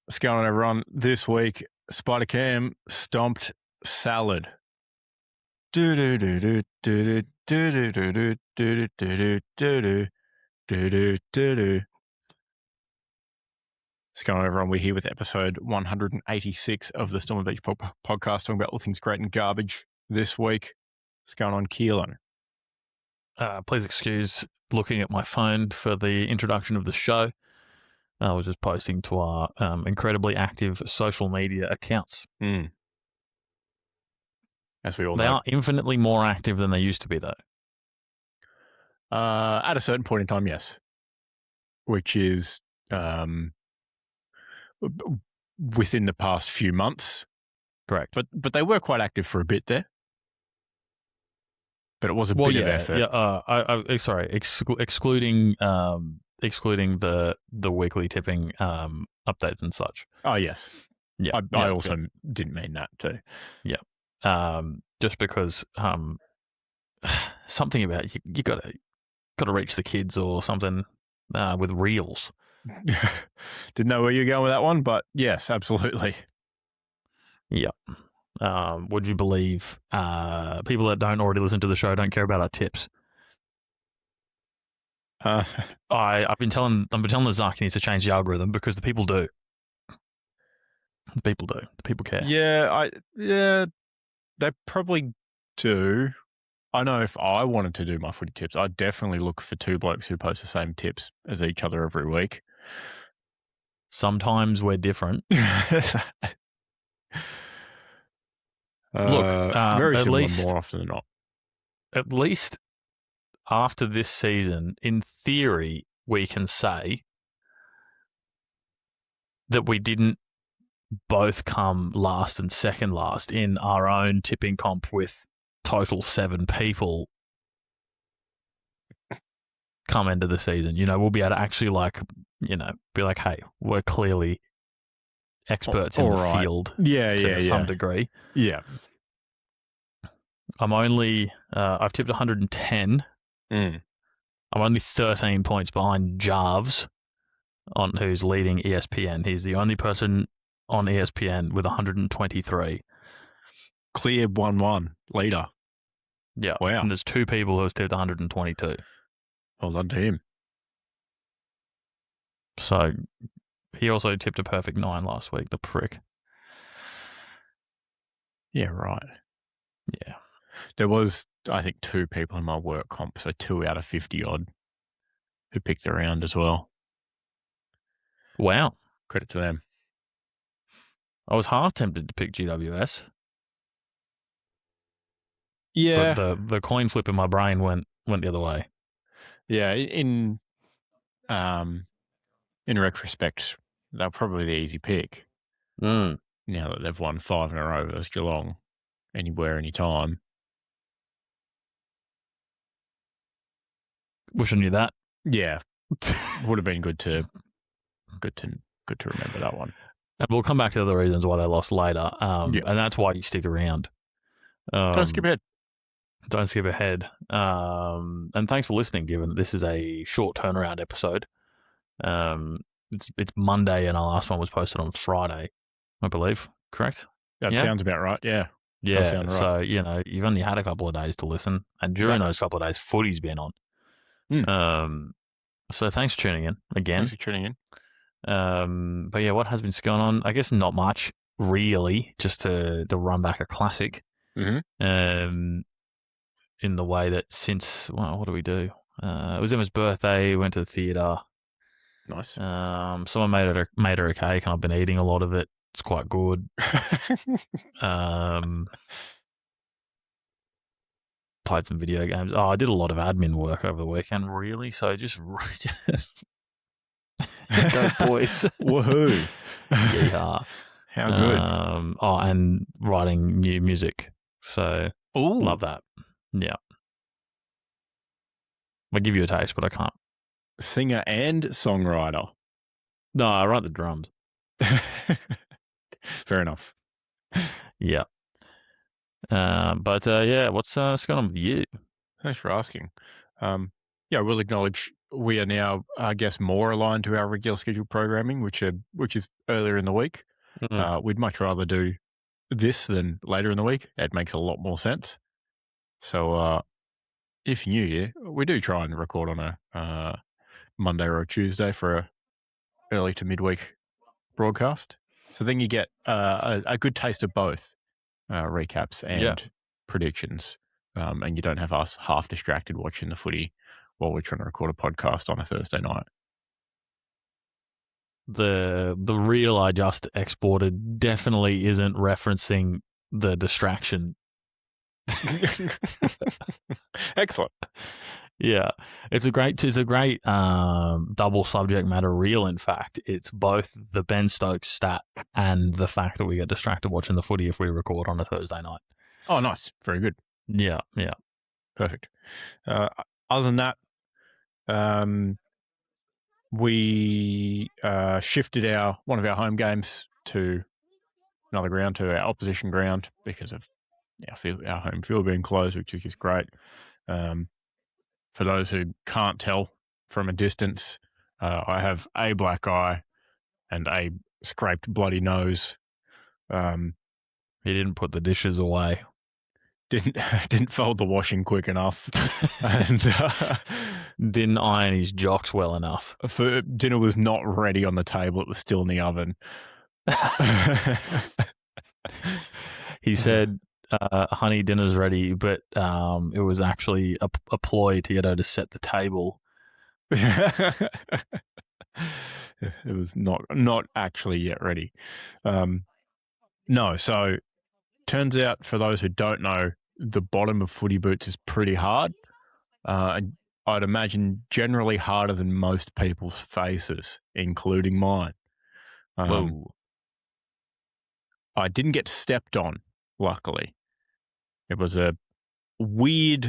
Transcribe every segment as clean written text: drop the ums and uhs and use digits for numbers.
What's going on, everyone? This week, Spider Cam stomped salad. Do do do do do do do do do do do do do do do. What's going on, everyone? We're here with episode 186 of the Storm Beach podcast, talking about all things great and garbage this week. What's going on, Keelan? Please excuse looking at my phone for the introduction of the show. I was just posting to our incredibly active social media accounts. As we all They know. are infinitely more active than they used to be, though. At a certain point in time, yes. Which is within the past few months. Correct. But they were quite active for a bit there. But it was a bit of effort. Yeah. Sorry. Excluding the weekly tipping updates and such. Oh yes. Yeah. I also didn't mean that too. Yeah. Just because something about you gotta reach the kids or something with reels. Didn't know where you're going with that one, but yes, absolutely. Yeah. Would you believe people that don't already listen to the show don't care about our tips? I've been telling the Zuck he needs to change the algorithm because the people do. The people do. The people care. Yeah, they probably do. I know if I wanted to do my footy tips, I'd definitely look for two blokes who post the same tips as each other every week. Sometimes we're different. Look, very at similar least, more often than not. At least after this season, in theory, we can say that we didn't both come last and second last in our own tipping comp with total 7 people come into the season. You know, we'll be able to actually be like, hey, we're clearly experts in the field to some degree. Yeah. I'm only, I've tipped 110. I'm only 13 points behind Jarves, who's leading ESPN. He's the only person on ESPN with 123. Clear 1-1 leader. Yeah. Wow. And there's 2 people who have tipped 122. Well done to him. So he also tipped a perfect 9 last week, the prick. Yeah, right. Yeah. There was, I think, 2 people in my work comp, so 2 out of 50 odd, who picked around as well. Wow. Credit to them. I was half tempted to pick GWS. Yeah. But the coin flip in my brain went the other way. Yeah, in retrospect, they're probably the easy pick. Now that they've won 5 in a row versus Geelong, anywhere, anytime. Wish I knew that. Yeah, would have been good to remember that one. And we'll come back to the other reasons why they lost later. And that's why you stick around. Don't skip ahead. Don't skip ahead. And thanks for listening, given that this is a short turnaround episode. It's Monday and our last one was posted on Friday, I believe. Correct? That sounds about right, yeah. Yeah, right. So, you've only had a couple of days to listen. And during those couple of days, footy's been on. So thanks for tuning in again. Thanks for tuning in. But yeah, what has been going on? I guess not much, really, just to run back a classic. Mm-hmm. In the way that since, what do we do? It was Emma's birthday, went to the theatre. Nice. Someone made her a cake and I've been eating a lot of it. It's quite good. Played some video games. I did a lot of admin work over the weekend, really. So just go boys. Woohoo. Yeah. How good. And writing new music. So love that. Yeah. I'll give you a taste, but I can't. Singer and songwriter. No, I write the drums. Fair enough. Yeah. What's going on with you? Thanks for asking. I will acknowledge we are now, I guess, more aligned to our regular scheduled programming, which is earlier in the week. We'd much rather do this than later in the week. It makes a lot more sense. So if you're new here, we do try and record on a Monday or a Tuesday for a early to midweek broadcast. So then you get a good taste of both recaps and predictions, and you don't have us half distracted watching the footy while we're trying to record a podcast on a Thursday night. The reel I just exported definitely isn't referencing the distraction. Excellent. Yeah, it's a great double subject matter reel. In fact, it's both the Ben Stokes stat and the fact that we get distracted watching the footy if we record on a Thursday night. Oh, nice. Very good. Yeah. Perfect. Other than that, we shifted one of our home games to another ground, to our opposition ground, because of our home field being closed, which is great. For those who can't tell from a distance, I have a black eye and a scraped bloody nose. He didn't put the dishes away. Didn't fold the washing quick enough, and didn't iron his jocks well enough. For dinner was not ready on the table; it was still in the oven. He said, "Honey, dinner's ready," but it was actually a ploy to get her to set the table. It was not actually yet ready. No, so turns out, for those who don't know, the bottom of footy boots is pretty hard. And I'd imagine generally harder than most people's faces, including mine. I didn't get stepped on, luckily. It was a weird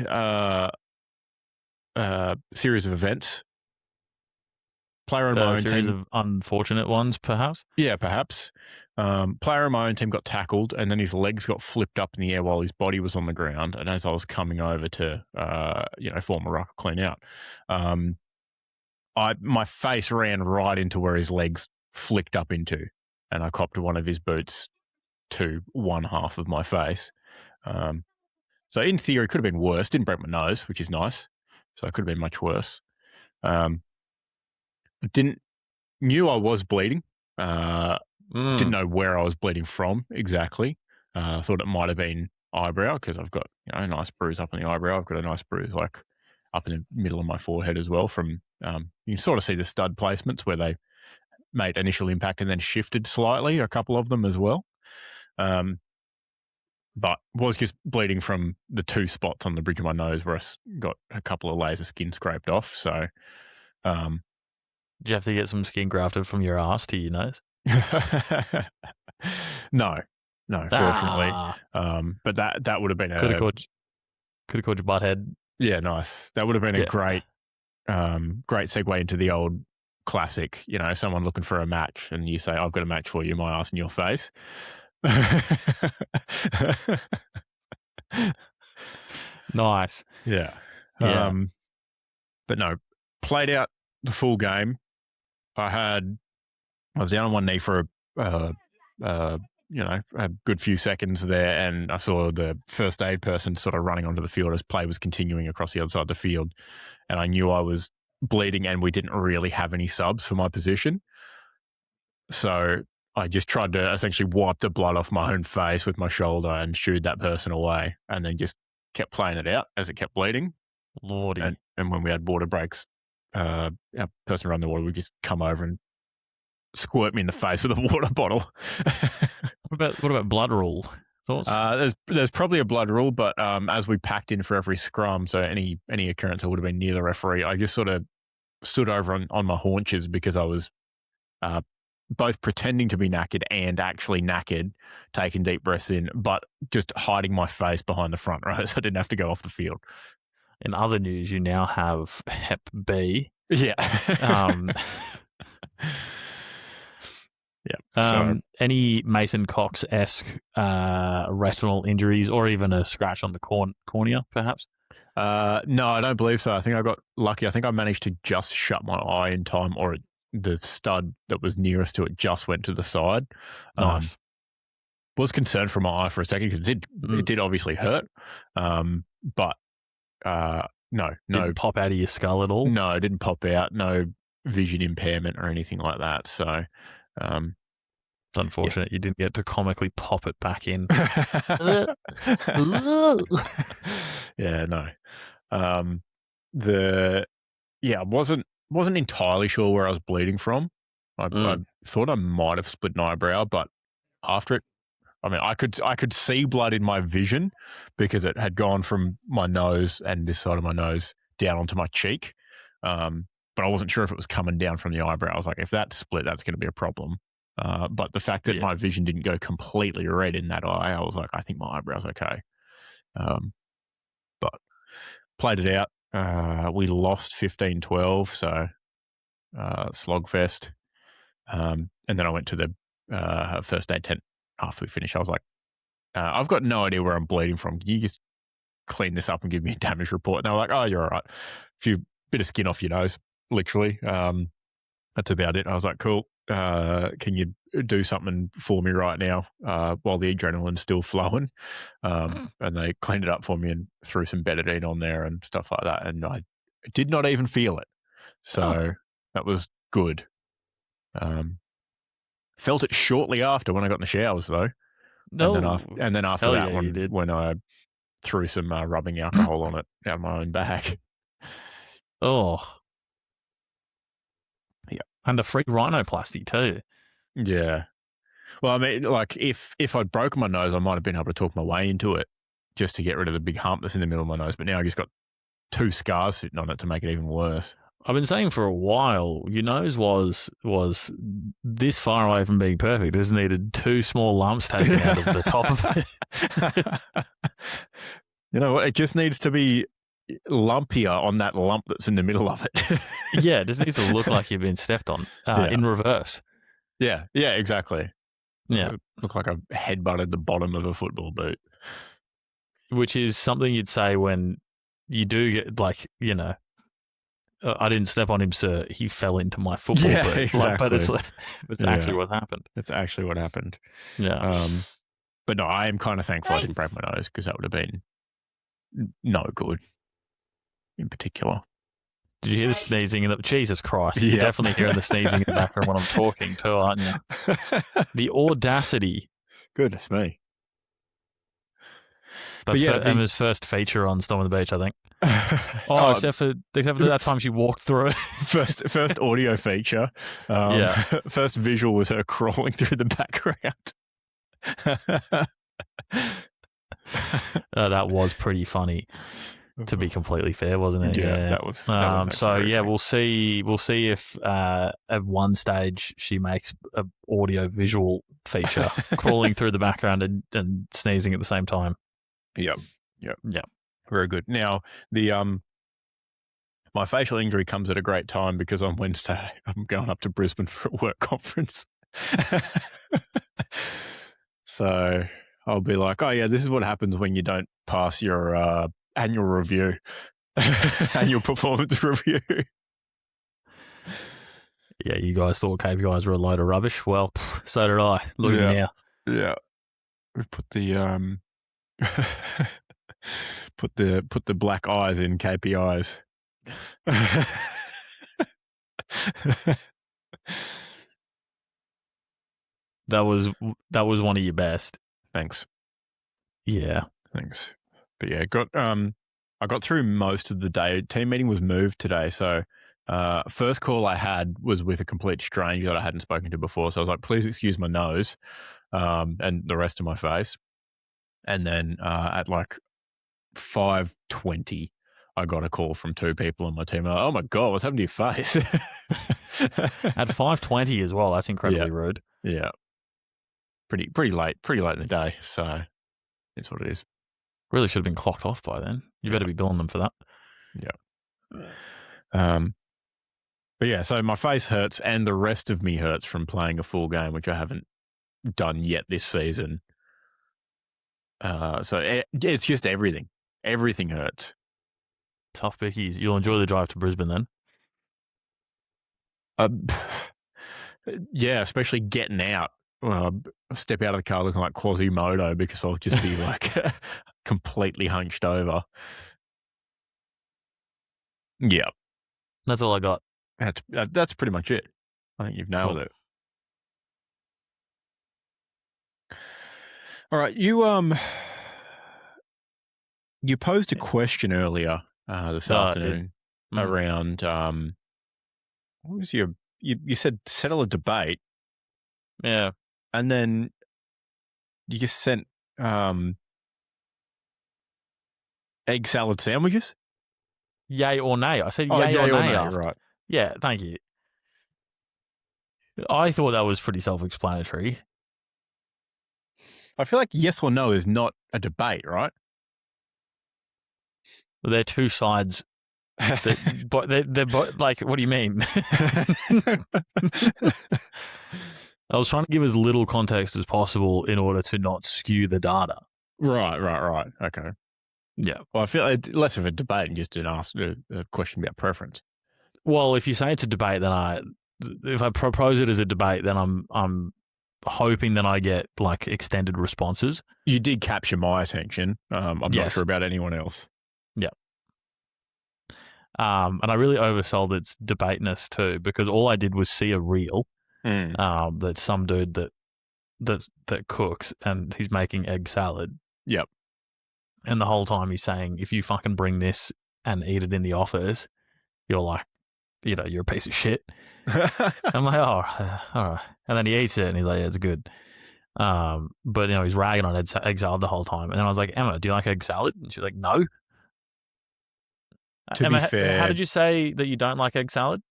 series of events. Player on my own series team, of unfortunate ones, perhaps? Yeah, perhaps. Player on my own team got tackled, and then his legs got flipped up in the air while his body was on the ground. And as I was coming over to, form a ruck or clean out, my face ran right into where his legs flicked up into, and I copped one of his boots to one half of my face. So in theory, it could have been worse. Didn't break my nose, which is nice. So it could have been much worse. Knew I was bleeding. Didn't know where I was bleeding from exactly. Thought it might have been eyebrow, because I've got a nice bruise up on the eyebrow. I've got a nice bruise like up in the middle of my forehead as well. From you can sort of see the stud placements where they made initial impact and then shifted slightly. A couple of them as well. But was just bleeding from the two spots on the bridge of my nose where I got a couple of layers of skin scraped off. So, did you have to get some skin grafted from your ass to your nose? No, fortunately. But that would have been could have called your butthead. Yeah, nice. That would have been a great segue into the old classic. Someone looking for a match, and you say, "I've got a match for you, my ass in your face." Nice. Yeah. But no, played out the full game. I was down on one knee for a good few seconds there, and I saw the first aid person sort of running onto the field as play was continuing across the other side of the field, and I knew I was bleeding, and we didn't really have any subs for my position. So I just tried to essentially wipe the blood off my own face with my shoulder and shooed that person away, and then just kept playing it out as it kept bleeding. Lordy. And when we had water breaks, our person around the water would just come over and squirt me in the face with a water bottle. What about blood rule? Thoughts? There's probably a blood rule, but as we packed in for every scrum, so any occurrence that would have been near the referee, I just sort of stood over on my haunches, because I was both pretending to be knackered and actually knackered, taking deep breaths in, but just hiding my face behind the front row so I didn't have to go off the field. In other news, you now have Hep B. Yeah. Yeah. Any Mason Cox-esque retinal injuries, or even a scratch on the cornea, perhaps? No, I don't believe so. I think I got lucky. I think I managed to just shut my eye in time, or the stud that was nearest to it just went to the side. Nice. Was concerned for my eye for a second because it did obviously hurt. But no. Didn't pop out of your skull at all? No, it didn't pop out. No vision impairment or anything like that. So it's unfortunate you didn't get to comically pop it back in. Yeah, no. I wasn't entirely sure where I was bleeding from. I thought I might have split an eyebrow, but after it, I mean, I could see blood in my vision because it had gone from my nose and this side of my nose down onto my cheek. But I wasn't sure if it was coming down from the eyebrow. I was like, if that's split, that's going to be a problem. But the fact that my vision didn't go completely red in that eye, I was like, I think my eyebrow's okay. But played it out. We lost 15-12, so slogfest. And then I went to the first aid tent after we finished. I was like, I've got no idea where I'm bleeding from. Can you just clean this up and give me a damage report? And they were like, oh, you're all right. Bit of skin off your nose, literally. That's about it. I was like, cool. Can you do something for me right now while the adrenaline's still flowing? And they cleaned it up for me and threw some betadine on there and stuff like that. And I did not even feel it. So that was good. Felt it shortly after when I got in the showers, though. No. And then after that one, when I threw some rubbing alcohol on it out of my own bag. Oh. Yeah. And a free rhinoplasty too. Yeah. Well, I mean, like if I'd broken my nose, I might have been able to talk my way into it just to get rid of the big hump that's in the middle of my nose. But now I just got 2 scars sitting on it to make it even worse. I've been saying for a while, your nose was this far away from being perfect. It just needed 2 small lumps taken out of the top of it. You know what? It just needs to be lumpier on that lump that's in the middle of it. Yeah, it just needs to look like you've been stepped on in reverse. Yeah, exactly. Yeah. Look like I've headbutted the bottom of a football boot. Which is something you'd say when you do get, like, you know, I didn't step on him, sir. He fell into my football boot. Exactly. But it's actually what happened. It's actually what happened. Yeah. But no, I am kind of thankful I didn't break my nose because that would have been no good in particular. Did you hear the sneezing? Jesus Christ. You're definitely hearing the sneezing in the background when I'm talking too, aren't you? The audacity. Goodness me. That's Emma's first feature on Storm on the Beach, I think. Except for that time she walked through. First audio feature. First visual was her crawling through the background. That was pretty funny, to be completely fair, wasn't it? Yeah. That was we'll see if at one stage she makes an audio visual feature, crawling through the background and sneezing at the same time. Yep. Very good. Now, my facial injury comes at a great time because on Wednesday I'm going up to Brisbane for a work conference. So I'll be like, oh yeah, this is what happens when you don't pass your annual review, annual performance review. Yeah, you guys thought KPIs were a load of rubbish. Well, so did I. Look at me now. Yeah. We put the put the black eyes in KPIs. That was one of your best. Thanks. Yeah. Thanks. But yeah, I got through most of the day. Team meeting was moved today, so first call I had was with a complete stranger that I hadn't spoken to before. So I was like, please excuse my nose and the rest of my face. And then at like 5:20, I got a call from 2 people on my team. Like, oh my God, what's happened to your face? At 5:20 as well. That's incredibly rude. Yeah. Pretty late in the day. So it's what it is. Really should have been clocked off by then. You better be billing them for that. Yeah. But yeah, so my face hurts and the rest of me hurts from playing a full game, which I haven't done yet this season. So it's just everything. Everything hurts. Tough bickies. You'll enjoy the drive to Brisbane then. Yeah, especially getting out. Well, I step out of the car looking like Quasimodo because I'll just be like completely hunched over. Yeah. That's all I got. That's pretty much it. I think you've nailed it. All right, you posed a question earlier this afternoon around what was you said settle a debate. Yeah. And then you just sent egg salad sandwiches? Yay or nay? I said yay or nay after. Right. Yeah, thank you. I thought that was pretty self-explanatory. I feel like yes or no is not a debate, right? They're two sides. But they're both like, what do you mean? I was trying to give as little context as possible in order to not skew the data. Right. Okay. Yeah. Well, I feel it's less of a debate and just a question about preference. Well, if you say it's a debate, then if I propose it as a debate, then I'm hoping that I get like extended responses. You did capture my attention. I'm not sure about anyone else. Yeah. And I really oversold its debateness too, because all I did was see a reel that some dude that cooks and he's making egg salad. Yep. And the whole time he's saying, if you fucking bring this and eat it in the office, you're like, you're a piece of shit. I'm like, oh, all right. And then he eats it and he's like, yeah, it's good. But he's ragging on egg salad the whole time. And then I was like, Emma, do you like egg salad? And she's like, no. Emma, be fair, how did you say that you don't like egg salad?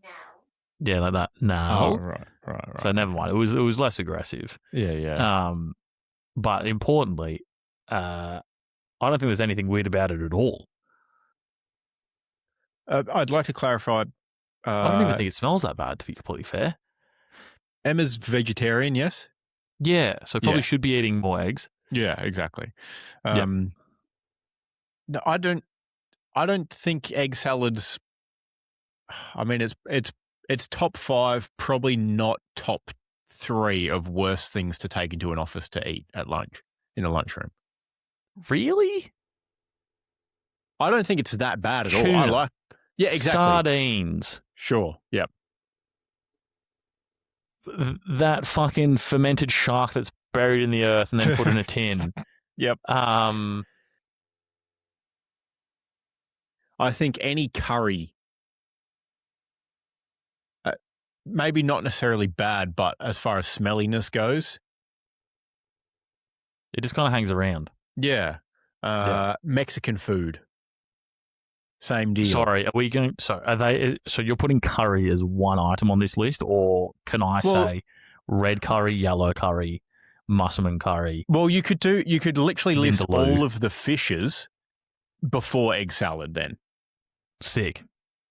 No. Yeah, like that. No. Oh, right. So never mind. It was less aggressive. Yeah. But importantly, I don't think there's anything weird about it at all. I'd like to clarify. I don't even think it smells that bad, to be completely fair. Emma's vegetarian, yes? Yeah, so probably should be eating more eggs. Yeah, exactly. No, I don't think egg salads. I mean, it's top 5, probably not top 3 of worst things to take into an office to eat at lunch in a lunchroom. Really? I don't think it's that bad at all. Exactly. Sardines. Sure. Yep. That fucking fermented shark that's buried in the earth and then put in a tin. Yep. I think any curry, maybe not necessarily bad, but as far as smelliness goes, it just kind of hangs around. Yeah. Mexican food. Same deal. Sorry, so you're putting curry as one item on this list, or can I say red curry, yellow curry, musselman curry? Well, you could literally list all of the fishes before egg salad then. Sick.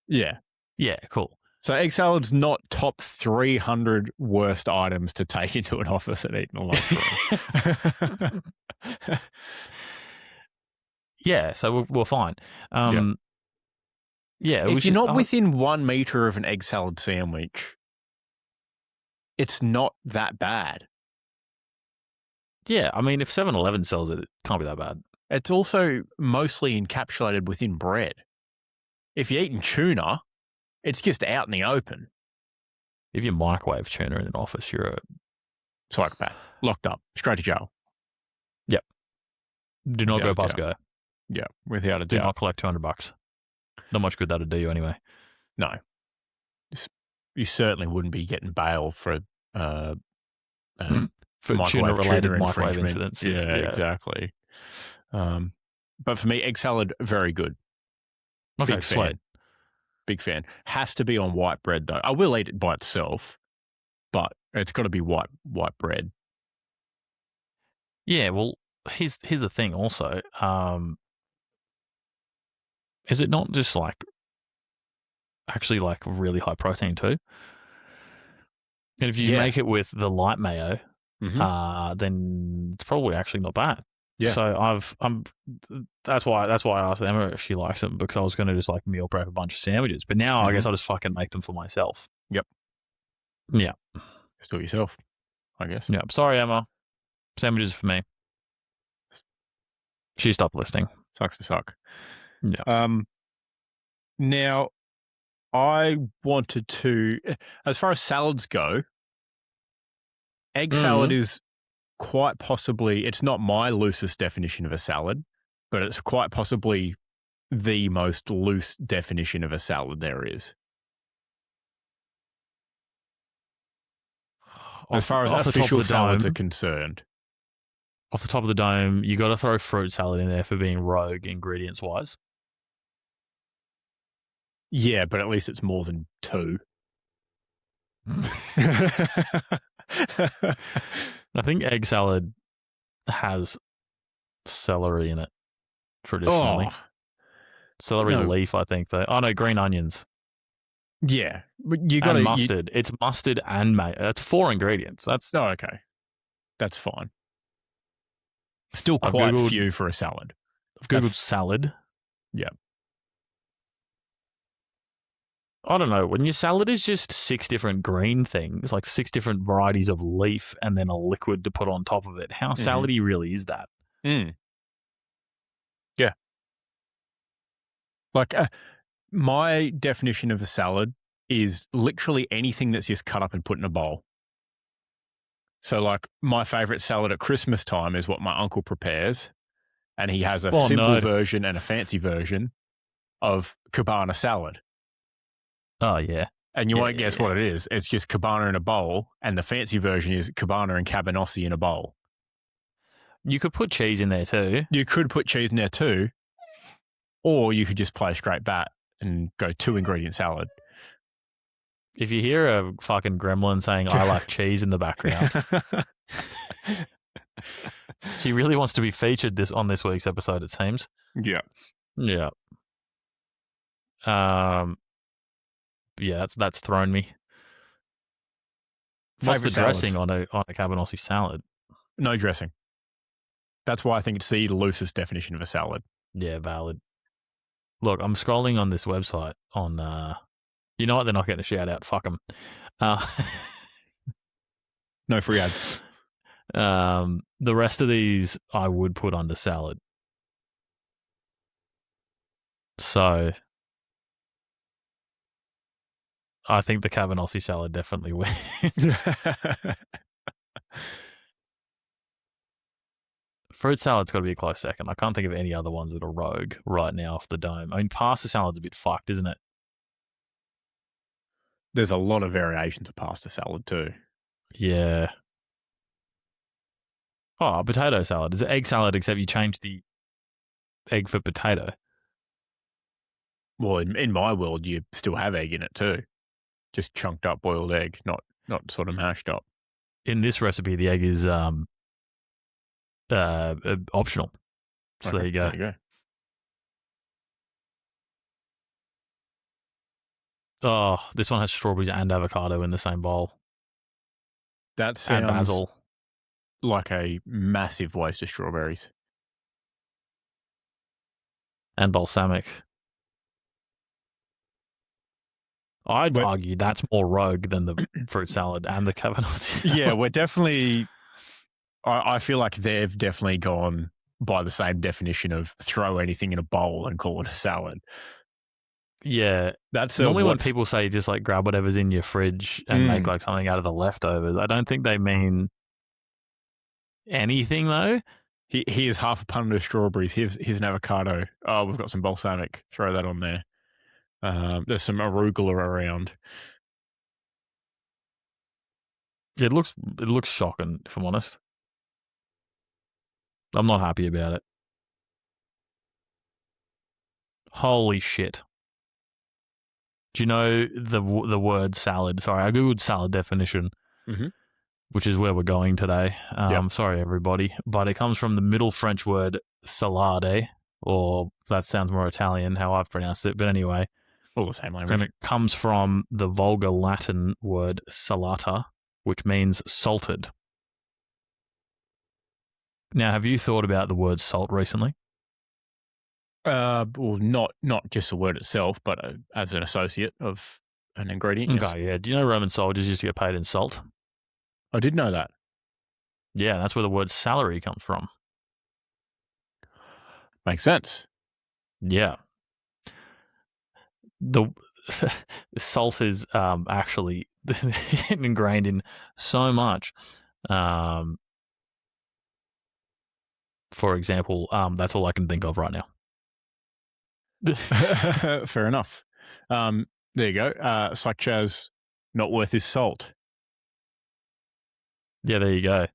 Yeah. Yeah, cool. So egg salad's not top 300 worst items to take into an office and eat in a lunchroom. Yeah, so we're fine. Yeah, if you're not within 1 meter of an egg salad sandwich, it's not that bad. Yeah, I mean, if 7-Eleven sells it, it can't be that bad. It's also mostly encapsulated within bread. If you're eating tuna, it's just out in the open. If you microwave tuna in an office, you're a psychopath. Locked up. Straight to jail. Yep. Do not go past go. Yeah, without a doubt. Do not collect $200. Not much good that'd do you anyway. No. You certainly wouldn't be getting bail for tuna-related microwave incidents. Yeah, exactly. But for me, egg salad, very good. Okay, sweet. Big fan. Has to be on white bread, though. I will eat it by itself, but it's got to be white bread. Yeah, well, here's the thing also. Is it not just actually really high protein too? And if you make it with the light mayo, then it's probably actually not bad. Yeah. So that's why I asked Emma if she likes them, because I was going to just like meal prep a bunch of sandwiches. But now I guess I'll just fucking make them for myself. Yep. Yeah. Just do it yourself, I guess. Yeah. Sorry, Emma. Sandwiches for me. She stopped listening. Sucks to suck. Yeah. Now, I wanted to, as far as salads go, egg salad is quite possibly, it's not my loosest definition of a salad, but it's quite possibly the most loose definition of a salad there is. As far as official salads are concerned. Off the top of the dome, you got to throw fruit salad in there for being rogue ingredients-wise. Yeah, but at least it's more than 2. I think egg salad has celery in it traditionally. Oh, celery leaf, I think. Oh no, green onions. Yeah, but you got mustard. It's mustard and mayo. That's 4 ingredients. That's okay. That's fine. Still quite few for a salad. I've googled salad. Yeah. I don't know. When your salad is just 6 different green things, like 6 different varieties of leaf, and then a liquid to put on top of it, how salady really is that? Yeah. Like my definition of a salad is literally anything that's just cut up and put in a bowl. So, like, my favorite salad at Christmas time is what my uncle prepares, and he has a simple version and a fancy version of cabana salad. Oh, yeah. And you won't guess what it is. It's just cabana in a bowl, and the fancy version is cabana and cabanossi in a bowl. You could put cheese in there too. You could put cheese in there too, or you could just play straight bat and go 2-ingredient salad. If you hear a fucking gremlin saying, I like cheese in the background, she really wants to be featured on this week's episode, it seems. Yeah. Yeah. Yeah, that's thrown me. What's the dressing on a cabanossi salad? No dressing. That's why I think it's the loosest definition of a salad. Yeah, valid. Look, I'm scrolling on this website on, you know what? They're not getting a shout out. Fuck them. No free ads. The rest of these I would put under salad. So I think the cabanossi salad definitely wins. Fruit salad's got to be a close second. I can't think of any other ones that are rogue right now off the dome. I mean, pasta salad's a bit fucked, isn't it? There's a lot of variations of pasta salad too. Yeah. Oh, potato salad. It's egg salad, except you change the egg for potato. Well, in my world, you still have egg in it too. Just chunked up boiled egg, not sort of mashed up. In this recipe, the egg is optional. So okay, there you go. There you go. Oh, this one has strawberries and avocado in the same bowl. That sounds and basil. Like a massive waste of strawberries. And balsamic. I'd argue that's more rogue than the fruit salad and the cabanossi. Yeah, we're definitely... I feel like they've definitely gone by the same definition of throw anything in a bowl and call it a salad. Yeah. That's normally when people say just like grab whatever's in your fridge and make like something out of the leftovers, I don't think they mean anything though. Here's half a pound of strawberries. Here's an avocado. Oh, we've got some balsamic. Throw that on there. There's some arugula around. It looks shocking, if I'm honest. I'm not happy about it. Holy shit. Do you know the word salad? Sorry, I googled salad definition, which is where we're going today. Sorry, everybody. But it comes from the Middle French word salade, or that sounds more Italian, how I've pronounced it. But anyway. All the same language. And it comes from the Vulgar Latin word salata, which means salted. Now, have you thought about the word salt recently? Well, not just the word itself, but as an associate of an ingredient. Yes. Okay, yeah. Do you know Roman soldiers used to get paid in salt? I did know that. Yeah, that's where the word salary comes from. Makes sense. Yeah. The salt is actually ingrained in so much. For example, that's all I can think of right now. Fair enough. There you go. Such as not worth his salt. Yeah, there you go.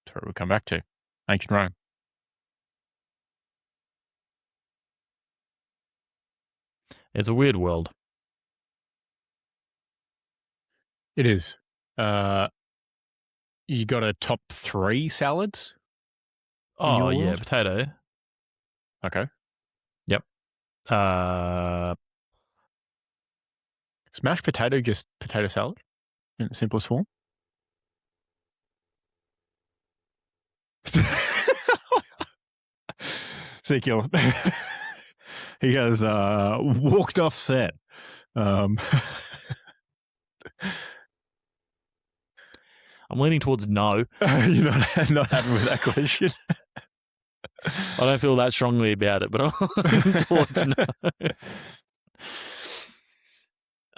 That's where we'll come back to. Ancient Rome. It's a weird world. It is. You got a top 3 salads? Oh, yeah, potato. Okay. Yep. Is mashed potato just potato salad in its simplest form? Ezekiel. He has walked off set. I'm leaning towards no. You're not happy with that question? I don't feel that strongly about it, but I'm leaning towards no.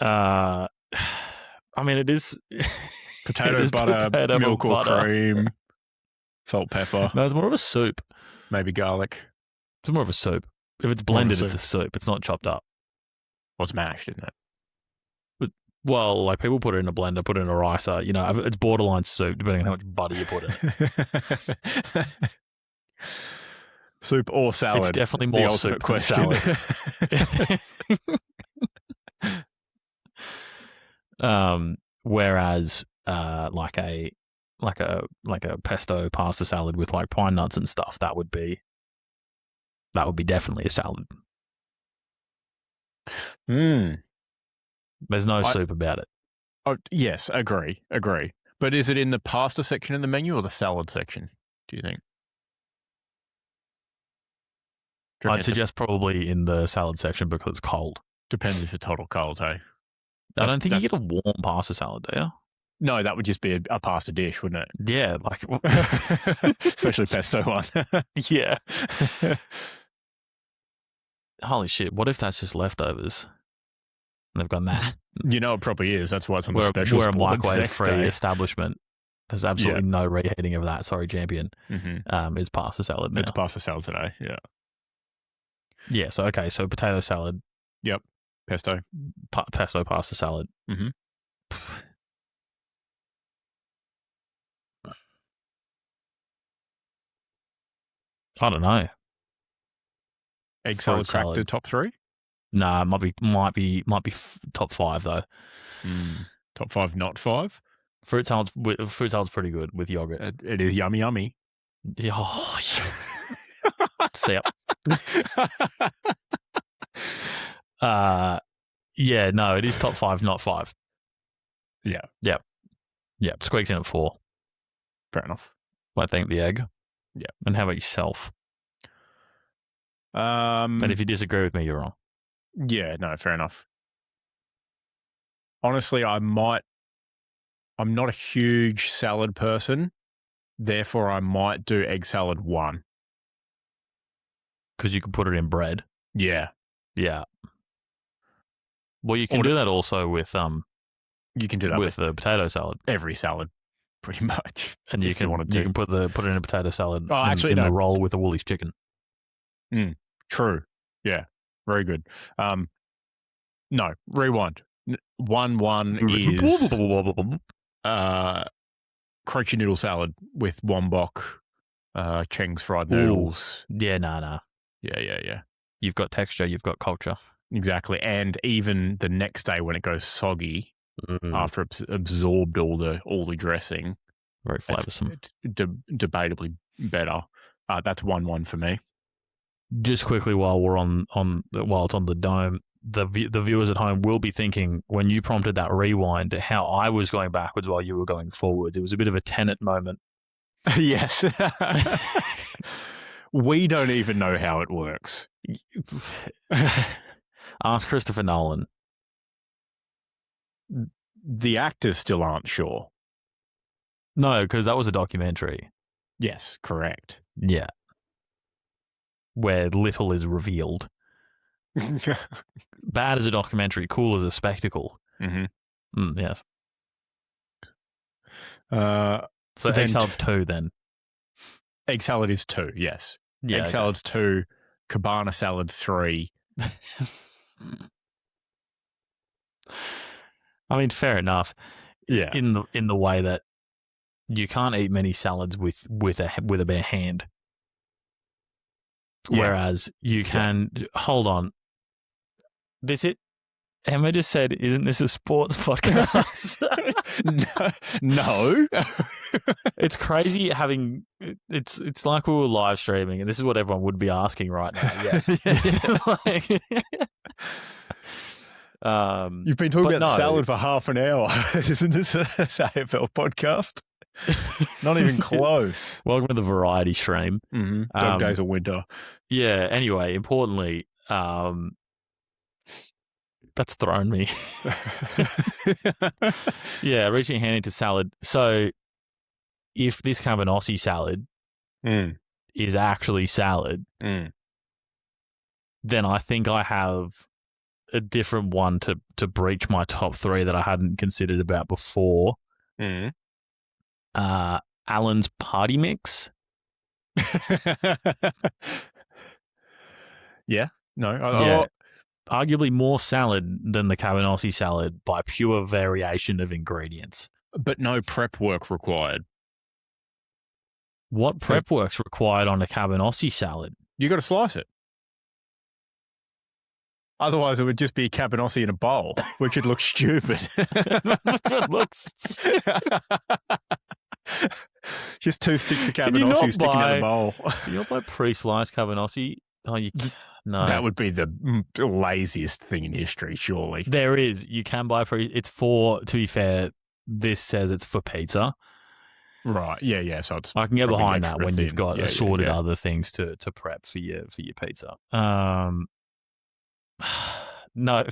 I mean, it is potato butter, milk or cream, salt, pepper. No, it's more of a soup. Maybe garlic. It's more of a soup. If it's blended, it's a soup. It's not chopped up. Well, it's mashed, isn't it? Well, like people put it in a blender, put it in a ricer. You know, it's borderline soup, depending on how much butter you put in it. Soup or salad? It's definitely more soup than salad. Whereas, like a pesto pasta salad with like pine nuts and stuff, that would be definitely a salad. There's no soup about it. Oh, yes, agree. But is it in the pasta section in the menu or the salad section, do you think? I'd suggest probably in the salad section because it's cold. Depends if it's hot or cold, hey? I don't think you get a warm pasta salad there. No, that would just be a pasta dish, wouldn't it? Yeah, like especially pesto one. Yeah. Holy shit! What if that's just leftovers? And they've gone that. You know, it probably is. That's why it's on the special. We're a microwave-free establishment. There's absolutely no reheating of that. Sorry, champion. Mm-hmm. It's pasta salad now. It's pasta salad today. Yeah. Yeah. So potato salad. Yep. Pesto. Pesto pasta salad. Mm-hmm. I don't know. Egg salad cracked to top 3? Nah, might be top 5 though. Top 5, not 5. Fruit salad's pretty good with yogurt. It is yummy. Oh, see ya. Yeah, no, it is top 5, not 5. Yeah. Squeaks in at 4. Fair enough. I think the egg. Yeah. And how about yourself? And if you disagree with me, you're wrong. Yeah, no, fair enough. Honestly, I'm not a huge salad person. Therefore, I might do egg salad 1. Because you can put it in bread. Yeah. Yeah. Well, you can do that also with you can do that with the potato salad. Every salad, pretty much. And you can put it in a potato salad. In the roll with the Woolies chicken. True. Yeah. Very good. No, rewind. 1-1 is crunchy noodle salad with wombok, Cheng's fried noodles. Yeah, nah. Yeah. You've got texture, you've got culture. Exactly. And even the next day when it goes soggy, after it's absorbed all the dressing. Very flavoursome. It's debatably better. That's 1-1 for me. Just quickly while it's on the dome, the viewers at home will be thinking when you prompted that rewind how I was going backwards while you were going forwards. It was a bit of a Tenet moment Yes. We don't even know how it works. Ask Christopher Nolan. The actors still aren't sure. No, because that was a documentary. Yes, correct. Yeah. Where little is revealed. Bad as a documentary, cool as a spectacle. Mm-hmm. Yes. So then Egg Salad's 2 then. Egg salad is 2, yes. Yeah, Egg salad's 2, cabana salad 3. I mean, fair enough. Yeah. In the way that you can't eat many salads with a bare hand. Yeah. Whereas you can hold on. Emma just said, "Isn't this a sports podcast?" No. It's crazy having it's like we were live streaming, and this is what everyone would be asking right now. Yes. You've been talking about salad for half an hour. Isn't this an AFL podcast? Not even close. Welcome to the variety stream. Mm-hmm. Dog days of winter. Yeah. Anyway, importantly, that's thrown me. Yeah, reaching a hand into salad. So, if this Cabanossi salad is actually salad, then I think I have a different one to breach my top 3 that I hadn't considered about before. Allen's Party Mix. Yeah. No. Yeah. Arguably more salad than the Cabanossi salad by pure variation of ingredients. But no prep work required. What prep work's required on a Cabanossi salad? You got to slice it. Otherwise, it would just be Cabanossi in a bowl, which would look stupid. It looks just 2 sticks of Cabanossi sticking in a bowl. You not buy pre-sliced Cabanossi? Oh, no. That would be the laziest thing in history, surely. There is. You can buy it's for, to be fair, this says it's for pizza. Right. Yeah. So I can get behind that when you've got assorted other things to prep for your pizza. No. No,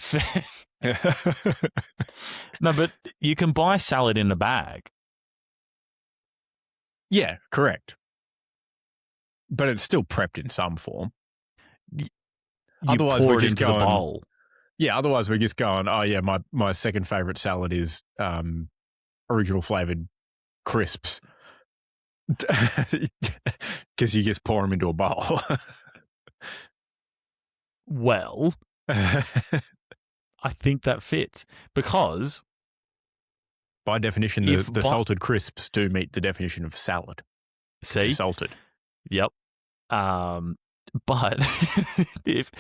but you can buy salad in a bag. Yeah, correct. But it's still prepped in some form. Otherwise, we're just going the bowl. Yeah, otherwise we're just going, oh yeah, my second favorite salad is original flavored crisps. Because you just pour them into a bowl. Well, I think that fits because by definition, the salted crisps do meet the definition of salad. See? They're salted. Yep. But if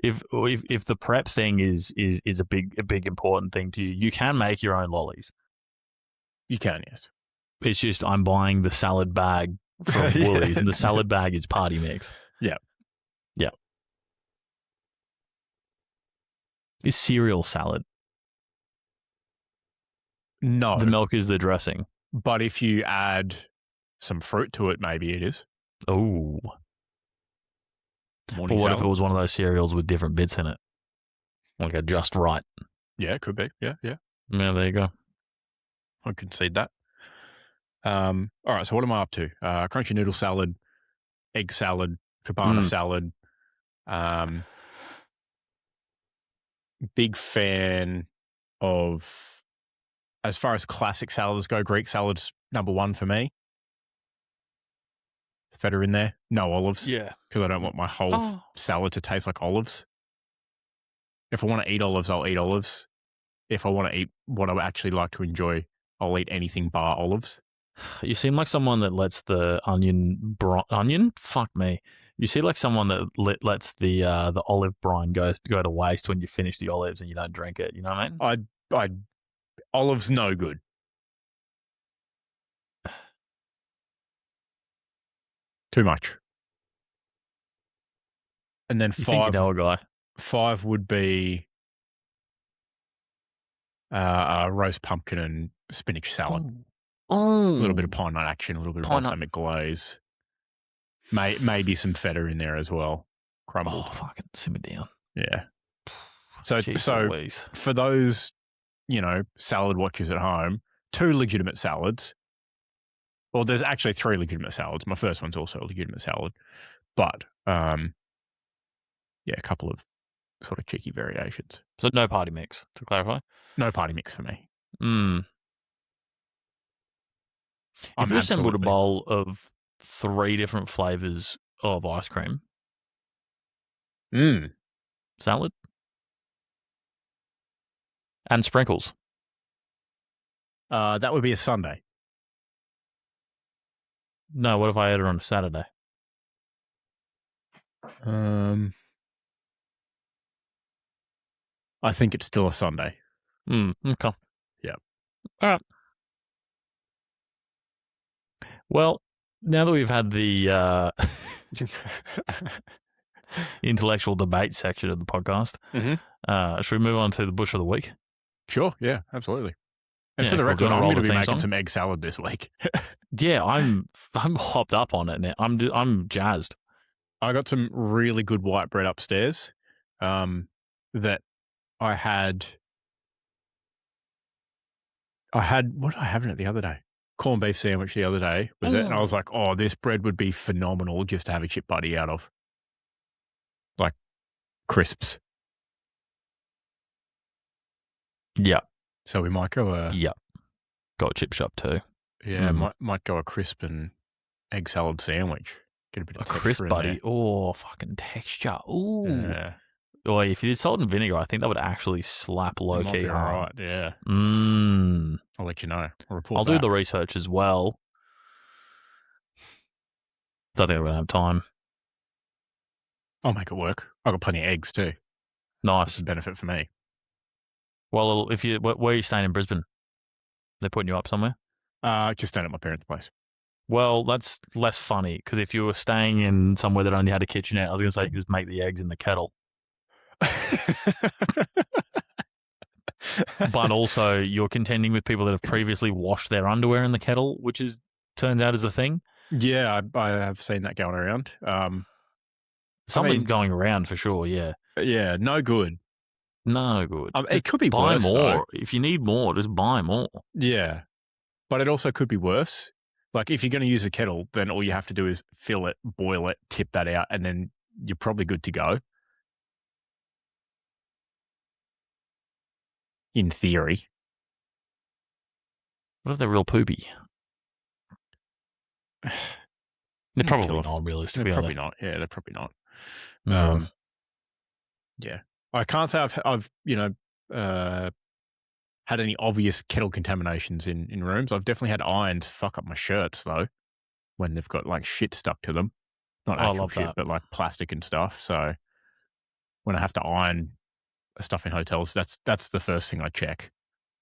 the prep thing is a big important thing to you, you can make your own lollies. You can, yes. It's just I'm buying the salad bag from Woolies, and the salad bag is Party Mix. Yeah. Yeah. Is cereal salad? No. The milk is the dressing. But if you add some fruit to it, maybe it is. Oh. But what if it was one of those cereals with different bits in it? Like a Just Right. Yeah, it could be. Yeah. Yeah, there you go. I concede that. All right, so what am I up to? Crunchy noodle salad, egg salad, cabana salad. Big fan of, as far as classic salads go, Greek salad's number 1 for me. Feta in there, no olives. Yeah. Because I don't want my whole salad to taste like olives. If I want to eat olives, I'll eat olives. If I want to eat what I actually like to enjoy, I'll eat anything bar olives. You seem like someone that lets the onion? Fuck me. You seem like someone that lets the olive brine go to waste when you finish the olives and you don't drink it. You know what I mean? Olives no good. Too much. And then 5. Think you know a guy. 5 would be roast pumpkin and spinach salad. Ooh. Oh, A little bit of pine nut action, a little bit of Pine nut. balsamic glaze. Maybe some feta in there as well, crumbled. Oh, fucking simmer down. Yeah. So Jeez Louise. for those, salad watchers at home, 2 legitimate salads. Well, there's actually 3 legitimate salads. My first one's also a legitimate salad, but a couple of sort of cheeky variations. So no party mix, to clarify. No party mix for me. If you assembled a bowl of 3 different flavors of ice cream, salad, and sprinkles, that would be a Sunday. No, what if I ate it on a Saturday? I think it's still a Sunday. Okay. Yeah. All right. Well, now that we've had the intellectual debate section of the podcast, should we move on to the Butcher of the Week? Sure. Yeah, absolutely. And for the record, I'm going to be making some egg salad this week. Yeah, I'm hopped up on it now. I'm jazzed. I got some really good white bread upstairs that I had. What did I have in it the other day? Corned beef sandwich the other day with it. And I was like, oh, this bread would be phenomenal just to have a chip buddy out of. Like crisps. Yeah. So we might go got a chip shop too. Yeah, might go a crisp and egg salad sandwich. Get a bit of texture crisp in buddy. there. Oh, fucking texture. Ooh. Yeah. Oh, if you did salt and vinegar, I think that would actually slap low key. All right, yeah. I'll let you know. I'll do the research as well. Don't think I'm gonna have time. I'll make it work. I've got plenty of eggs too. Nice. That's a benefit for me. Well, if you where are you staying in Brisbane? They're putting you up somewhere? Just staying at my parents' place. Well, that's less funny because if you were staying in somewhere that only had a kitchenette, I was going to say you just make the eggs in the kettle. But also, you're contending with people that have previously washed their underwear in the kettle, which turns out is a thing. Yeah, I have seen that going around. Something's going around for sure. Yeah. Yeah, no good. No good. It could be buy worse. More. Though. If you need more, just buy more. Yeah, but it also could be worse. Like if you're going to use a kettle, then all you have to do is fill it, boil it, tip that out, and then you're probably good to go. In theory. What if they're real poopy? They're probably not, realistically. They're probably not. Yeah, they're probably not. No. Yeah. I can't say I've had any obvious kettle contaminations in rooms. I've definitely had irons fuck up my shirts, though, when they've got, like, shit stuck to them. Not actual shit, but, like, plastic and stuff. So when I have to iron stuff in hotels, that's the first thing I check.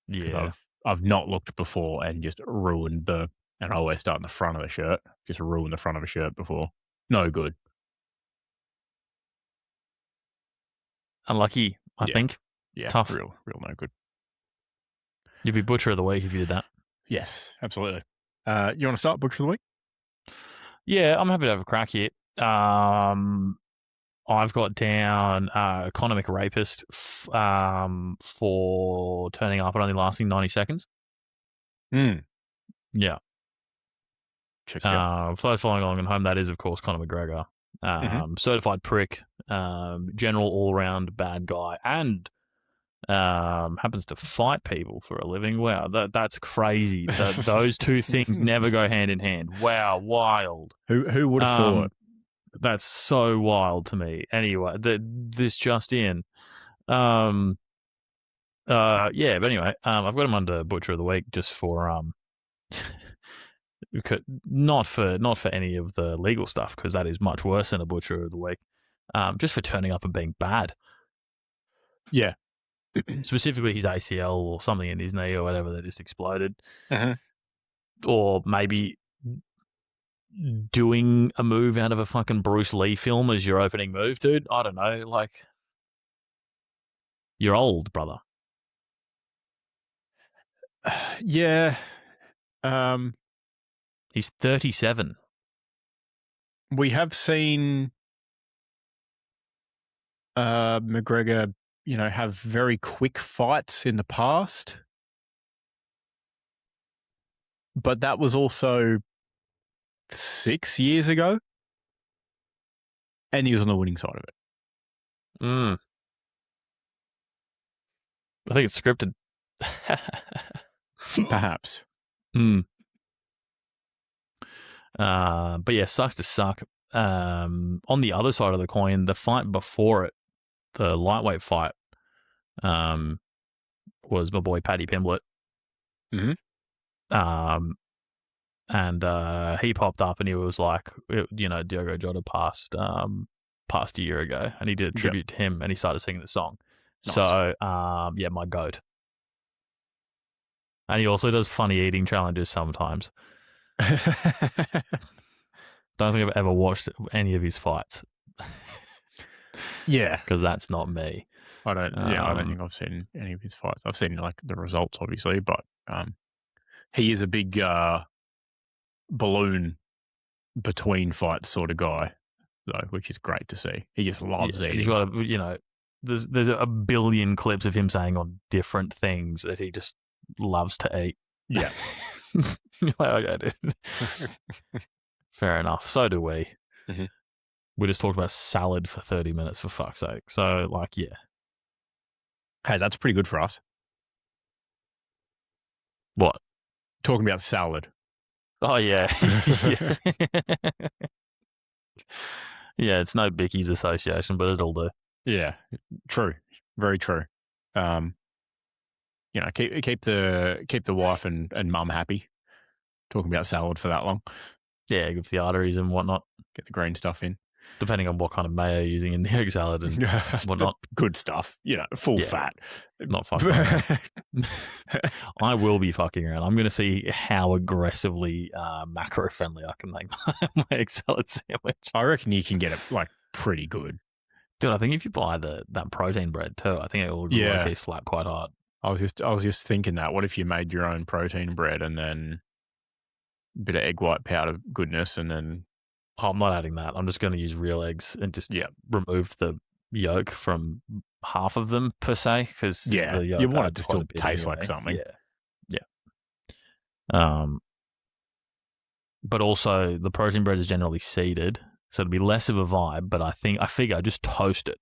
Yeah. I've not looked before and just ruined and I always start in the front of the shirt, just ruined the front of a shirt before. No good. Unlucky, I think. Yeah. Tough. Real no good. You'd be Butcher of the Week if you did that. Yes, absolutely. You want to start Butcher of the Week? Yeah, I'm happy to have a crack here. I've got down Conor McRapist for turning up and only lasting 90 seconds. Yeah. Check for those following along at home, that is, of course, Conor McGregor. Certified prick, general all-round bad guy, and happens to fight people for a living. Wow, that's crazy. Those two things never go hand in hand. Wow, wild. Who would have thought? That's so wild to me. Anyway, this just in. Yeah, but anyway, I've got him under Butcher of the Week just for not for any of the legal stuff, because that is much worse than a Butcher of the Week. Just for turning up and being bad. Yeah. Specifically his ACL or something in his knee or whatever that just exploded. Or maybe doing a move out of a fucking Bruce Lee film as your opening move, dude. I don't know. Like, you're old, brother. Yeah. He's 37. We have seen McGregor, have very quick fights in the past, but that was also 6 years ago, and he was on the winning side of it. I think it's scripted. Perhaps. But yeah, sucks to suck. On the other side of the coin, the fight before it, the lightweight fight, was my boy Paddy Pimblett. Mm-hmm. And he popped up and he was like, Diogo Jota passed a year ago, and he did a tribute to him, and he started singing the song. Nice. So, my goat. And he also does funny eating challenges sometimes. Don't think I've ever watched any of his fights. Yeah, because that's not me. I don't think I've seen any of his fights. I've seen like the results, obviously, but he is a big balloon between fights sort of guy, though, which is great to see. He just loves eating. He's got there's a billion clips of him saying on different things that he just loves to eat. Yeah. Okay, dude. Fair enough. So do we. Mm-hmm. We just talked about salad for 30 minutes, for fuck's sake. So, yeah. Hey, that's pretty good for us. What? Talking about salad. Oh, yeah. Yeah, it's no Bickies association, but it'll do. Yeah, true. Very true. Keep the wife and mum happy. Talking about salad for that long. Yeah, give the arteries and whatnot. Get the green stuff in. Depending on what kind of mayo you're using in the egg salad and whatnot. Good stuff. Full fat. Not fucking around. I will be fucking around. I'm going to see how aggressively macro-friendly I can make my egg salad sandwich. I reckon you can get it, pretty good. Dude, I think if you buy that protein bread too, I think it will slap quite hard. I was just thinking that. What if you made your own protein bread and then a bit of egg white powder goodness and then... Oh, I'm not adding that. I'm just going to use real eggs and just remove the yolk from half of them per se, because you want it to still taste like something. Yeah. But also the protein bread is generally seeded, so it'll be less of a vibe. But I figure I just toast it,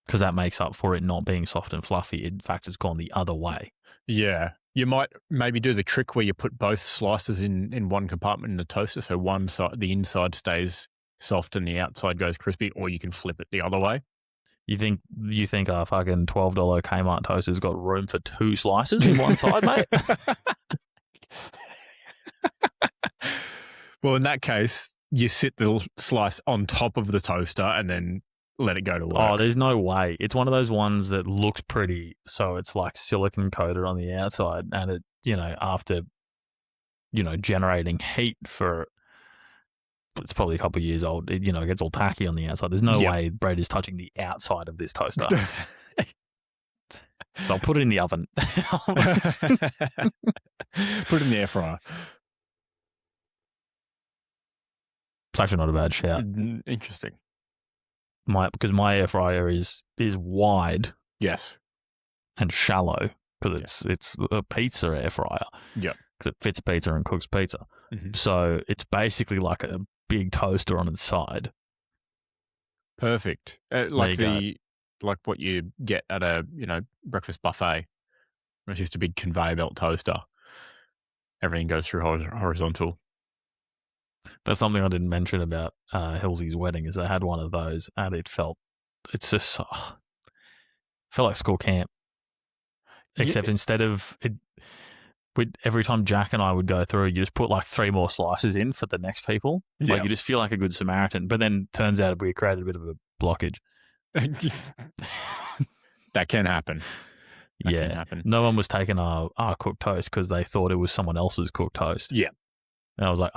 because that makes up for it not being soft and fluffy. In fact, it's gone the other way. Yeah. You might maybe do the trick where you put both slices in one compartment in the toaster, so one side, the inside stays soft and the outside goes crispy, or you can flip it the other way. You think our fucking $12 Kmart toaster's got room for 2 slices in one side, mate? Well, in that case, you sit the slice on top of the toaster and then let it go to work. Oh, there's no way. It's one of those ones that looks pretty, so it's like silicon coated on the outside, and it, after, generating heat for, it's probably a couple of years old, it gets all tacky on the outside. There's no way bread is touching the outside of this toaster. So I'll put it in the oven. Put it in the air fryer. It's actually not a bad shout. Interesting. Because my air fryer is wide, yes, and shallow, because it's a pizza air fryer. Yeah, because it fits pizza and cooks pizza. Mm-hmm. So it's basically like a big toaster on its side. Perfect. Like what you get at a breakfast buffet. It's just a big conveyor belt toaster. Everything goes through horizontal. That's something I didn't mention about Hilsey's wedding, is they had one of those, and it felt like school camp. Except instead of it, every time Jack and I would go through, you just put like 3 more slices in for the next people. Yeah. Like you just feel like a good Samaritan. But then turns out we created a bit of a blockage. That can happen. That can happen. No one was taking our cooked toast because they thought it was someone else's cooked toast. Yeah. And I was like,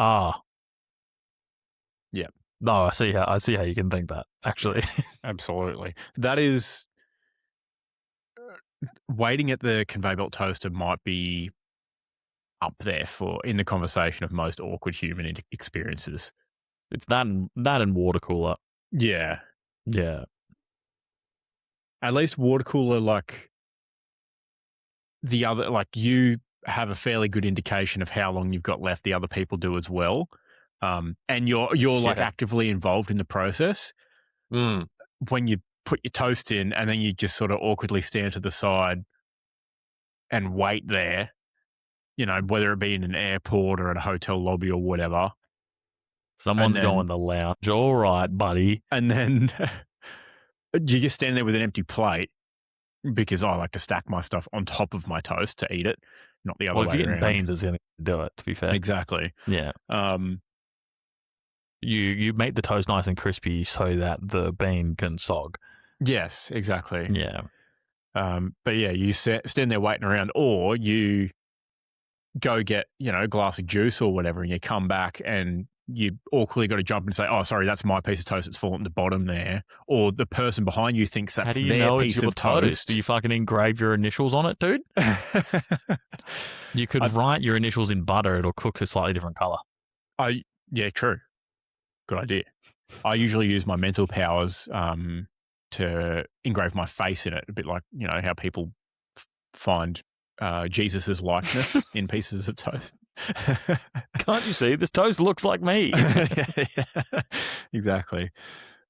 yeah. No, I see how you can think that, actually. Absolutely. That is, waiting at the conveyor belt toaster might be up there in the conversation of most awkward human experiences. It's that and water cooler. Yeah. Yeah. At least water cooler, like the other, like you have a fairly good indication of how long you've got left. The other people do as well. And you're like actively involved in the process. When you put your toast in and then you just sort of awkwardly stand to the side and wait there, you know, whether it be in an airport or at a hotel lobby or whatever. Someone's going to lounge. All right, buddy. And then you just stand there with an empty plate because I like to stack my stuff on top of my toast to eat it, not the other way around. Well, if you're getting beans, it's going to do it, to be fair. Exactly. Yeah. You make the toast nice and crispy so that the bean can sog. Yes, exactly. Yeah. But yeah, you stand there waiting around, or you go get, you know, a glass of juice or whatever, and you come back and you awkwardly got to jump and say, "Oh, sorry, that's my piece of toast. It's fallen to the bottom there." Or the person behind you thinks that's their piece of toast. Do you fucking engrave your initials on it, dude? You could write your initials in butter. It'll cook a slightly different color. Yeah, true. Good idea. I usually use my mental powers to engrave my face in it, a bit like, you know, how people find Jesus's likeness in pieces of toast. Can't you see? This toast looks like me. Yeah, exactly.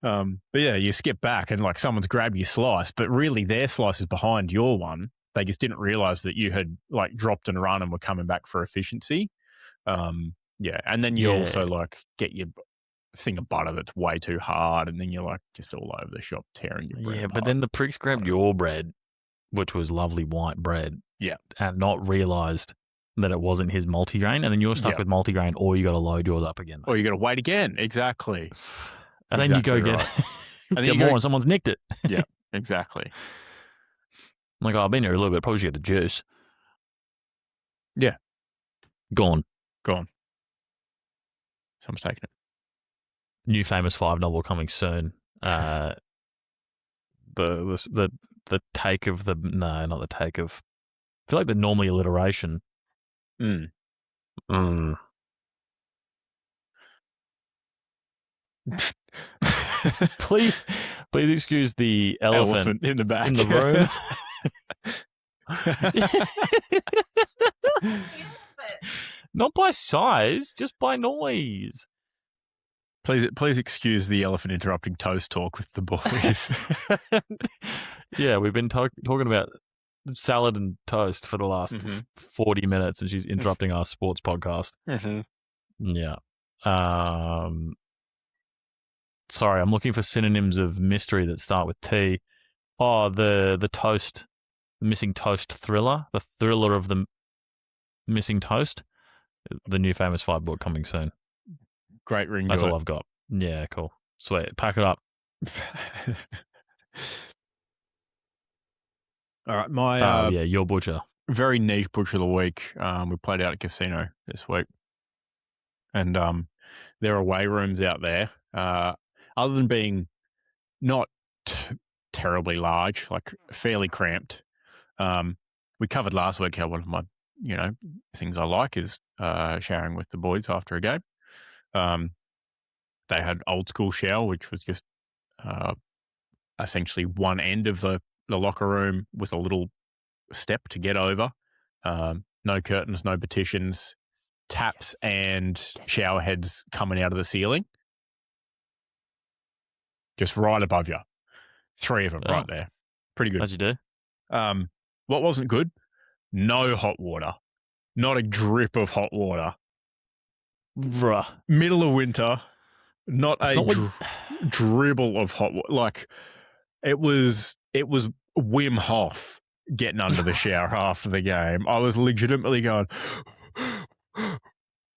But yeah, you skip back and like someone's grabbed your slice, but really their slice is behind your one. They just didn't realize that you had like dropped and run and were coming back for efficiency. Yeah, and then you also like get your thing of butter that's way too hard, and then you're like just all over the shop tearing your bread apart. But then the pricks grabbed your bread, which was lovely white bread. Yeah. And not realized that it wasn't his multigrain, and then you're stuck with multigrain, or you got to load yours up again. Or you got to wait again. Exactly. And then you go get, get more and someone's nicked it. Yeah, exactly. I'm like, I've been here a little bit. Probably should get the juice. Yeah. Gone. Someone's taking it. New Famous 5 novel coming soon. The take of the not the take of. I feel like the normally alliteration. Please excuse the elephant in the back in the room. Not by size, just by noise. Please excuse the elephant interrupting toast talk with the boys. Yeah, we've been talking about salad and toast for the last 40 minutes, and she's interrupting our sports podcast. Yeah. Sorry, I'm looking for synonyms of mystery that start with T. Oh, the toast, the missing toast thriller, the thriller of the missing toast. The New Famous 5 book coming soon. Great ring. That's all I've got. Yeah, cool. Sweet. Pack it up. All right, your butcher. Very niche butcher of the week. We played out at casino this week, and there are away rooms out there. Other than being not terribly large, like fairly cramped. We covered last week how one of my things I like is showering with the boys after a game. They had old school shower, which was just essentially one end of the locker room with a little step to get over. No curtains, no partitions, taps and shower heads coming out of the ceiling. Just right above you. 3 of them right there. Pretty good. As you do. What wasn't good? No hot water. Not a drip of hot water. Bruh. Middle of winter. Not dribble of hot water. Like, it was Wim Hof getting under the shower after the game. I was legitimately going,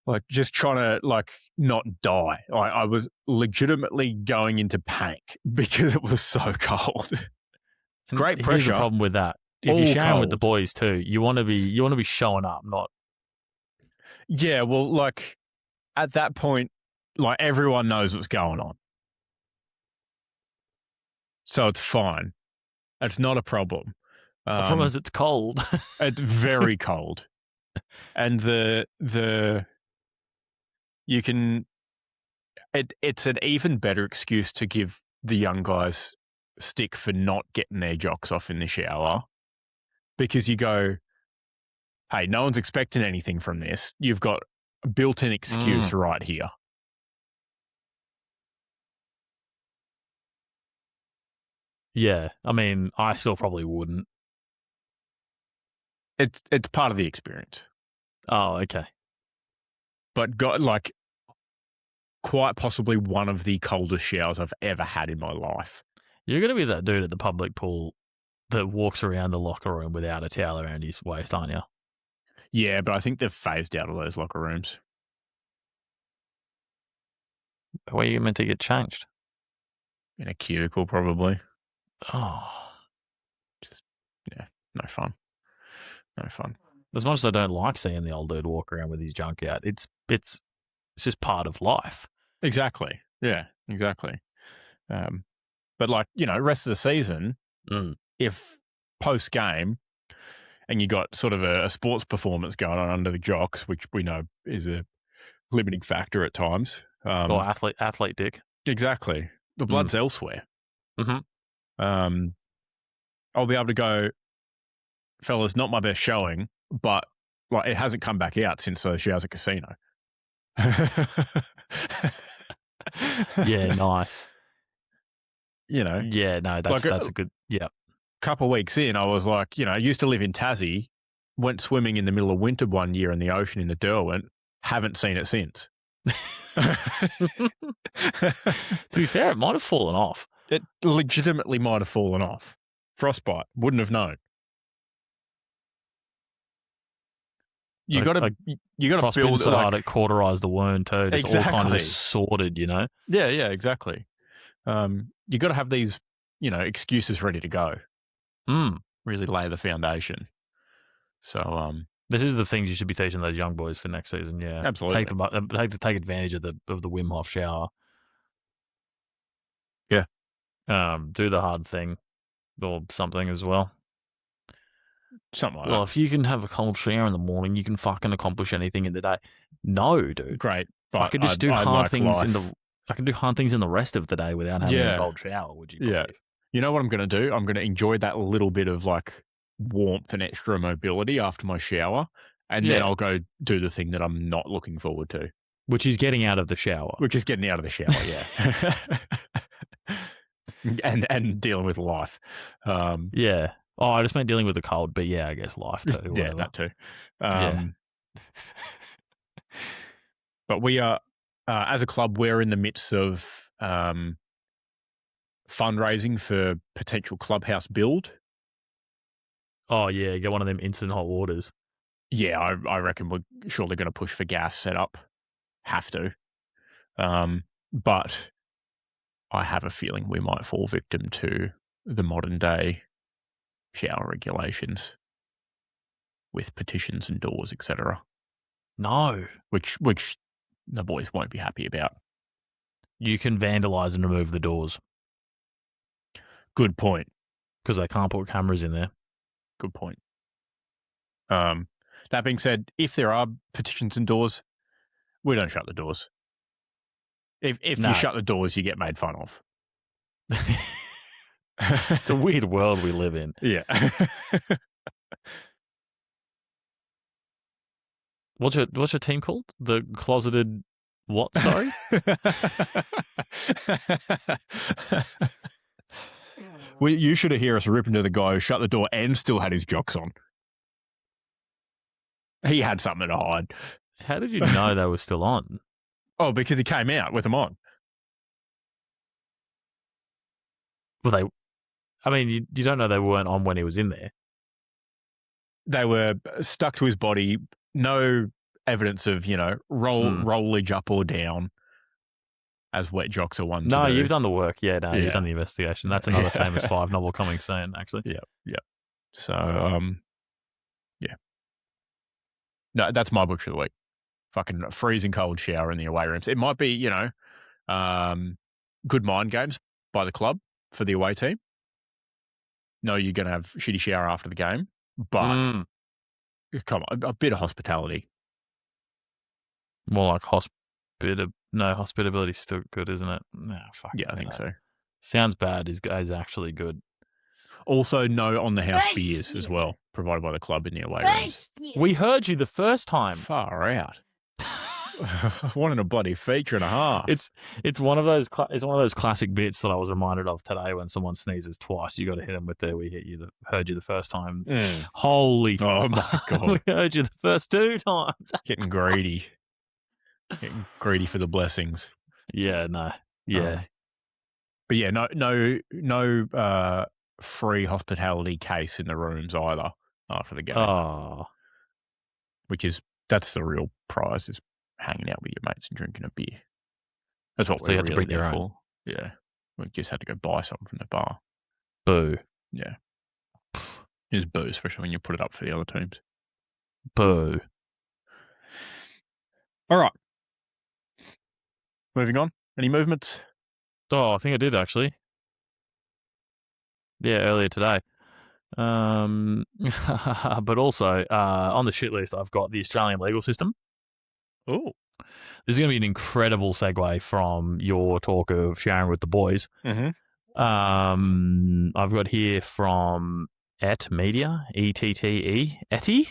like, just trying to, like, not die. I was legitimately going into panic because it was so cold. Great pressure. Here's the problem with that. If you're showering with the boys too, you want to be showing up, not. Yeah, well, like, at that point, like, everyone knows what's going on. So it's fine. It's not a problem. The problem is it's cold. It's very cold. And you can, it's an even better excuse to give the young guys stick for not getting their jocks off in the shower, because you go, hey, no one's expecting anything from this. You've got a built-in excuse right here. Yeah, I mean, I still probably wouldn't. It's part of the experience. Oh, okay. But got like quite possibly one of the coldest showers I've ever had in my life. You're going to be that dude at the public pool that walks around the locker room without a towel around his waist, aren't you? Yeah, but I think they've phased out of those locker rooms. Where are you meant to get changed? In a cubicle, probably. Oh. Just, yeah, no fun. No fun. As much as I don't like seeing the old dude walk around with his junk out, it's just part of life. Exactly. Yeah, exactly. But like, rest of the season, if post-game and you got sort of a sports performance going on under the jocks, which we know is a limiting factor at times. Or athlete dick. Exactly. The blood's elsewhere. Mm-hmm. I'll be able to go, fellas, not my best showing, but like it hasn't come back out since those showers at casino. Yeah, nice. Yeah, no, that's a good, yeah. Couple of weeks in, I was like, I used to live in Tassie, went swimming in the middle of winter one year in the ocean in the Derwent, haven't seen it since. To be fair, it might have fallen off. It legitimately might have fallen off. Frostbite, wouldn't have known. You got to build so hard it cauterized the wound too. It's exactly. all kind of sorted, Yeah, exactly. You got to have these, excuses ready to go. Really lay the foundation. So, this is the things you should be teaching those young boys for next season. Yeah, absolutely. Take advantage of the Wim Hof shower. Yeah. Do the hard thing or something as well. Something like that. Well, if you can have a cold shower in the morning, you can fucking accomplish anything in the day. No, dude. Great. But I could just do hard things life. I can do hard things in the rest of the day without having a cold shower, would you believe? Yeah. You know what I'm going to do? I'm going to enjoy that little bit of like warmth and extra mobility after my shower, and then I'll go do the thing that I'm not looking forward to. Which is getting out of the shower. Yeah. and dealing with life. Yeah. Oh, I just meant dealing with the cold, but yeah, I guess life too. Yeah, that too. But we are, as a club, we're in the midst of fundraising for potential clubhouse build. Oh, yeah, get one of them instant hot waters. Yeah, I reckon we're surely going to push for gas setup. Have to. But I have a feeling we might fall victim to the modern day shower regulations with petitions and doors, etc. No. Which the boys won't be happy about. You can vandalise and remove the doors. Good point. Because they can't put cameras in there. Good point. That being said, if there are petitions and doors, we don't shut the doors. If you shut the doors, you get made fun of. It's a weird world we live in. Yeah. What's your team called? The Closeted what? Sorry? You should have heard us rip into the guy who shut the door and still had his jocks on. He had something to hide. How did you know they were still on? Oh, because he came out with them on. Well, I mean, you don't know they weren't on when he was in there. They were stuck to his body. No evidence of, rollage up or down, as wet jocks are one to do. No, you've done the work. Yeah, you've done the investigation. That's another Famous Five novel coming soon, actually. Yeah. So, yeah. No, that's my butcher of the week. Fucking freezing cold shower in the away rooms. It might be, good mind games by the club for the away team. No, you're going to have shitty shower after the game, but Come on, a bit of hospitality. More like hospitability's still good, isn't it? Nah, fuck. Yeah, I think so. Sounds bad is actually good. Also, no on-the-house beers as well, provided by the club in the away rooms. We heard you the first time. Far out. One in a bloody feature and a half. It's one of those classic bits that I was reminded of today when someone sneezes twice. You got to hit them with the heard you the first time. Holy! Oh my god! We heard you the first 2 times. Getting greedy for the blessings. Yeah, no, yeah, but yeah, no free hospitality case in the rooms either after the game. Oh, that's the real prize, is hanging out with your mates and drinking a beer. That's what we're really there for. Yeah. We just had to go buy something from the bar. Boo. Yeah. It's boo, especially when you put it up for the other teams. Boo. All right. Moving on. Any movements? Oh, I think I did actually. Yeah, earlier today. But also on the shit list, I've got the Australian legal system. Oh, this is going to be an incredible segue from your talk of sharing with the boys. Mm-hmm. I've got here from ET Media, ETTE, ETI,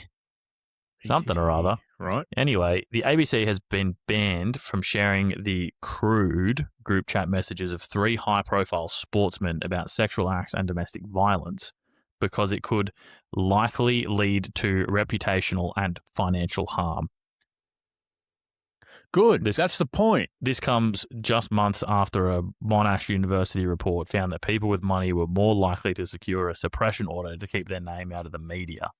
something or other. Right. Anyway, the ABC has been banned from sharing the crude group chat messages of 3 high-profile sportsmen about sexual acts and domestic violence because it could likely lead to reputational and financial harm. Good. That's the point. This comes just months after a Monash University report found that people with money were more likely to secure a suppression order to keep their name out of the media.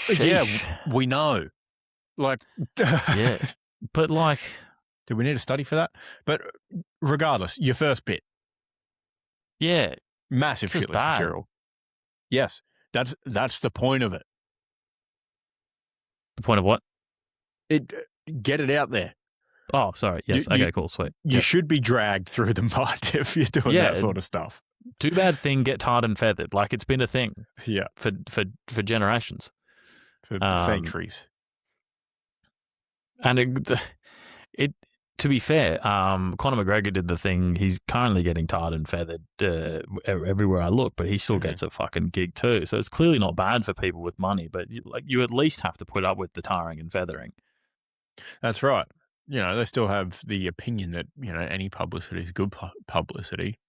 Yeah, we know. Like, yeah, but like, do we need a study for that? But regardless, your first bit, yeah, massive shitlist material. Yes, that's the point of it. The point of what? Get it out there. Oh, sorry. Yes. Okay. Cool. Sweet. You should be dragged through the mud if you're doing that sort of stuff. Too bad thing get tarred and feathered. Like, it's been a thing. Yeah. For generations. For centuries. And it to be fair, Conor McGregor did the thing. He's currently getting tarred and feathered everywhere I look, but he still gets a fucking gig too. So it's clearly not bad for people with money, but you at least have to put up with the tarring and feathering. That's right. They still have the opinion that, any publicity is good publicity,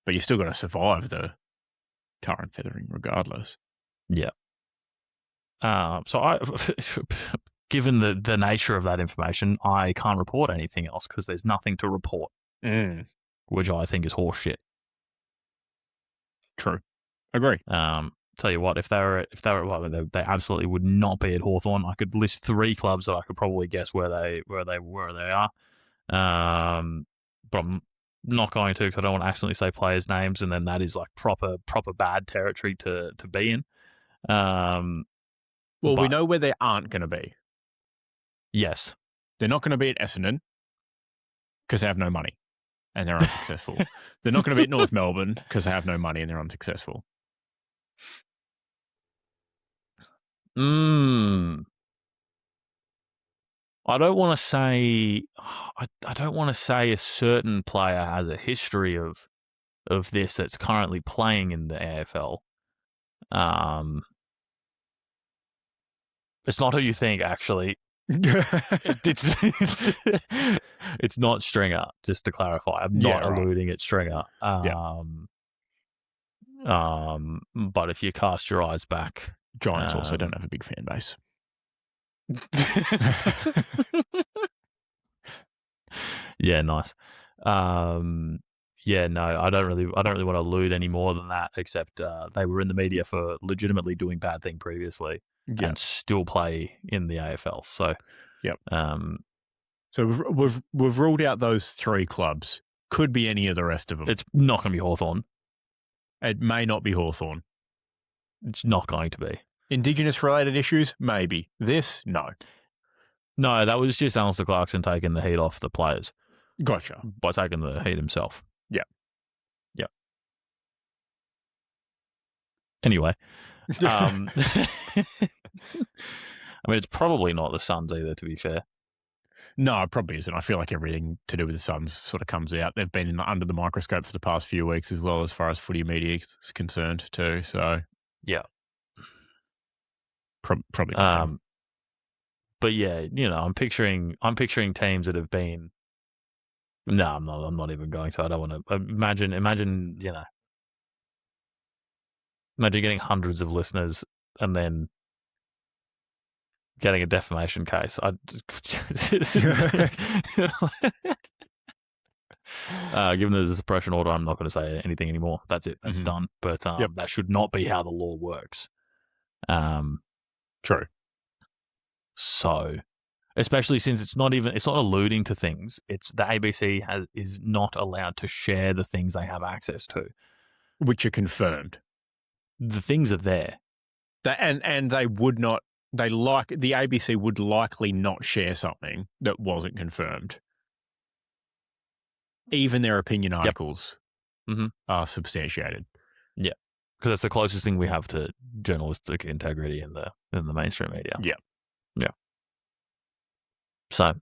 but you still got to survive the tar and feathering regardless. Yeah. So given the nature of that information, I can't report anything else because there's nothing to report, which I think is horseshit. True. Agree. Tell you what, if they were, they absolutely would not be at Hawthorn. I could list 3 clubs that I could probably guess where they are. But I'm not going to because I don't want to accidentally say players' names, and then that is like proper bad territory to be in. Well, we know where they aren't going to be. Yes. They're not going to be at Essendon because they have no money and they're unsuccessful. They're not going to be at North Melbourne because they have no money and they're unsuccessful. I don't want to say. I don't want to say a certain player has a history of this that's currently playing in the AFL. It's not who you think, actually. It's not Stringer. Just to clarify, I'm not alluding at Stringer. But if you cast your eyes back. Giants also don't have a big fan base. Yeah, nice. Yeah, no, I don't really want to allude any more than that, except they were in the media for legitimately doing bad thing previously and still play in the AFL. So, so we've ruled out those 3 clubs. Could be any of the rest of them. It's not going to be Hawthorn. It may not be Hawthorn. It's not going to be. Indigenous-related issues? Maybe. This? No. No, that was just Alistair Clarkson taking the heat off the players. Gotcha. By taking the heat himself. Yeah. Yeah. Anyway, I mean, it's probably not the Suns either, to be fair. No, it probably isn't. I feel like everything to do with the Suns sort of comes out. They've been under the microscope for the past few weeks as well, as far as footy media is concerned too. So yeah, probably. But yeah, I'm picturing teams that have been. No, I'm not even going to. I don't want to imagine. Imagine getting hundreds of listeners and then getting a defamation case. Given there's a suppression order, I'm not going to say anything anymore. That's it. That's done. But that should not be how the law works. True. So, especially since it's not alluding to things. It's the ABC is not allowed to share the things they have access to, which are confirmed. The things are there, and they would not. The ABC would likely not share something that wasn't confirmed. Even their opinion articles are substantiated. Yeah, because that's the closest thing we have to journalistic integrity in the mainstream media. Yeah. So, I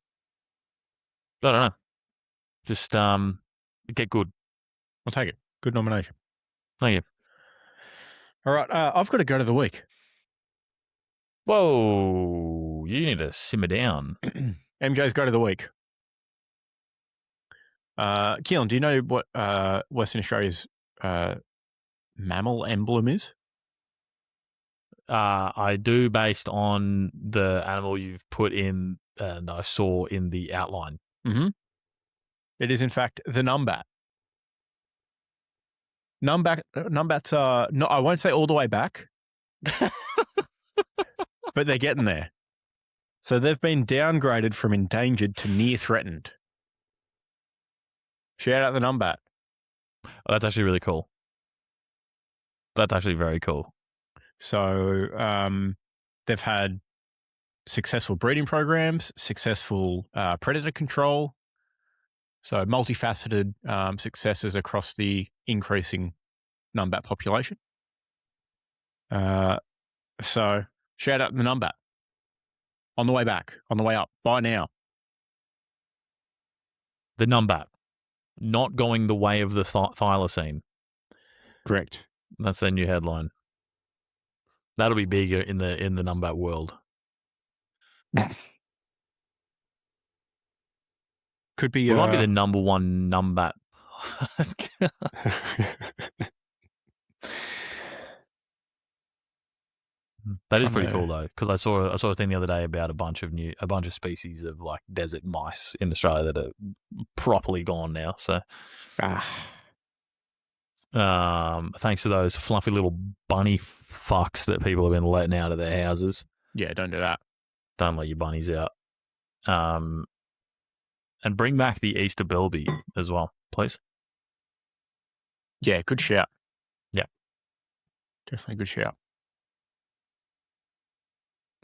don't know. Just get good. I'll take it. Good nomination. Thank you. All right, I've got to go to the week. Whoa, you need to simmer down. MJ's go to the week. Keelan, do you know what Western Australia's mammal emblem is? I do, based on the animal you've put in and I saw in the outline. Mm-hmm. It is, in fact, the numbat. Numbats are not, I won't say all the way back, but they're getting there. So they've been downgraded from endangered to near threatened. Shout out the numbat. Oh, that's actually really cool. That's actually very cool. So they've had successful breeding programs, successful predator control, so multifaceted successes across the increasing numbat population. So shout out the numbat. On the way back, on the way up, buy now. The numbat, not going the way of the thylacine. Correct. That's their new headline. That'll be bigger in the numbat world. Could be. We might be the number one numbat. That is pretty cool though, because I saw a thing the other day about a bunch of species of like desert mice in Australia that are properly gone now. So, thanks to those fluffy little bunny fucks that people have been letting out of their houses. Yeah, don't do that. Don't let your bunnies out. And bring back the Easter bilby as well, please. Yeah, good shout. Yeah, definitely good shout.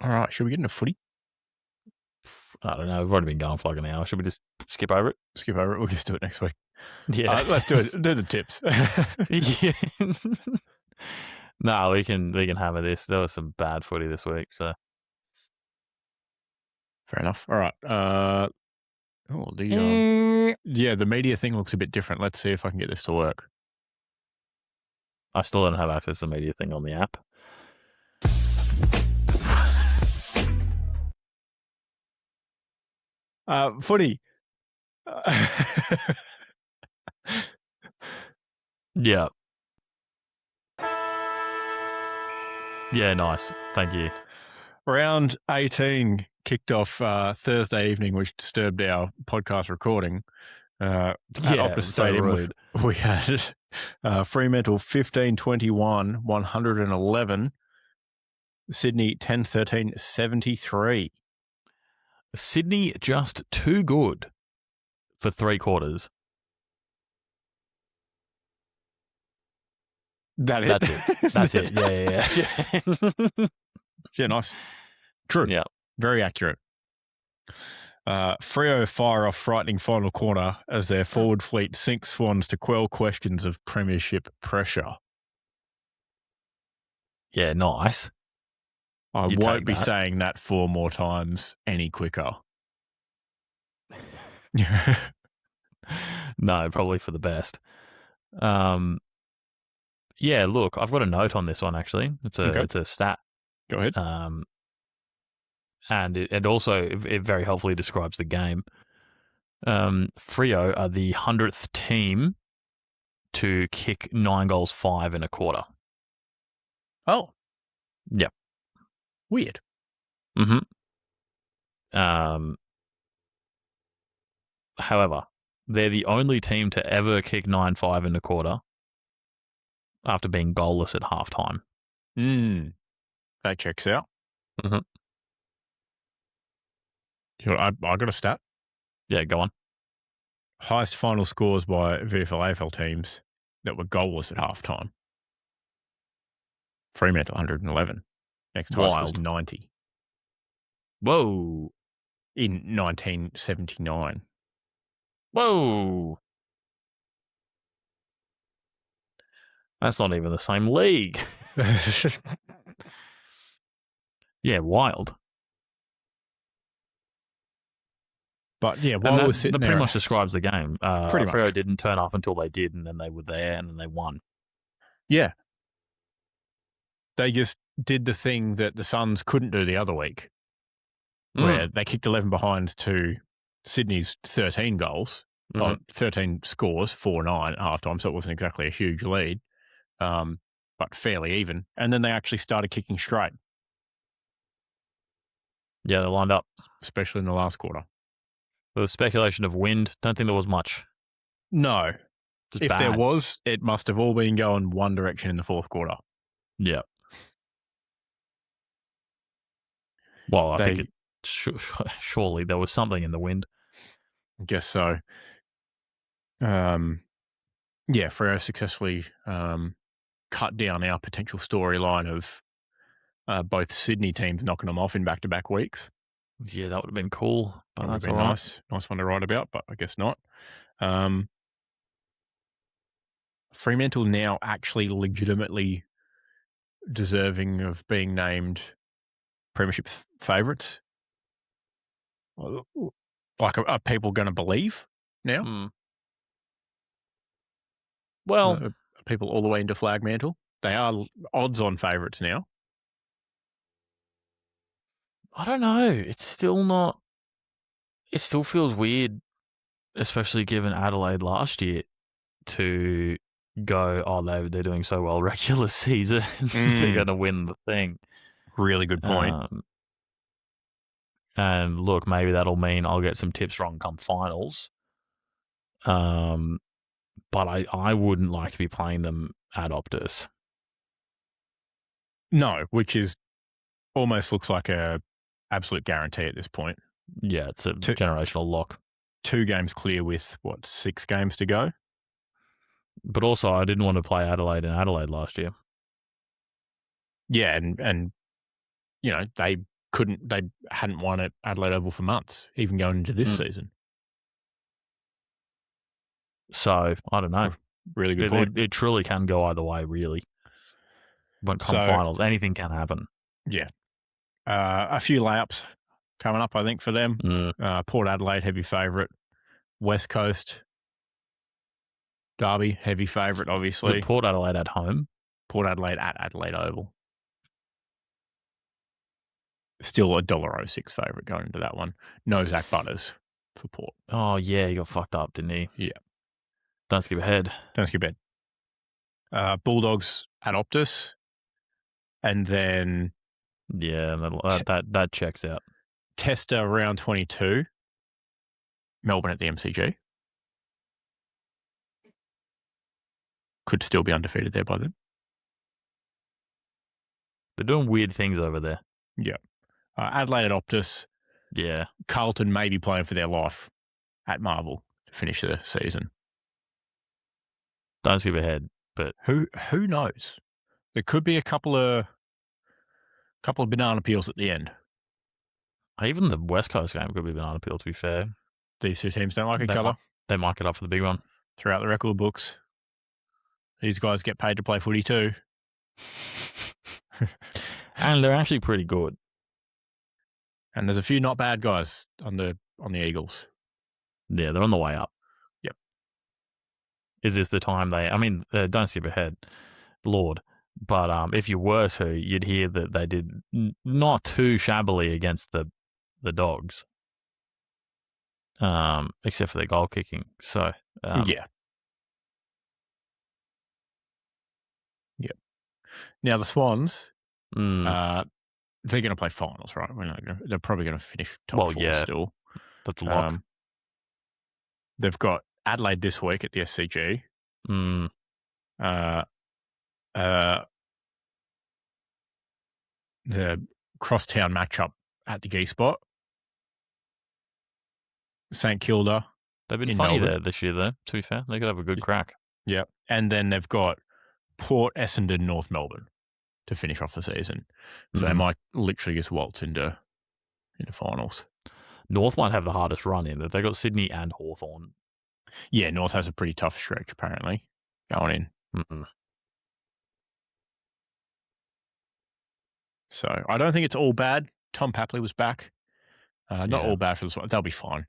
All right, should we get into footy? I don't know. We've already been going for like an hour. Should we just skip over it? Skip over it. We'll just do it next week. Yeah, let's do it. Do the tips. Yeah. No, we can hammer this. There was some bad footy this week, so fair enough. All right. The media thing looks a bit different. Let's see if I can get this to work. I still don't have access to the media thing on the app. Footy. Yeah. Yeah, nice. Thank you. Round 18 kicked off Thursday evening, which disturbed our podcast recording. At Optus Stadium, we had Fremantle 15-21, 111. Sydney 10-13, 73. Sydney just too good for 3 quarters. That's it. That's it. Yeah. Yeah, nice. True. Yeah. Very accurate. Freo fire off frightening final quarter as their forward fleet sinks Swans to quell questions of premiership pressure. Yeah, nice. I You won't take be that. saying that 4 more times any quicker. No, probably for the best. Yeah, look, I've got a note on this one actually. It's a stat. Go ahead. And it also it very helpfully describes the game. Freo are the 100th team to kick 9 goals 5 in a quarter. Oh. Yep. Weird. Mm-hmm. However, they're the only team to ever kick 9-5 in a quarter after being goalless at halftime. That checks out. Mm-hmm. I got a stat. Yeah, go on. Highest final scores by VFL AFL teams that were goalless at halftime. Fremantle 111. Next highest was 90. Whoa. In 1979. Whoa. That's not even the same league. Yeah, wild. But yeah, while we were sitting there, pretty much describes the game. Pretty much. Freo didn't turn up until they did, and then they were there, and then they won. Yeah. They just did the thing that the Suns couldn't do the other week, where they kicked 11 behind to Sydney's 13 goals, 13 scores, 4-9 at halftime, so it wasn't exactly a huge lead, but fairly even. And then they actually started kicking straight. Yeah, they lined up. Especially in the last quarter. There was speculation of wind. Don't think there was much. No. Just if bad. there was, it must have all been going one direction in the fourth quarter. Yeah. Well, I think surely there was something in the wind. I guess so. Yeah, Freo successfully cut down our potential storyline of both Sydney teams knocking them off in back-to-back weeks. Yeah, that would have been cool. But that would that's have been all nice. Right. Nice one to write about, but I guess not. Fremantle now actually legitimately deserving of being named premiership favourites. Like, are people going to believe now? Well, are people all the way into Flagmantle? They are odds-on favourites now. I don't know. It's still not. It still feels weird, especially given Adelaide last year, to go, oh, they're doing so well regular season. They're going to win the thing. Really good point. And look, maybe that'll mean I'll get some tips wrong come finals. But I wouldn't like to be playing them at Optus. No, which is almost looks like a absolute guarantee at this point. Yeah, it's a generational lock. 2 games clear with, 6 games to go? But also, I didn't want to play Adelaide in Adelaide last year. Yeah, and you know, they hadn't won at Adelaide Oval for months, even going into this season. So, I don't know. Really good point. It truly can go either way, really. When come finals, anything can happen. Yeah. A few layups coming up, I think, for them. Port Adelaide, heavy favourite. West Coast Derby, heavy favourite, obviously. Is Port Adelaide at home? Port Adelaide at Adelaide Oval. Still a $1.06 favourite going into that one. No Zach Butters for Port. Oh, yeah, he got fucked up, didn't he? Yeah. Don't skip ahead. Bulldogs at Optus. And then... Yeah, that checks out. Tester round 22. Melbourne at the MCG. Could still be undefeated there by then. They're doing weird things over there. Yeah. Adelaide at Optus. Yeah. Carlton may be playing for their life at Marvel to finish the season. Don't skip ahead, but who knows? There could be a couple of banana peels at the end. Even the West Coast game could be a banana peel, to be fair. These 2 teams don't like each other. They might get up for the big one. Throughout the record books. These guys get paid to play footy too. And they're actually pretty good. And there's a few not bad guys on the Eagles. Yeah, they're on the way up. Yep. Is this the time don't skip ahead, Lord. But if you were to, you'd hear that they did not too shabbily against the Dogs, except for their goal kicking. So yeah. Yep. Now the Swans, they're going to play finals, right? They're probably going to finish top 4 still. That's a lock. They've got Adelaide this week at the SCG. The crosstown matchup at the G Spot. St Kilda. They've been funny there this year, though, to be fair. They could have a good crack. Yeah. And then they've got Port Essendon, North Melbourne to finish off the season. So they might literally just waltz into finals. North might have the hardest run in. They've got Sydney and Hawthorn. Yeah, North has a pretty tough stretch, apparently, going in. So I don't think it's all bad. Tom Papley was back. Not all bad for this one. They'll be fine.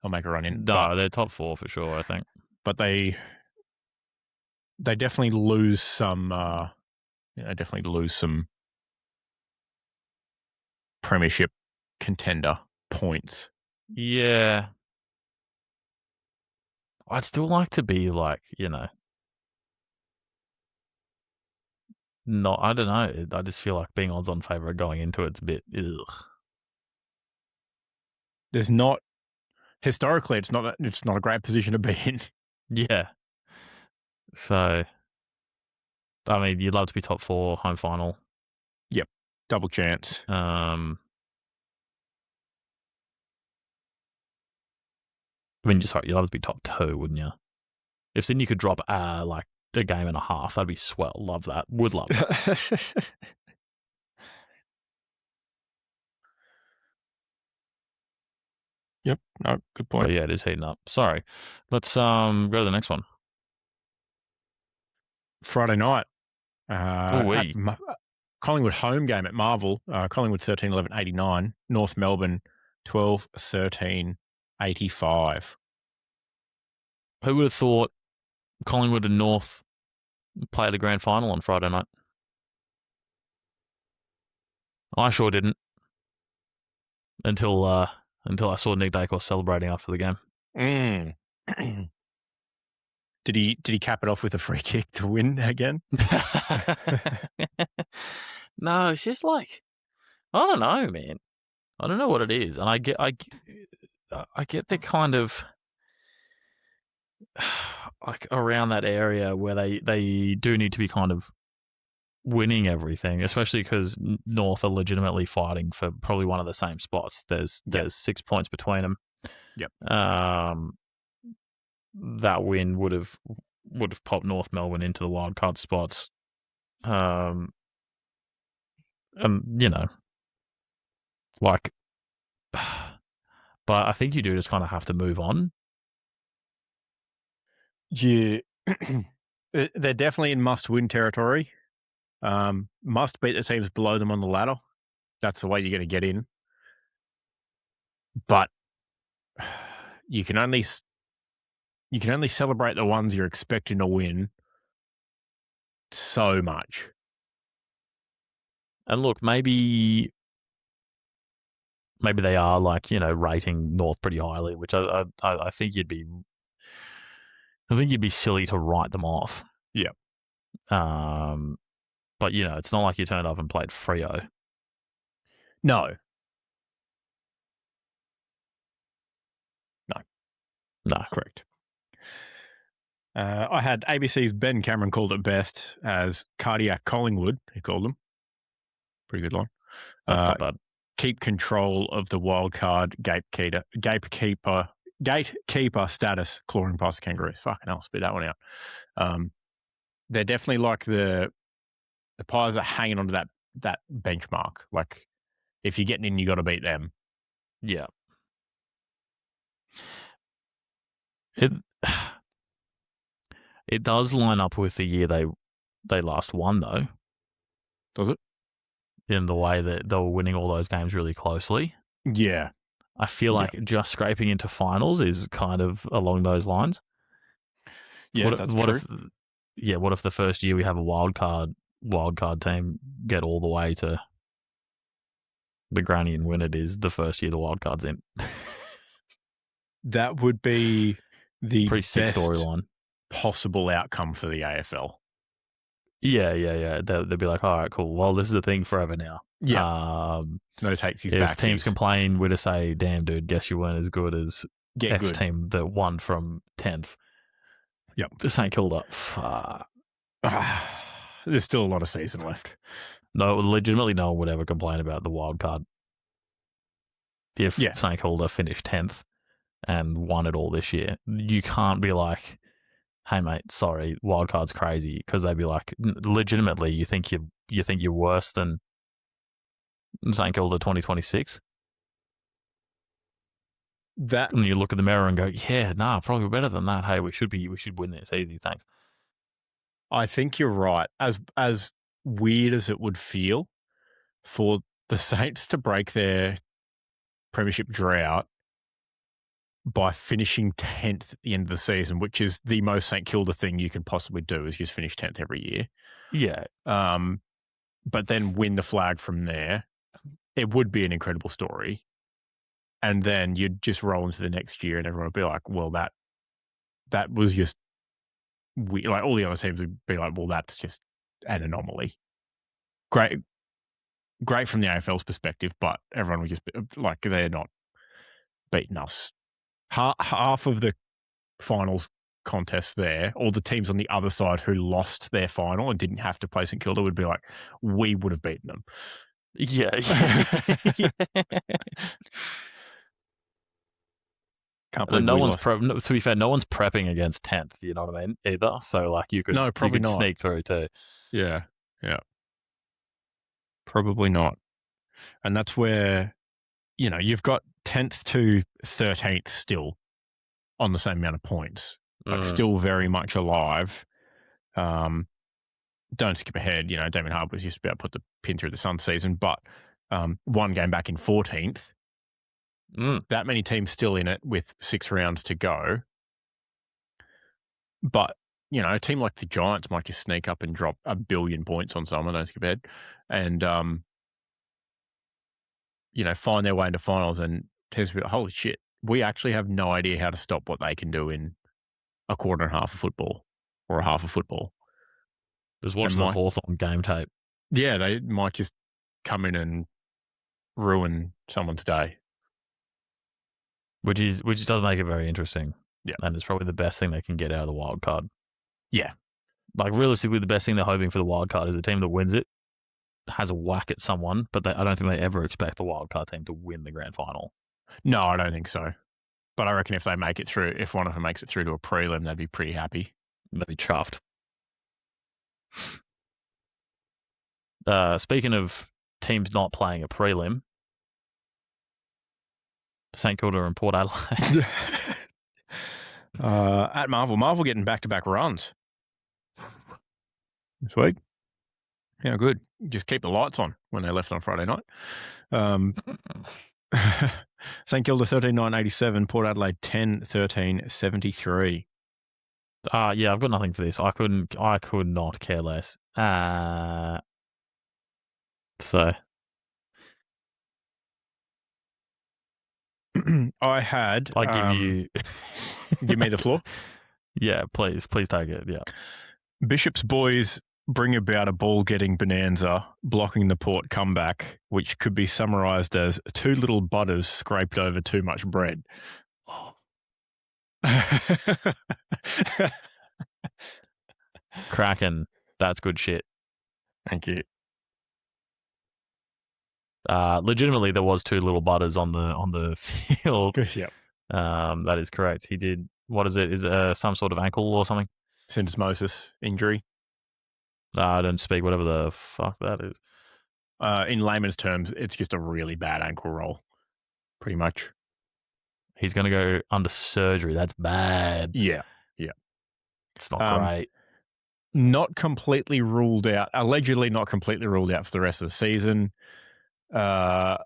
They'll make a run in. No, they're top 4 for sure, I think. But they definitely lose some. Premiership contender points. Yeah. I'd still like to be like, no, I don't know. I just feel like being odds on favourite going into it's a bit ugh. There's not historically, it's not a great position to be in. Yeah. So, I mean, you'd love to be top 4, home final. Yep, double chance. You'd love to be top 2, wouldn't you? If Sydney could drop like a game and a half, that'd be swell. Love that. Would love that. Yep. No, good point. But yeah, it is heating up. Sorry. Let's go to the next one. Friday night. Collingwood home game at Marvel. Collingwood 13-11-89. North Melbourne 12-13-85. Who would have thought Collingwood and North played a grand final on Friday night? I sure didn't. Until I saw Nick Dacos celebrating after the game. Did he cap it off with a free kick to win again? No, it's just like, I don't know, man. I don't know what it is, and I get the kind of like around that area where they do need to be kind of winning everything, especially because North are legitimately fighting for probably one of the same spots. There's 6 points between them. Yep. That win would have popped North Melbourne into the wild card spots. Like, but I think you do just kind of have to move on. Yeah, they're definitely in must-win territory. Must beat the teams below them on the ladder. That's the way you're going to get in. But you can only celebrate the ones you're expecting to win so much. And look, maybe they are rating North pretty highly, which I think you'd be silly to write them off. Yeah. But it's not like you turned up and played Freo. No. Correct. I had ABC's Ben Cameron called it best as cardiac Collingwood. He called them. Pretty good line. That's not bad. Keep control of the wild card gatekeeper status, clawing past the Kangaroos. Fucking hell, spit that one out. They're definitely like the Pies are hanging onto that benchmark. Like, if you're getting in, you got to beat them. Yeah. It does line up with the year they last won, though. Does it? in the way that they were winning all those games really closely. Yeah. I feel like just scraping into finals is kind of along those lines. Yeah, what that's true. If, what if the first year we have a wild card team get all the way to the granny and win it is the first year the wild card's in? That would be the pretty sick best storyline possible outcome for the AFL. Yeah. They'll be like, all right, cool. Well, this is a thing forever now. Yeah. No takesies, if backsies. Teams complain, we just say, damn, dude, guess you weren't as good as X team that won from 10th. Yep. St Kilda. There's still a lot of season left. No, legitimately no one would ever complain about the wild card if St Kilda finished 10th and won it all this year. You can't be like, hey mate, sorry, wild card's crazy, because they'd be like, legitimately, you think you're worse than St Kilda 2026? That, and you look at the mirror and go, yeah, nah, probably better than that. Hey, we should win this easy. Thanks. I think you're right. As weird as it would feel for the Saints to break their premiership drought by finishing 10th at the end of the season, which is the most St Kilda thing you can possibly do, is just finish 10th every year. Yeah. But then win the flag from there. It would be an incredible story. And then you'd just roll into the next year and everyone would be like, well, that was just weird. Like, all the other teams would be like, well, that's just an anomaly. Great from the AFL's perspective, but everyone would just be like, they're not beating us. Half of the finals contests there, or the teams on the other side who lost their final and didn't have to play St Kilda, would be like, we would have beaten them. Yeah. Can't believe to be fair, no one's prepping against 10th, you know what I mean, either. So like you could sneak through too. Yeah. Probably not. And that's where, you've got 10th to 13th still on the same amount of points. Like, still very much alive. Don't skip ahead. Damien Hardwick was used to be able to put the pin through the Sun season, but one game back in 14th. That many teams still in it with 6 rounds to go. But, a team like the Giants might just sneak up and drop 1 billion points on someone, don't skip ahead, and, find their way into finals, and teams will be like, holy shit, we actually have no idea how to stop what they can do in a quarter and a half of football or a half of football. Just watch the Hawthorn game tape. Yeah, they might just come in and ruin someone's day. Which does make it very interesting. Yeah. And it's probably the best thing they can get out of the wild card. Yeah. Like, realistically, the best thing they're hoping for the wild card is a team that wins it, has a whack at someone, but I don't think they ever expect the wild card team to win the grand final. No, I don't think so. But I reckon if they make it through, if one of them makes it through to a prelim, they'd be pretty happy. They'd be chuffed. Speaking of teams not playing a prelim, St Kilda and Port Adelaide. At Marvel getting back-to-back runs this week. Yeah, good. Just keep the lights on when they left on Friday night. St Kilda 13-9-87, Port Adelaide 10-13-73. Yeah, I've got nothing for this. I could not care less. So I give you give me the floor. Yeah, please take it. Yeah. Bishop's boys bring about a ball-getting bonanza, blocking the Port comeback, which could be summarised as 2 little butters scraped over too much bread. Oh. Kraken, that's good shit. Thank you. Legitimately, there was 2 little butters on the field. Yep. That is correct. He did. What is it? Is it some sort of ankle or something? Syndesmosis injury. I don't speak whatever the fuck that is. In layman's terms, it's just a really bad ankle roll, pretty much. He's going to go under surgery. That's bad. Yeah. It's not great. not completely ruled out, allegedly not completely ruled out for the rest of the season. I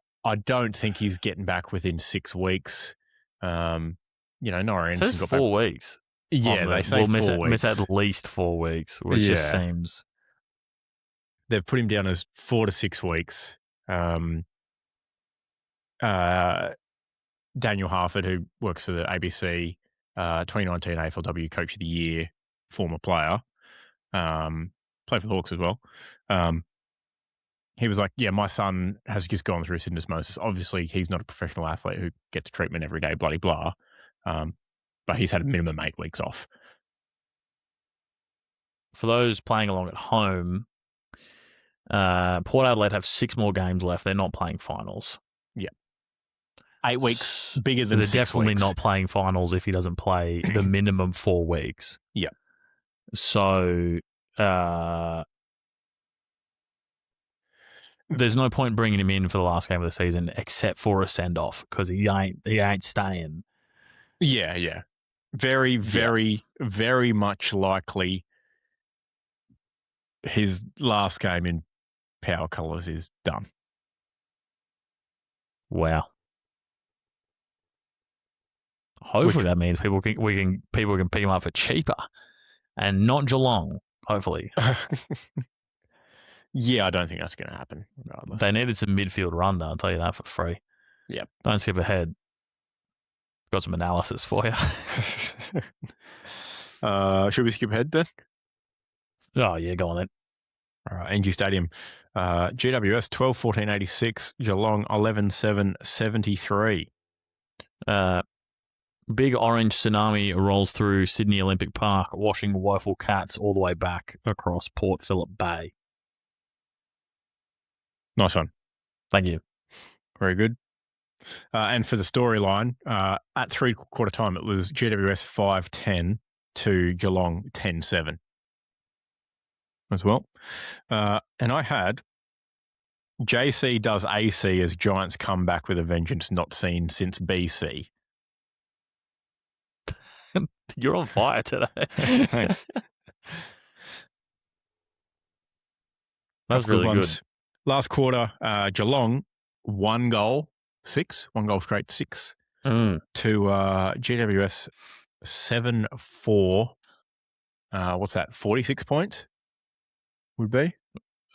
don't think he's getting back within 6 weeks. Nora Anderson got 4 weeks. Yeah, they say 4 weeks. Miss at least 4 weeks, which just seems... They've put him down as 4 to 6 weeks. Daniel Harford, who works for the ABC, 2019 AFLW Coach of the Year, former player, played for the Hawks as well. He was like, yeah, my son has just gone through syndesmosis. Obviously, he's not a professional athlete who gets treatment every day, bloody blah. But he's had a minimum 8 weeks off. For those playing along at home, Port Adelaide have 6 more games left. They're not playing finals. Yeah. 8 weeks, bigger than 6 weeks. They're definitely not playing finals if he doesn't play the minimum 4 weeks. Yeah. So there's no point bringing him in for the last game of the season except for a send-off because he ain't staying. Yeah. Very, very, very much likely his last game in Power Colours is done. Wow. Hopefully that means people can pick him up for cheaper and not Geelong, hopefully. Yeah, I don't think that's going to happen. Regardless. They needed some midfield run, though, I'll tell you that for free. Yep. Don't skip ahead. Got some analysis for you. Should we skip ahead then? Oh, yeah, go on then. All right, NG Stadium. GWS 12-14-86, Geelong 11-7-73. Big orange tsunami rolls through Sydney Olympic Park, washing woeful cats all the way back across Port Phillip Bay. Nice one. Thank you. Very good. And for the storyline, at 3/4 time, it was GWS 5-10 to Geelong 10-7 as well. And I had JC does AC as Giants come back with a vengeance not seen since BC. You're on fire today. Thanks. That's really good. Last quarter, Geelong, 1 goal straight, 6 to GWS 7-4. What's that? 46 points would be.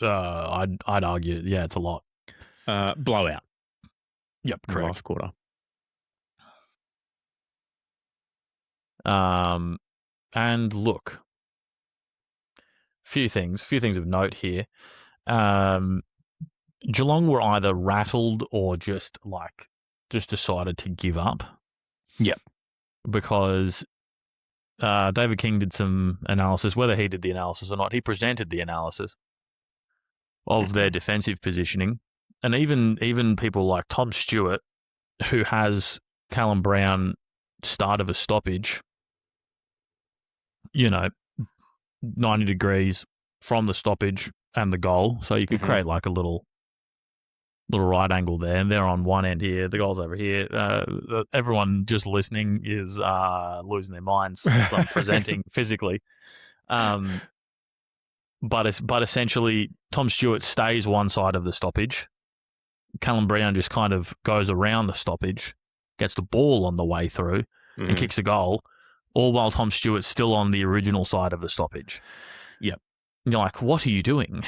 I'd argue, yeah, it's a lot. Blowout. Yep, correct. Last quarter. And look, few things of note here. Geelong were either rattled or just decided to give up. Yep. Because David King did some analysis, whether he did the analysis or not, he presented the analysis of their defensive positioning. And even people like Tom Stewart, who has Callum Brown start of a stoppage, 90 degrees from the stoppage and the goal. So you could create like a little right angle there, and they're on one end here. The goal's over here. Everyone just listening is losing their minds from presenting physically. But essentially, Tom Stewart stays one side of the stoppage. Callum Brown just kind of goes around the stoppage, gets the ball on the way through, and kicks a goal, all while Tom Stewart's still on the original side of the stoppage. Yep. And you're like, what are you doing?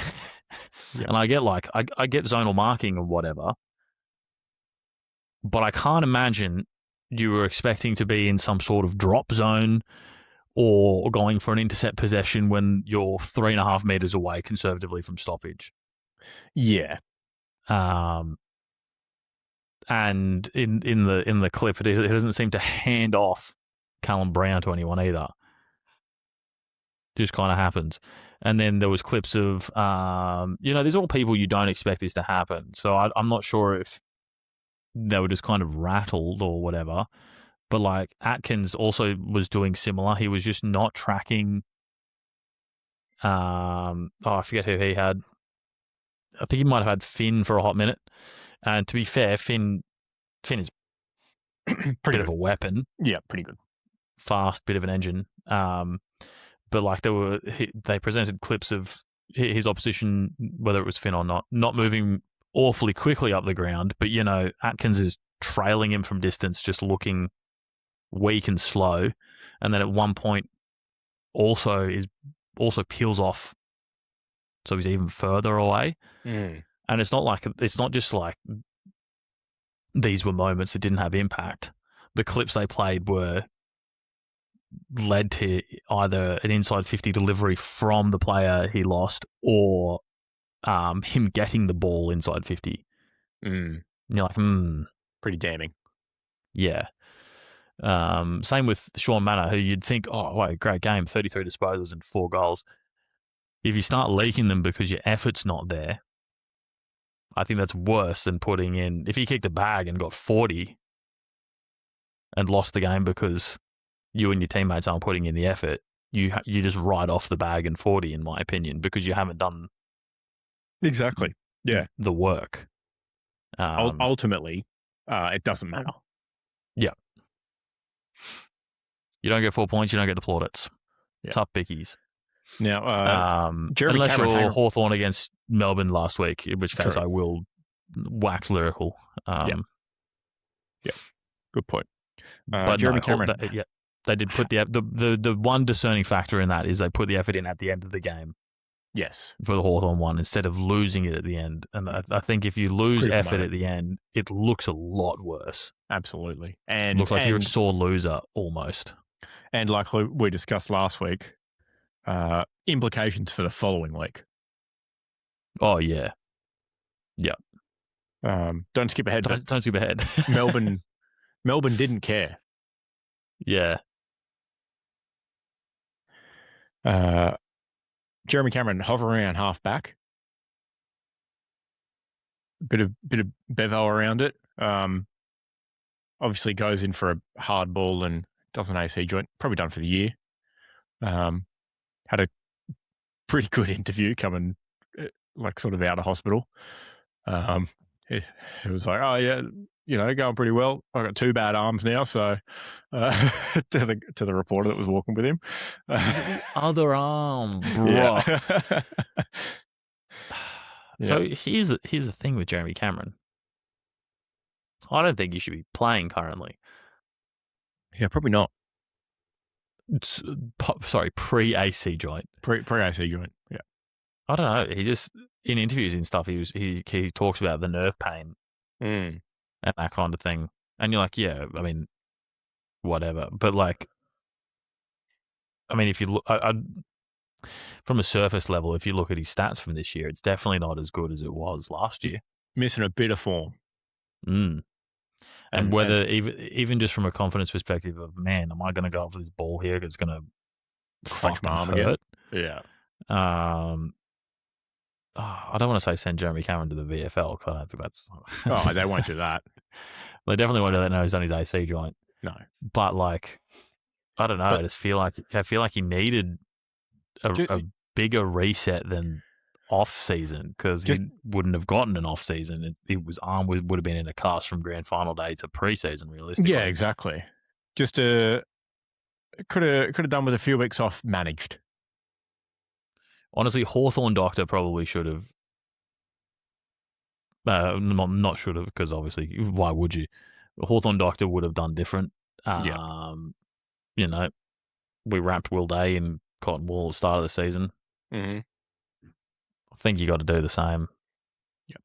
Yep. And I get I get zonal marking or whatever, but I can't imagine you were expecting to be in some sort of drop zone or going for an intercept possession when you're 3.5 meters away conservatively from stoppage. Yeah. And in the clip, it doesn't seem to hand off Callum Brown to anyone either. Just kind of happens. And then there was clips of, these are all people you don't expect this to happen. So I'm not sure if they were just kind of rattled or whatever. But like Atkins also was doing similar. He was just not tracking. I forget who he had. I think he might have had Finn for a hot minute. And to be fair, Finn is pretty bit of a weapon. Yeah, pretty good. Fast, bit of an engine. but like they presented clips of his opposition, whether it was Finn or not moving awfully quickly up the ground, but Atkins is trailing him from distance, just looking weak and slow, and then at one point also peels off, so he's even further away. And it's not just like these were moments that didn't have impact. The clips they played led to either an inside 50 delivery from the player he lost or him getting the ball inside 50. And you're like, pretty damning. Yeah. Same with Sean Manor, who you'd think, oh, wait, great game, 33 disposals and 4 goals. If you start leaking them because your effort's not there, I think that's worse than putting in. If he kicked a bag and got 40 and lost the game because you and your teammates aren't putting in the effort, you just write off the bag and 40, in my opinion, because you haven't done exactly the work. Ultimately, it doesn't matter. Yeah. You don't get 4 points, you don't get the plaudits. Yeah. Tough pickies. Now, unless you're Hawthorn against Melbourne last week, in which case I will wax lyrical. Yeah, good point. But Jeremy Cameron, they did put the one discerning factor in that is they put the effort in at the end of the game. Yes, for the Hawthorn one instead of losing it at the end. And I think if you lose effort at the end, it looks a lot worse. Absolutely, and it looks like you're a sore loser almost. And like we discussed last week, implications for the following week. Oh yeah. Don't skip ahead. Don't skip ahead. Melbourne didn't care. Yeah. Jeremy Cameron hovering around half back. Bit of bevo around it. Obviously goes in for a hard ball and does an AC joint. Probably done for the year. Had a pretty good interview coming, like sort of out of hospital. It was like, oh yeah, going pretty well. I got 2 bad arms now, so to the reporter that was walking with him, other arm, bro. Yeah. So here's the thing with Jeremy Cameron. I don't think he should be playing currently. Yeah, probably not. Sorry, pre-AC joint. Pre-AC joint. Yeah. I don't know. He just in interviews and stuff, he talks about the nerve pain and that kind of thing, and you're like, yeah, I mean, whatever. But like, I mean, if you look from a surface level, if you look at his stats from this year, it's definitely not as good as it was last year. Missing a bit of form. And whether even just from a confidence perspective of, man, am I going to go up for this ball here? It's going to crunch my arm hurt. Again. Yeah. I don't want to say send Jeremy Cameron to the VFL because I don't think that's. Oh, they won't do that. They definitely won't do that. No, he's done his AC joint. No, but like, I don't know. I just feel like he needed a bigger reset than off season because he wouldn't have gotten an off season. His arm would have been in a cast from grand final day to preseason, realistically. Yeah, exactly. Just could have done with a few weeks off managed. Honestly, Hawthorn doctor probably should have. Not should have, because obviously, why would you? Hawthorn doctor would have done different. We wrapped Will Day in cotton wool at the start of the season. Mm-hmm. I think you got to do the same. Yep.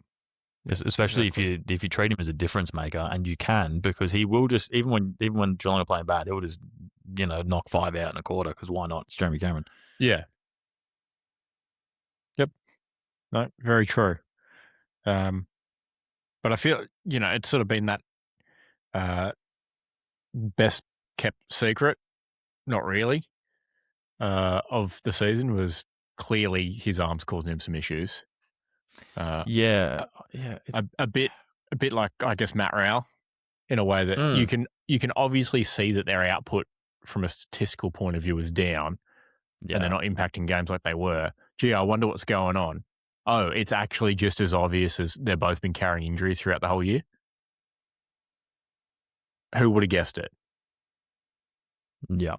Especially if you treat him as a difference maker, and you can, because he will just even when Geelong are playing bad, he'll just knock 5 out in a quarter, because why not? It's Jeremy Cameron. Yeah. Yep. No, very true. But I feel it's sort of been that best kept secret, not really, of the season was clearly his arms causing him some issues. A bit like, I guess, Matt Rowell, in a way that you can obviously see that their output from a statistical point of view is down, and they're not impacting games like they were. Gee, I wonder what's going on. Oh, it's actually just as obvious as they've both been carrying injuries throughout the whole year. Who would have guessed it? Yeah.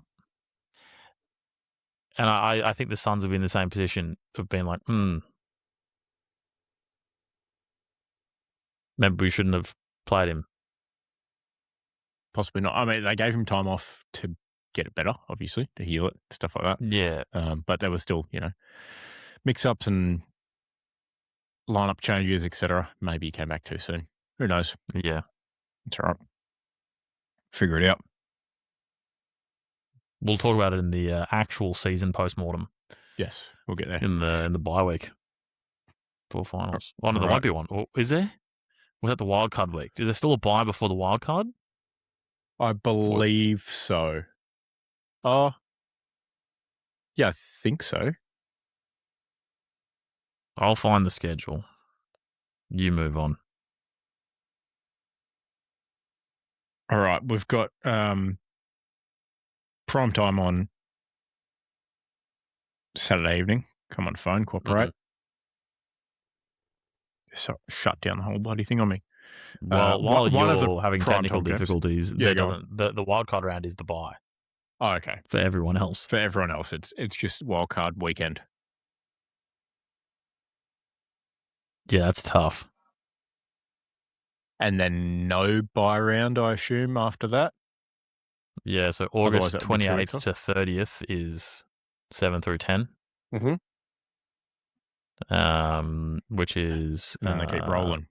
And I think the Suns have been in the same position of being like, maybe we shouldn't have played him. Possibly not. I mean, they gave him time off to get it better, obviously, to heal it, stuff like that. Yeah. But there was still, mix-ups and lineup changes, etc. Maybe he came back too soon. Who knows? Yeah. It's all right. Figure it out. We'll talk about it in the actual season post-mortem. Yes, we'll get there. In the bye week. 4 finals. Oh, no, there won't be one. Or is there? Was that the wild card week? Is there still a bye before the wild card? I believe so. Oh, yeah, I think so. I'll find the schedule. You move on. All right, we've got prime time on Saturday evening. Come on, phone, cooperate. So shut down the whole bloody thing on me. Well, while you're having technical difficulties, the wild card round is the bye. Oh, okay. For everyone else. For everyone else, it's just wild card weekend. Yeah, that's tough. And then no bye round, I assume, after that? Yeah, so August 28th to 30th is 7 through 10. Mm-hmm. Which is... And then they keep rolling.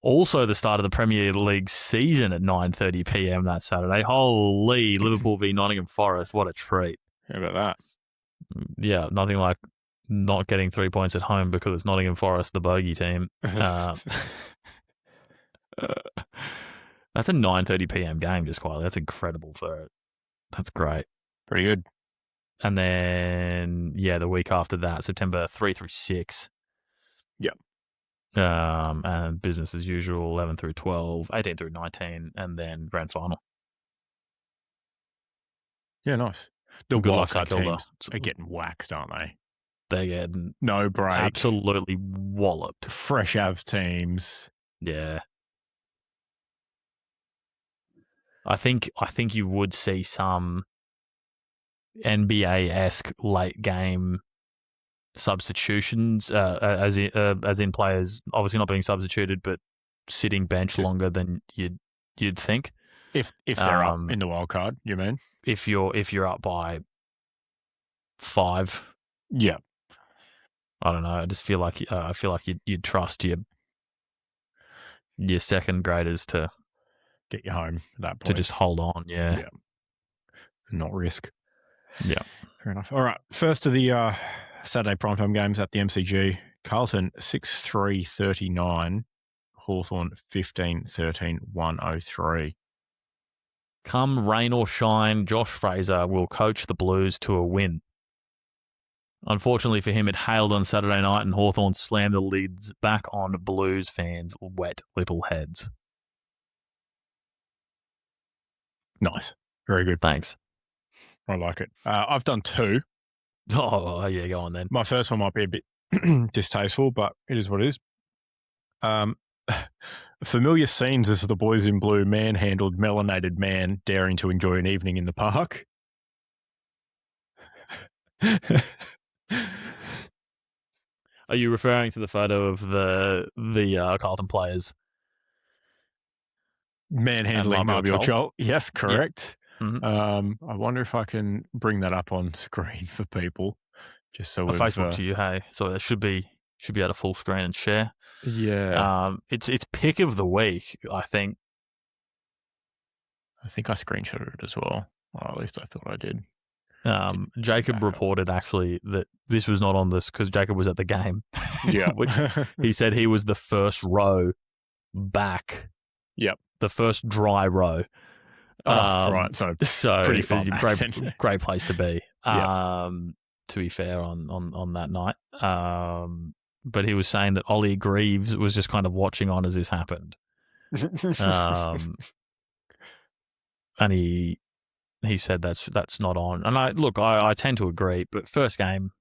Also the start of the Premier League season at 9:30 p.m. that Saturday. Holy, Liverpool v Nottingham Forest. What a treat. How about that? Yeah, nothing like not getting 3 points at home because it's Nottingham Forest, the bogey team. That's a 9:30 p.m. game, just quietly. That's incredible for it. That's great. Pretty good. And then, the week after that, September 3 through 6. Yep. And business as usual, 11 through 12, 18 through 19, and then grand final. Yeah, nice. The wildcard teams are getting waxed, aren't they? They're getting no break. Absolutely walloped. Fresh Avs teams. Yeah. I think you would see some NBA-esque late game substitutions, as in players obviously not being substituted, but sitting bench longer than you'd think. If they're up in the wild card, you mean? If you're up by 5, yeah. I don't know. I just feel like you'd trust your second graders to get you home at that point, to just hold on. Yeah. Not risk. Yeah. Fair enough. All right. First of the Saturday primetime games at the MCG. Carlton 6-3-39. Hawthorn 15-13, 103. Come rain or shine, Josh Fraser will coach the Blues to a win. Unfortunately for him, it hailed on Saturday night and Hawthorn slammed the lids back on Blues fans' wet little heads. Nice. Very good. Thanks. I like it. I've done 2. Oh, yeah, go on then. My first one might be a bit distasteful, but it is what it is. Familiar scenes as the boys in blue manhandled melanated man daring to enjoy an evening in the park. Are you referring to the photo of the Carlton players manhandling Mabior Chol? Yes, correct. Yep. Mm-hmm. I wonder if I can bring that up on screen for people, just so a Facebook to you. Hey, so that should be at a full screen and share. Yeah. It's pick of the week, I think. I think I screenshotted it as well. Or at least I thought I did. Jacob reported actually that this was not on this because Jacob was at the game. Yeah. Which he said he was the first row back. Yep. The first dry row. Right. So pretty fun. Great place to be. Yep. To be fair on that night. But he was saying that Ollie Greaves was just kind of watching on as this happened. And he said that's not on. And I tend to agree, but first game,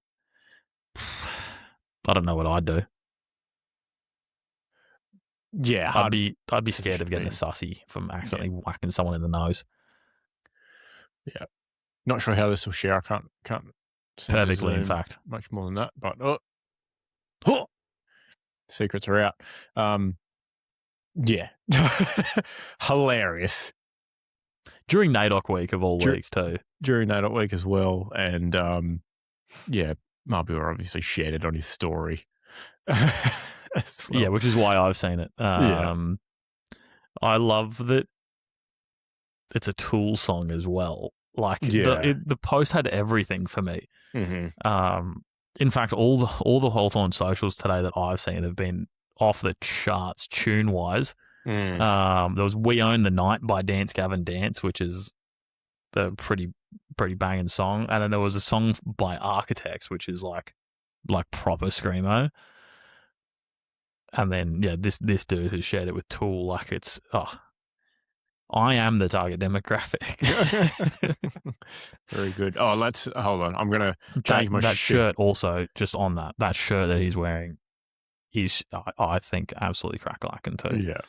I don't know what I'd do. Yeah, I'd be scared of getting a sussy from accidentally whacking someone in the nose. Yeah. Not sure how this will share. I can't Perfectly, in fact. Much more than that, but oh, secrets are out. Yeah. Hilarious. During NAIDOC week of all weeks too. During NAIDOC week as well. And yeah, Marbula obviously shared it on his story. Yeah, which is why I've seen it. I love that it's a Tool song as well. Like the post had everything for me. Mm-hmm. In fact, all the Hawthorn socials today that I've seen have been off the charts tune wise. There was "We Own the Night" by Dance Gavin Dance, which is the pretty banging song, and then there was a song by Architects, which is like proper screamo. And then this dude who shared it with Tool, like it's I am the target demographic. Very good. Oh, hold on. I'm gonna change my shirt. Also, just on that shirt that he's wearing, he's I think absolutely crack-lacking too. Yeah.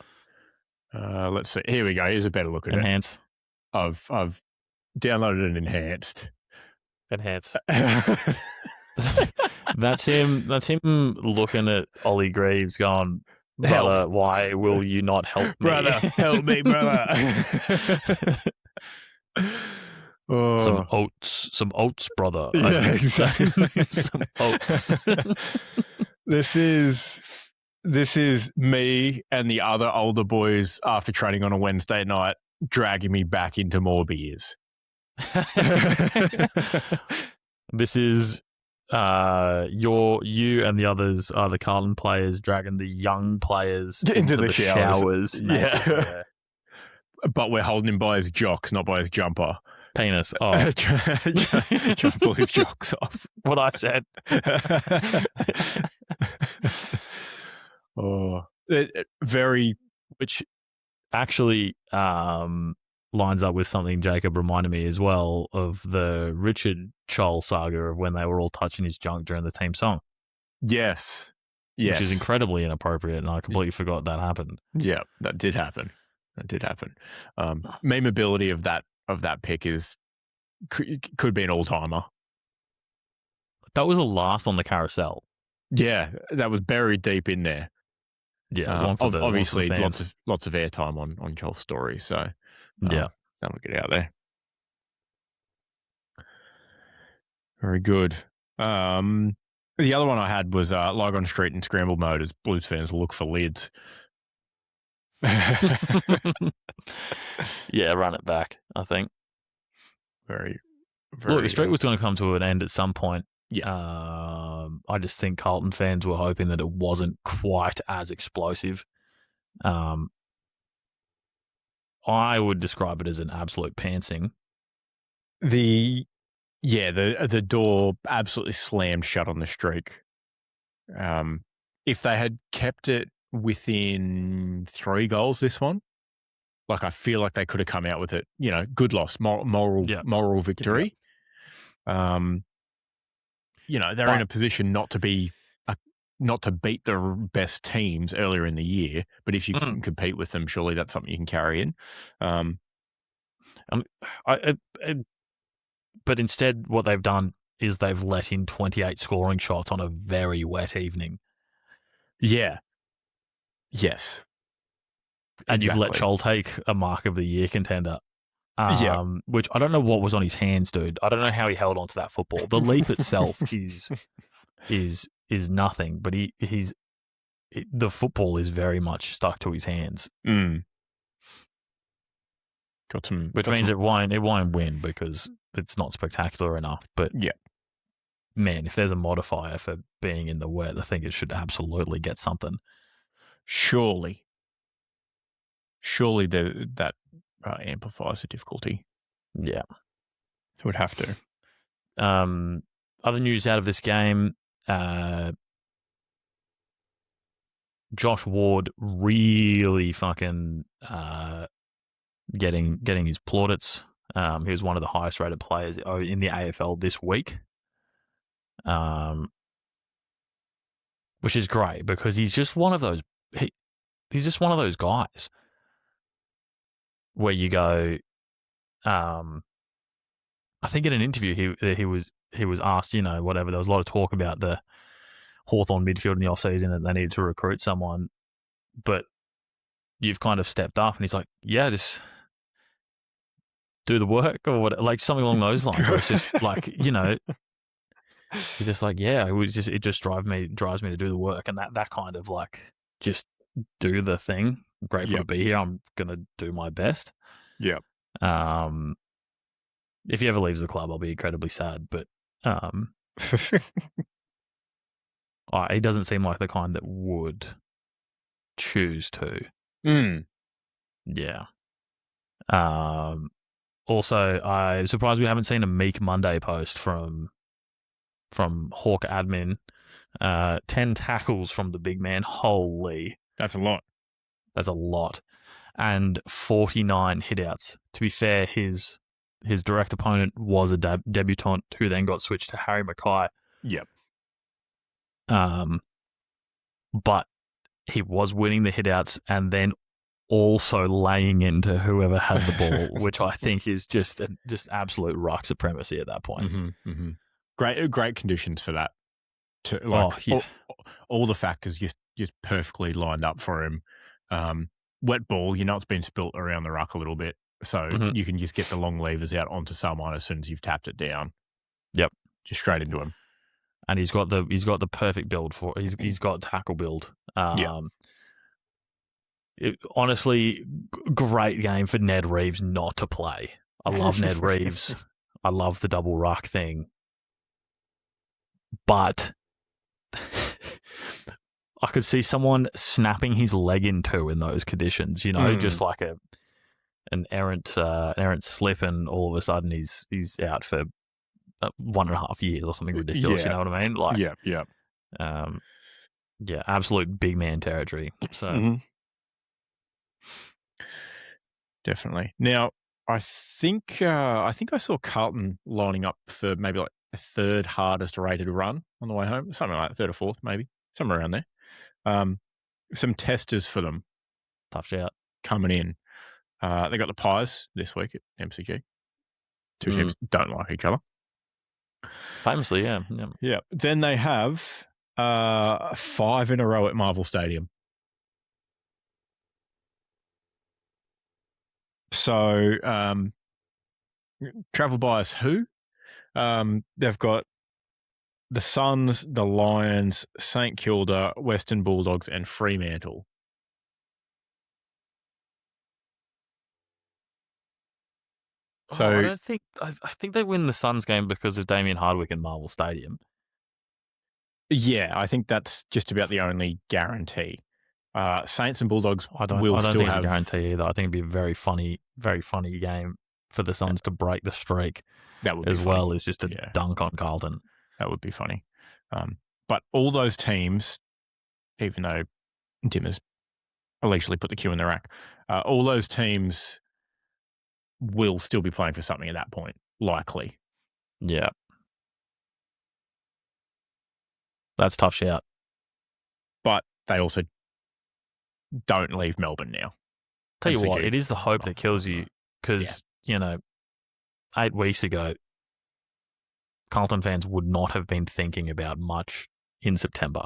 Let's see. Here we go. Here's a better look at Enhance. it. I've downloaded an enhanced. Enhance. That's him looking at Ollie Greaves going, "Brother, help. Why will you not help me? Brother, help me, brother." Some oats, brother. Yeah, exactly. Some oats. This is me and the other older boys after training on a Wednesday night dragging me back into more beers. This is you and the others are the Carlton players dragging the young players into the showers. Yeah. But we're holding him by his jocks, not by his jumper. Penis. Oh. Trying to pull his jocks off. What I said. Which actually lines up with something Jacob reminded me as well of the Richard Chol saga of when they were all touching his junk during the team song. Yes. Which is incredibly inappropriate, and I completely forgot that happened. Yeah, that did happen. Memeability of that pick could be an all-timer. That was a laugh on the carousel. Yeah, that was buried deep in there. Yeah, obviously lots of airtime on Joel's story, so that'll get out there. Very good. The other one I had was Lygon Street in scramble mode as Blues fans look for lids. Yeah, run it back, I think. Very Look, the streak was going to come to an end at some point. Yeah. I just think Carlton fans were hoping that it wasn't quite as explosive. I would describe it as an absolute pantsing. The door absolutely slammed shut on the streak. If they had kept it within 3 goals, this one, like I feel like they could have come out with it. Good loss, moral victory. Yeah. They're in a position not to beat the best teams earlier in the year, but if you can compete with them, surely that's something you can carry in. But instead, what they've done is they've let in 28 scoring shots on a very wet evening. Yeah. Yes. And you've let Chol take a mark of the year contender. Which I don't know what was on his hands, dude. I don't know how he held on to that football. The leap itself is nothing, but the football is very much stuck to his hands. Which means it won't win because it's not spectacular enough. But yeah, man, if there's a modifier for being in the wet, I think it should absolutely get something. Surely that amplifies the difficulty. Yeah, it would have to. Other news out of this game: Josh Ward really fucking getting his plaudits. He was one of the highest rated players in the AFL this week, which is great because he's just one of those. He's just one of those guys where you go. I think in an interview he he was asked, whatever. There was a lot of talk about the Hawthorn midfield in the offseason and they needed to recruit someone, but you've kind of stepped up, and he's like, yeah, just do the work or what, like something along those lines. Where it's just like, he's just like, yeah, it just drives me to do the work, and that kind of like just do the thing. Grateful to be here. I'm gonna do my best. Yeah. If he ever leaves the club, I'll be incredibly sad. But he doesn't seem like the kind that would choose to. Yeah. Also, I'm surprised we haven't seen a Meek Monday post from Hawk admin. 10 tackles from the big man. Holy. That's a lot. That's a lot. And 49 hitouts. To be fair, his direct opponent was a debutant who then got switched to Harry Mackay. Yep. But he was winning the hitouts and then also laying into whoever had the ball, which I think is just absolute ruck supremacy at that point. Mm-hmm. Great conditions for that. All the factors just perfectly lined up for him. Wet ball, it's been spilt around the ruck a little bit, so you can just get the long levers out onto someone as soon as you've tapped it down. Yep, just straight into him. And he's got the perfect build for. He's got tackle build. Honestly, great game for Ned Reeves not to play. I love Ned Reeves. I love the double ruck thing, but I could see someone snapping his leg in two in those conditions. Just like an errant slip, and all of a sudden he's out for 1.5 years or something ridiculous. Yeah. You know what I mean? Like, yeah, absolute big man territory. So. Definitely. Now, I think I saw Carlton lining up for maybe like a third hardest rated run on the way home, something like third or fourth, maybe somewhere around there. Some testers for them. Tough shout coming in. They got the Pies this week at MCG. Two teams don't like each other. Famously, yeah. Then they have 5 in a row at Marvel Stadium. So, travel bias who? They've got the Suns, the Lions, St Kilda, Western Bulldogs, and Fremantle. So I think they win the Suns game because of Damien Hardwick and Marvel Stadium. Yeah, I think that's just about the only guarantee. Saints and Bulldogs I don't think it's a guarantee either. I think it'd be a very funny game for the Suns to break the streak. That would be as funny. Well as just a dunk on Carlton. That would be funny. But all those teams, even though Tim has allegedly put the Q in the rack, all those teams will still be playing for something at that point, likely. Yeah. That's a tough shout. But they also don't leave Melbourne now. Tell you what, it is the hope that kills you because, 8 weeks ago, Carlton fans would not have been thinking about much in September.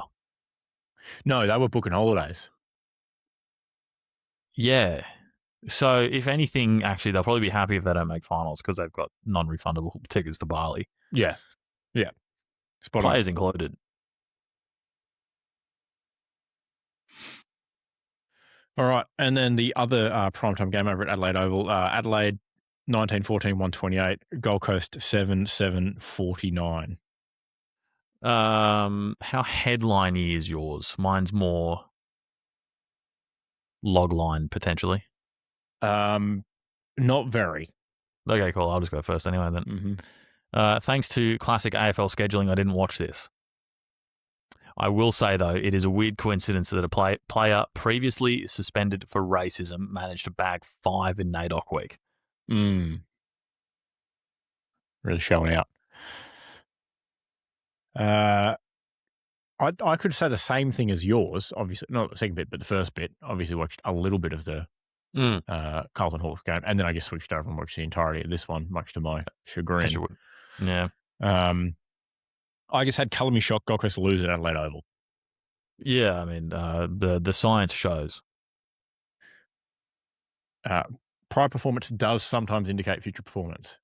No, they were booking holidays. Yeah. So, if anything, actually, they'll probably be happy if they don't make finals because they've got non-refundable tickets to Bali. Yeah. Players included. All right, and then the other primetime game over at Adelaide Oval, Adelaide 19-14-128, Gold Coast 7-7-49. How headline-y is yours? Mine's more logline, potentially. Not very. Okay, cool. I'll just go first anyway then. Thanks to classic AFL scheduling, I didn't watch this. I will say, though, it is a weird coincidence that a player previously suspended for racism managed to bag 5 in NAIDOC week. Really showing out. I could say the same thing as yours, obviously. Not the second bit, but the first bit. Obviously watched a little bit of the Carlton Hawks game, and then I just switched over and watched the entirety of this one, much to my chagrin. Yeah. I just had Colour Me Shock Gold Coast lose at Adelaide Oval. Yeah, I mean, the science shows. Prior performance does sometimes indicate future performance.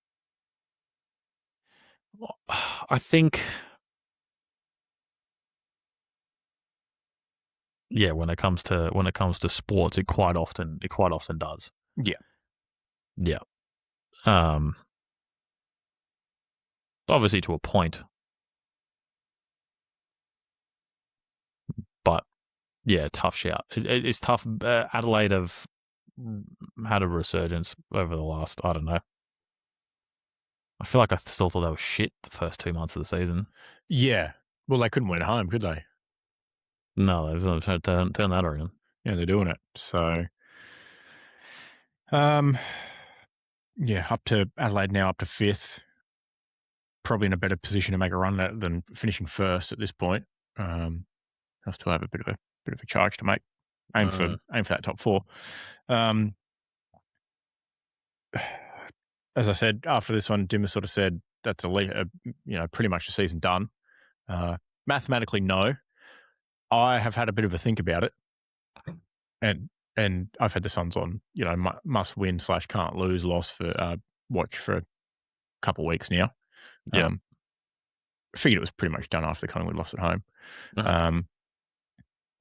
I think, yeah, when it comes to sports, it quite often does. Yeah. Yeah. Obviously to a point, but yeah, tough shout. It's tough. Adelaide have had a resurgence over the last, I don't know. I feel like I still thought they were shit the first 2 months of the season. Yeah. Well, they couldn't win at home, could they? No, they've turned that around. Yeah, they're doing it. So, yeah, up to Adelaide now, up to 5th. Probably in a better position to make a run at it than finishing first at this point. They'll still have a bit of a charge to make. Aim for that top 4. As I said, after this one, Dimmer sort of said that's pretty much the season done. Mathematically, no. I have had a bit of a think about it, and I've had the Suns on, must win / can't lose loss for watch for a couple of weeks now. Yeah. Figured it was pretty much done after Collingwood lost at home. Uh-huh.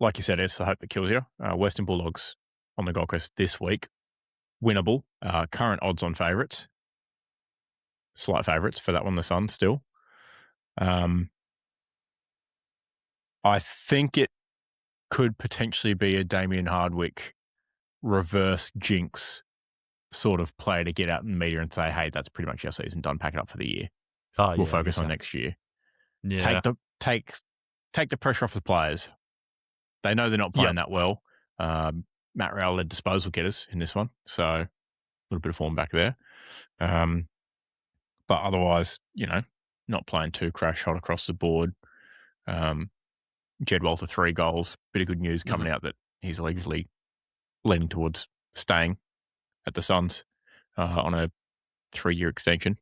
Like you said, it's the hope that kills you. Western Bulldogs on the Gold Coast this week, winnable. Current odds-on favourites, slight favourites for that one. The Suns still. I think it could potentially be a Damien Hardwick reverse jinx sort of play to get out in the media and say, hey, that's pretty much our season done. Pack it up for the year. We'll focus on next year. Yeah. Take the pressure off the players. They know they're not playing that well. Matt Rowell led disposal getters in this one, so a little bit of form back there. But otherwise, not playing too crash hot across the board. Jed Walter 3 goals. Bit of good news coming out that he's allegedly leaning towards staying at the Suns on a 3-year extension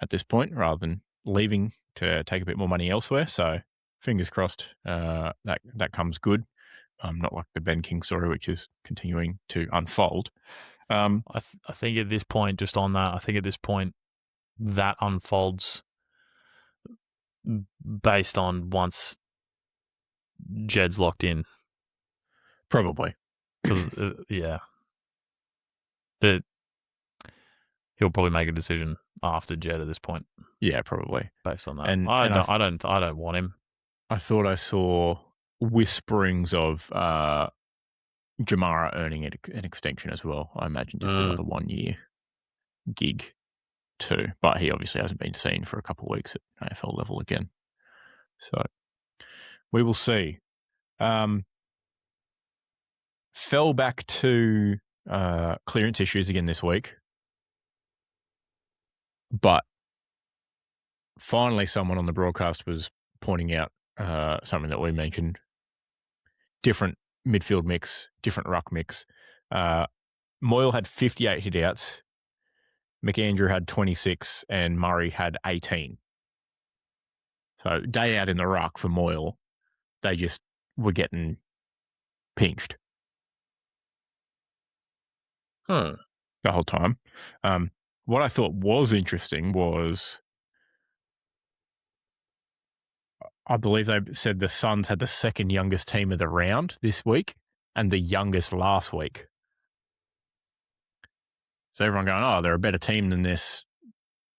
at this point, rather than leaving to take a bit more money elsewhere. So fingers crossed that comes good. Not like the Ben King story, which is continuing to unfold. I think at this point, just on that, that unfolds based on once Jed's locked in. Probably. Because, he'll probably make a decision after Jed at this point. Yeah, probably. Based on that. And I don't want him. I thought I saw whisperings of Jamara earning an extension as well. I imagine just another 1-year gig too. But he obviously hasn't been seen for a couple of weeks at AFL level again. So we will see. Fell back to clearance issues again this week. But finally someone on the broadcast was pointing out something that we mentioned. Different midfield mix, different ruck mix. Moyle had 58 hitouts. McAndrew had 26 and Murray had 18. So day out in the ruck for Moyle, they just were getting pinched. The whole time. What I thought was interesting was, I believe they said the Suns had the second youngest team of the round this week and the youngest last week. So everyone going, oh, they're a better team than this.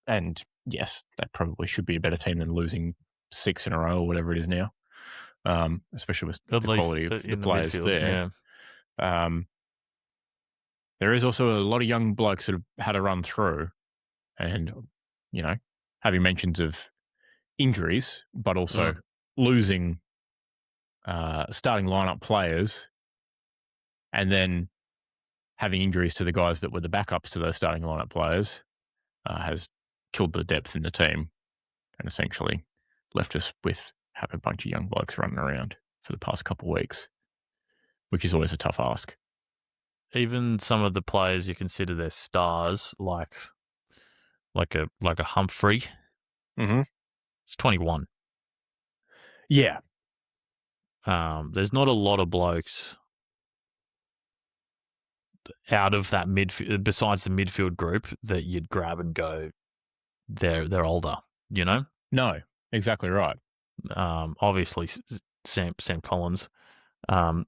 And yes, that probably should be a better team than losing 6 in a row or whatever it is now, especially with the quality of the players there. Yeah. There is also a lot of young blokes that have had a run through and, having mentions of injuries, but also losing starting lineup players and then having injuries to the guys that were the backups to those starting lineup players has killed the depth in the team and essentially left us with having a bunch of young blokes running around for the past couple of weeks, which is always a tough ask. Even some of the players you consider their stars, like a Humphrey, Mm-hmm. It's 21. Yeah. There's not a lot of blokes out of that midfield, besides the midfield group, that you'd grab and go, they're older, you know? No, exactly right. Obviously, Sam Collins. Um,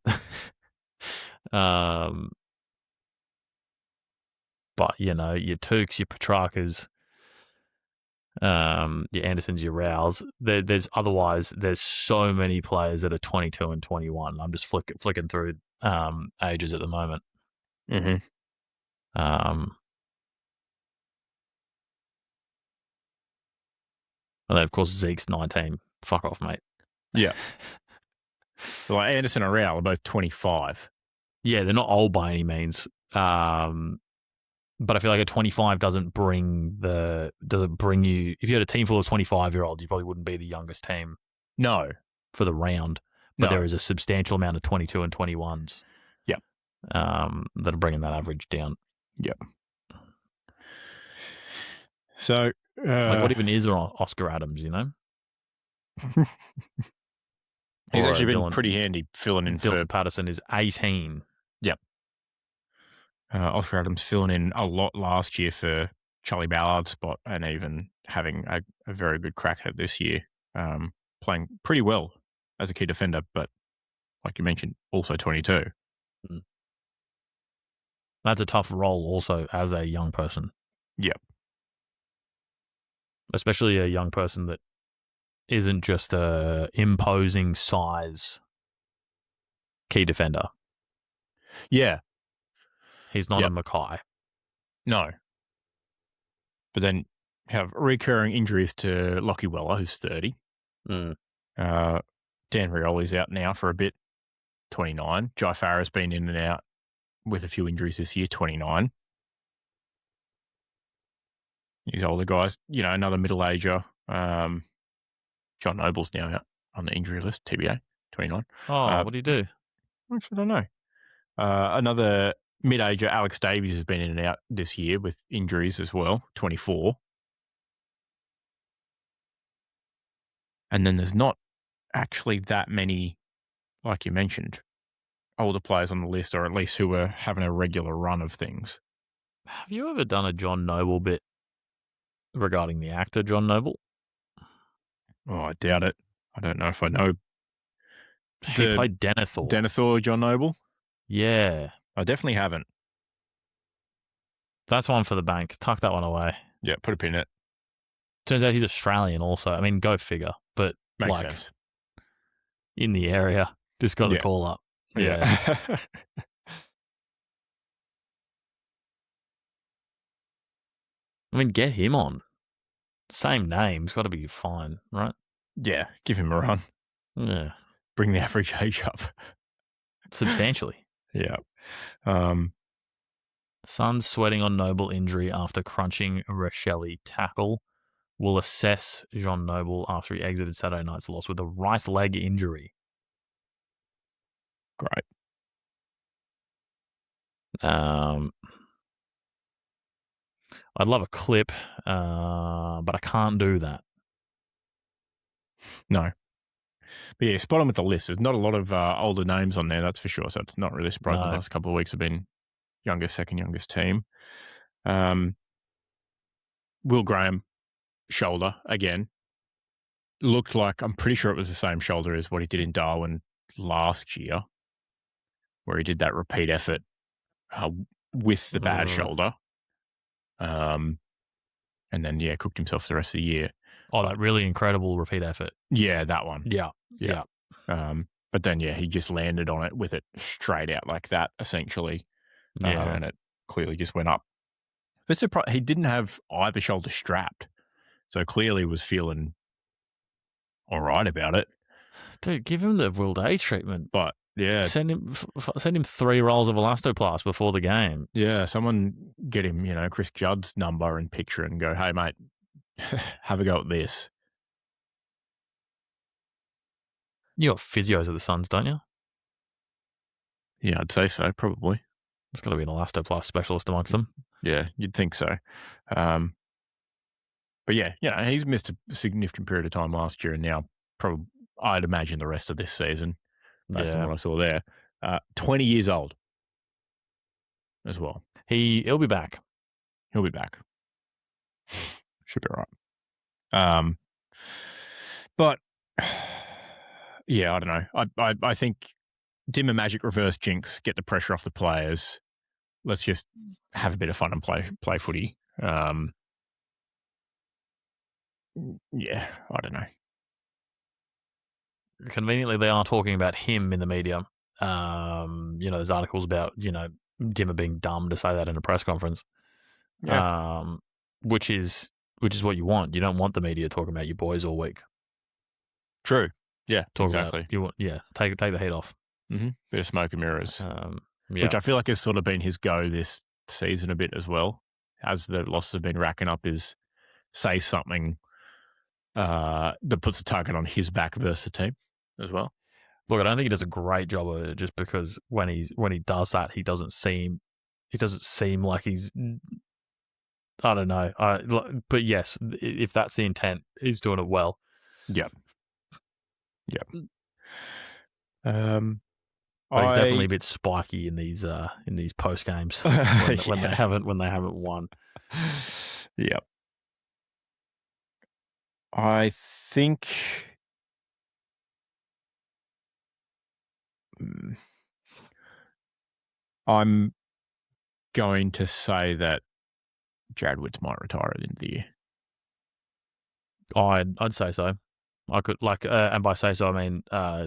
but, you know, your Tukes, your Petrarcas, your Andersons, your Rows. There's so many players that are 22 and 21. I'm just flicking through ages at the moment. Mm-hmm. And then, of course, Zeke's 19. Fuck off, mate. Yeah. Like Anderson and Rowell are both 25. Yeah, they're not old by any means. But I feel like a 25 doesn't bring you. If you had a team full of 25-year-olds, you probably wouldn't be the youngest team. No. For the round. But there is a substantial amount of 22 and 21s. Yep. That are bringing that average down. Yep. So, like, what even is Oscar Adams, you know? He's actually been pretty handy filling in Dylan for... Patterson is 18. Yep. Oscar Adams filling in a lot last year for Charlie Ballard's spot, and even having a very good crack at it this year. Playing pretty well as a key defender, but like you mentioned, also 22. Mm. That's a tough role also as a young person. Yep. Especially a young person that isn't just a imposing size key defender. Yeah. He's not a Mackay. No. But then have recurring injuries to Lockie Weller, who's 30. Mm. Dan Rioli's out now for a bit, 29. Jai Farah's been in and out with a few injuries this year, 29. These older guys, you know, another middle-ager. John Noble's now out on the injury list, TBA, 29. Oh, what do you do? Actually, I don't know. Another mid-ager, Alex Davies, has been in and out this year with injuries as well, 24. And then there's not actually that many, like you mentioned, older players on the list, or at least who are having a regular run of things. Have you ever done a John Noble bit regarding the actor John Noble? Oh, I doubt it. I don't know if I know. He played Denethor. Denethor, John Noble? Yeah. I definitely haven't. That's one for the bank. Tuck that one away. Yeah, put a pin in it. Turns out he's Australian also. I mean, go figure. But makes sense. In the area. Just got the call up. Yeah. I mean, get him on. Same name. It's got to be fine, right? Yeah, give him a run. Yeah. Bring the average age up. Substantially. Yeah. Suns sweating on Noble injury after crunching Rochelle tackle. Will assess Jean Noble after he exited Saturday night's loss with a right leg injury. Great. I'd love a clip, but I can't do that. No. But yeah, spot on with the list. There's not a lot of older names on there, that's for sure. So it's not really surprising. The last couple of weeks have been second youngest team. Will Graham, shoulder again. Looked like, I'm pretty sure it was the same shoulder as what he did in Darwin last year, where he did that repeat effort with the bad shoulder. And then, cooked himself the rest of the year. Oh, that really incredible repeat effort. Yeah, that one. Yeah. But then, he just landed on it with it straight out like that, essentially. And it clearly just went up. But he didn't have either shoulder strapped. So clearly was feeling all right about it. Dude, give him the Will Day treatment. But, yeah. Send him 3 rolls of Elastoplast before the game. Yeah, someone get him, Chris Judd's number and picture and go, hey, mate, have a go at this. You got physios at the Suns, don't you? Yeah, I'd say so, probably. There's got to be an Elastoplast specialist amongst them. Yeah, you'd think so. But yeah, he's missed a significant period of time last year, and now probably I'd imagine the rest of this season, based on what I saw there. 20 years old as well. He'll be back. He'll be back. Should be right. But yeah, I don't know. I think Dimmer Magic reverse jinx, get the pressure off the players. Let's just have a bit of fun and play footy. Yeah, I don't know. Conveniently, they are talking about him in the media. There's articles about, Dimmer being dumb to say that in a press conference. Yeah. Which is what you want. You don't want the media talking about your boys all week. True. Yeah, exactly. Take the heat off. Mm-hmm. Bit of smoke and mirrors. Yeah. Which I feel like has sort of been his go this season a bit as well, as the losses have been racking up, is say something that puts a target on his back versus the team as well. Look, I don't think he does a great job of it, just because when he does that, he doesn't seem like he's, I don't know. But yes, if that's the intent, he's doing it well. Yep. But he's definitely a bit spiky in these post games when they haven't won. Yep. I think I'm going to say that Jarrad Witts might retire at the end of the year. I'd say so. I could and by say so I mean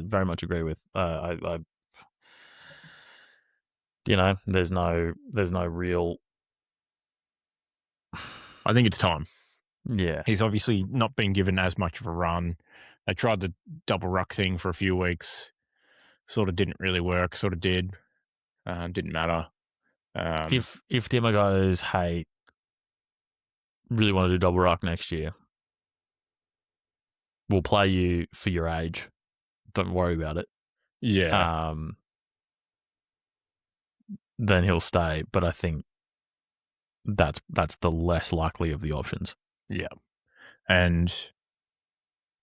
very much agree with. There's no real. I think it's time. Yeah, he's obviously not been given as much of a run. They tried the double ruck thing for a few weeks. Sort of didn't really work. Sort of did. Didn't matter. If Dimmer goes, hey, really want to do double ruck next year, we'll play you for your age. Don't worry about it. Yeah. Then he'll stay. But I think that's the less likely of the options. Yeah. And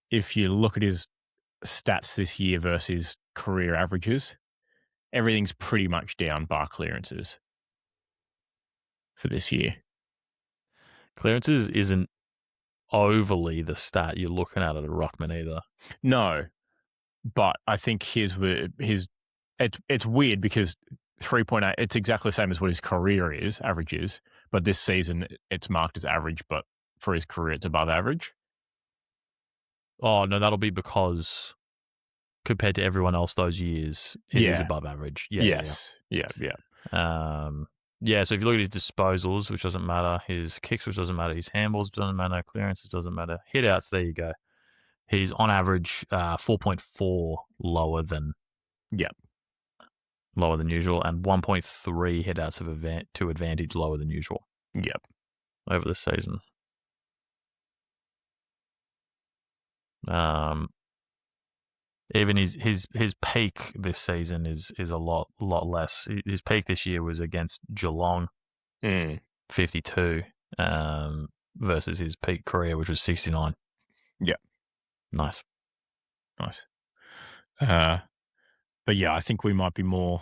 if you look at his stats this year versus career averages, everything's pretty much down bar clearances for this year. Clearances isn't overly the stat you're looking at a ruckman either. No, but I think his it's weird because 3.8, it's exactly the same as what his career average is, but this season it's marked as average, but for his career it's above average. Oh, no, that'll be because compared to everyone else those years, it is above average. Yeah. Yes. Yeah. So if you look at his disposals, which doesn't matter, his kicks, which doesn't matter, his handballs doesn't matter, clearances doesn't matter, hit outs, there you go. He's on average 4.4 lower than usual, and 1.3 hit outs to advantage lower than usual. Yep. Over the season. Even his peak this season is a lot less. His peak this year was against Geelong, 52, versus his peak career, which was 69. Yeah, nice. But yeah, I think we might be more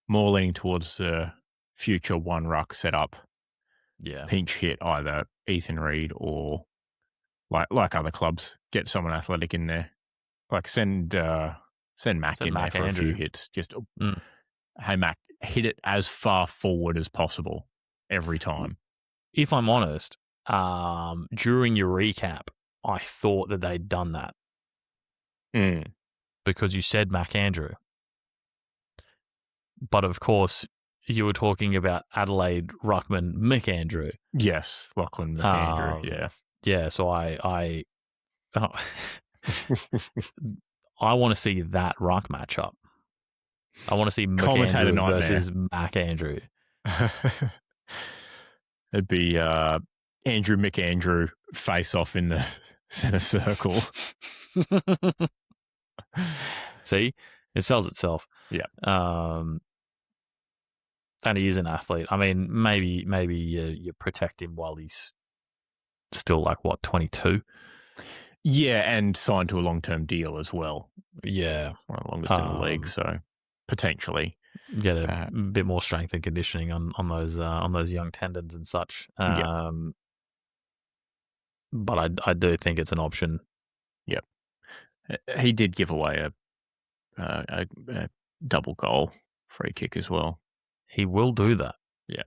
leaning towards the future one ruck setup. Yeah, pinch hit either Ethan Reid or like other clubs, get someone athletic in there. Like send Mac in there for a few hits. Just hey Mac, hit it as far forward as possible every time. If I'm honest, during your recap, I thought that they'd done that. Because you said Mac Andrew. But of course, you were talking about Adelaide ruckman Mick Andrew. Yes, Lachlan McAndrew. Yeah. So I want to see that ruck matchup. I want to see McAndrew versus Mac Andrew. It'd be Andrew McAndrew face off in the center circle. See, it sells itself. Yeah. And he is an athlete. I mean, maybe you protect him while he's still 22. Yeah, and signed to a long-term deal as well. Yeah, one of the longest in the league, so potentially get a bit more strength and conditioning on those young tendons and such. But I do think it's an option. Yep, he did give away a double goal free kick as well. He will do that. Yeah,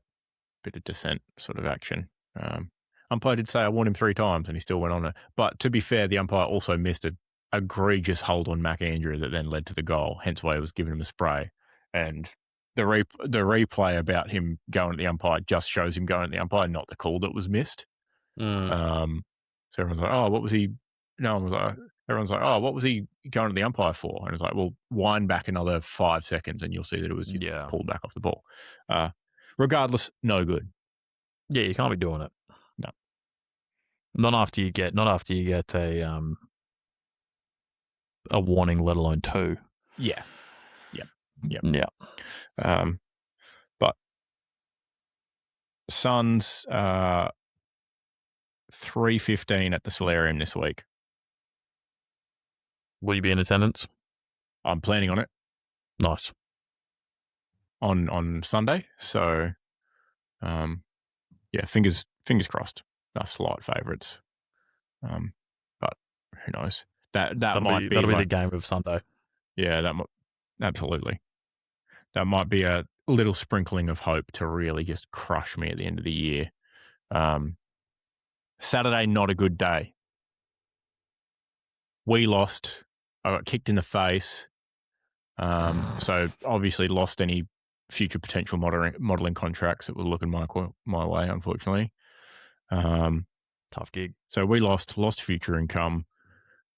bit of dissent sort of action. Umpire did say I warned him 3 times, and he still went on it. But to be fair, the umpire also missed an egregious hold on Mac Andrew that then led to the goal. Hence why he was giving him a spray. And the replay about him going at the umpire just shows him going at the umpire, not the call that was missed. So everyone's like, "Oh, what was he?" No one was like. Everyone's like, "Oh, what was he going to the umpire for?" And it's like, "Well, wind back another 5 seconds, and you'll see that it was pulled back off the ball." Regardless, no good. Yeah, you can't be doing it. No, not after you get a warning, let alone 2. Yeah. But Suns 3:15 at the Solarium this week. Will you be in attendance? I'm planning on it. Nice. On Sunday, so fingers crossed. They're slight favourites, but who knows? That'll be the game of Sunday. Yeah, absolutely. That might be a little sprinkling of hope to really just crush me at the end of the year. Saturday, not a good day. We lost. I got kicked in the face. So obviously lost any future potential modelling contracts that were looking my way, unfortunately. Tough gig. So we lost future income.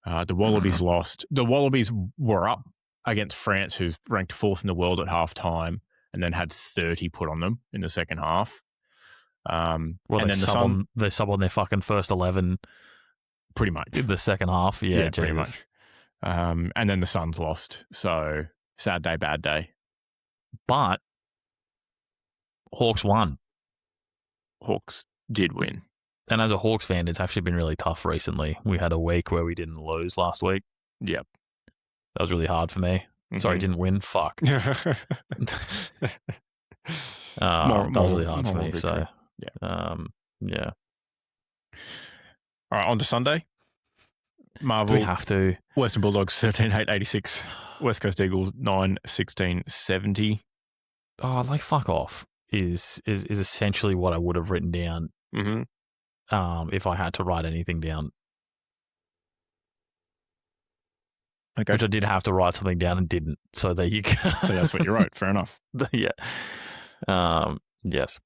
The Wallabies lost. The Wallabies were up against France, who's ranked 4th in the world at halftime, and then had 30 put on them in the second half. And then they sub on their fucking first 11. Pretty much. In the second half, yeah pretty much. And then the Suns lost. So sad day, bad day. But Hawks won. Hawks did win. And as a Hawks fan, it's actually been really tough recently. We had a week where we didn't lose last week. Yep. That was really hard for me. Mm-hmm. Sorry, didn't win. Fuck. That was really hard for me. Victory. So, yeah. All right, on to Sunday. Marvel. Do we have to? Western Bulldogs 13-8-86. West Coast Eagles 9-16-70. Oh, fuck off is essentially what I would have written down. If I had to write anything down. Okay. Which I did have to write something down and didn't. So there you go. So that's what you wrote. Fair enough. Yeah. Yes.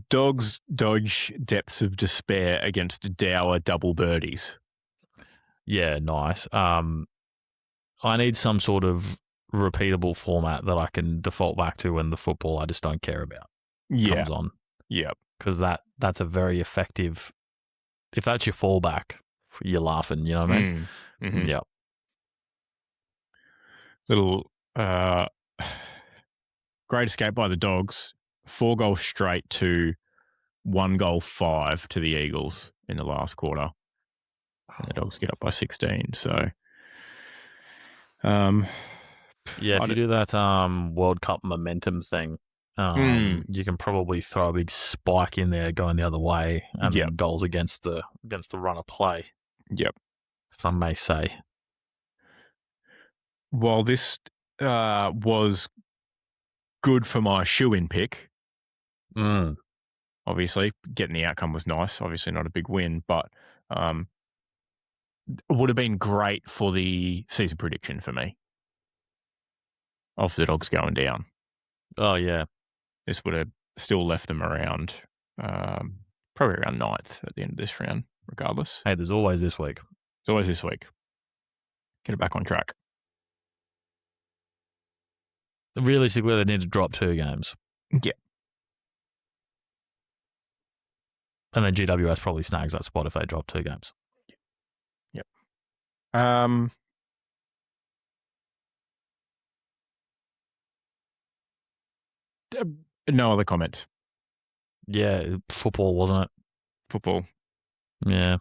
Dogs dodge depths of despair against dour double birdies. Yeah, nice. I need some sort of repeatable format that I can default back to when the football I just don't care about comes on. Yeah. Because that's a very effective. If that's your fallback, you're laughing. You know what I mean? Mm-hmm. Yeah. Little great escape by the Dogs. 4 goals straight to 1 goal 5 to the Eagles in the last quarter. And the Dogs get up by 16. So, if you do that World Cup momentum thing. You can probably throw a big spike in there going the other way and goals against the run of play. Yep. Some may say. While this was good for my shoe-in pick, obviously getting the outcome was nice. Obviously not a big win, but it would have been great for the season prediction for me of the Dogs going down. Oh, yeah. This would have still left them around, probably around 9th at the end of this round, regardless. Hey, there's always this week. There's always this week. Get it back on track. Realistically, they need to drop 2 games. Yeah. And then GWS probably snags that spot if they drop 2 games. Yep. No other comments. Yeah, football, wasn't it? Football. Yeah.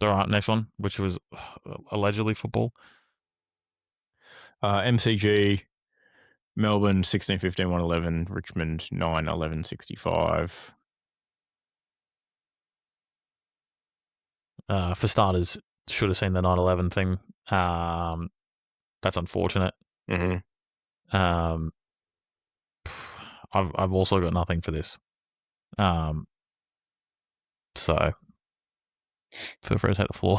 All right, next one, which was allegedly football. MCG, Melbourne 16-15, 111, Richmond 9-11, 65. For starters, should have seen the 9/11 thing. That's unfortunate. Mm-hmm. I've also got nothing for this. So feel free to take the floor.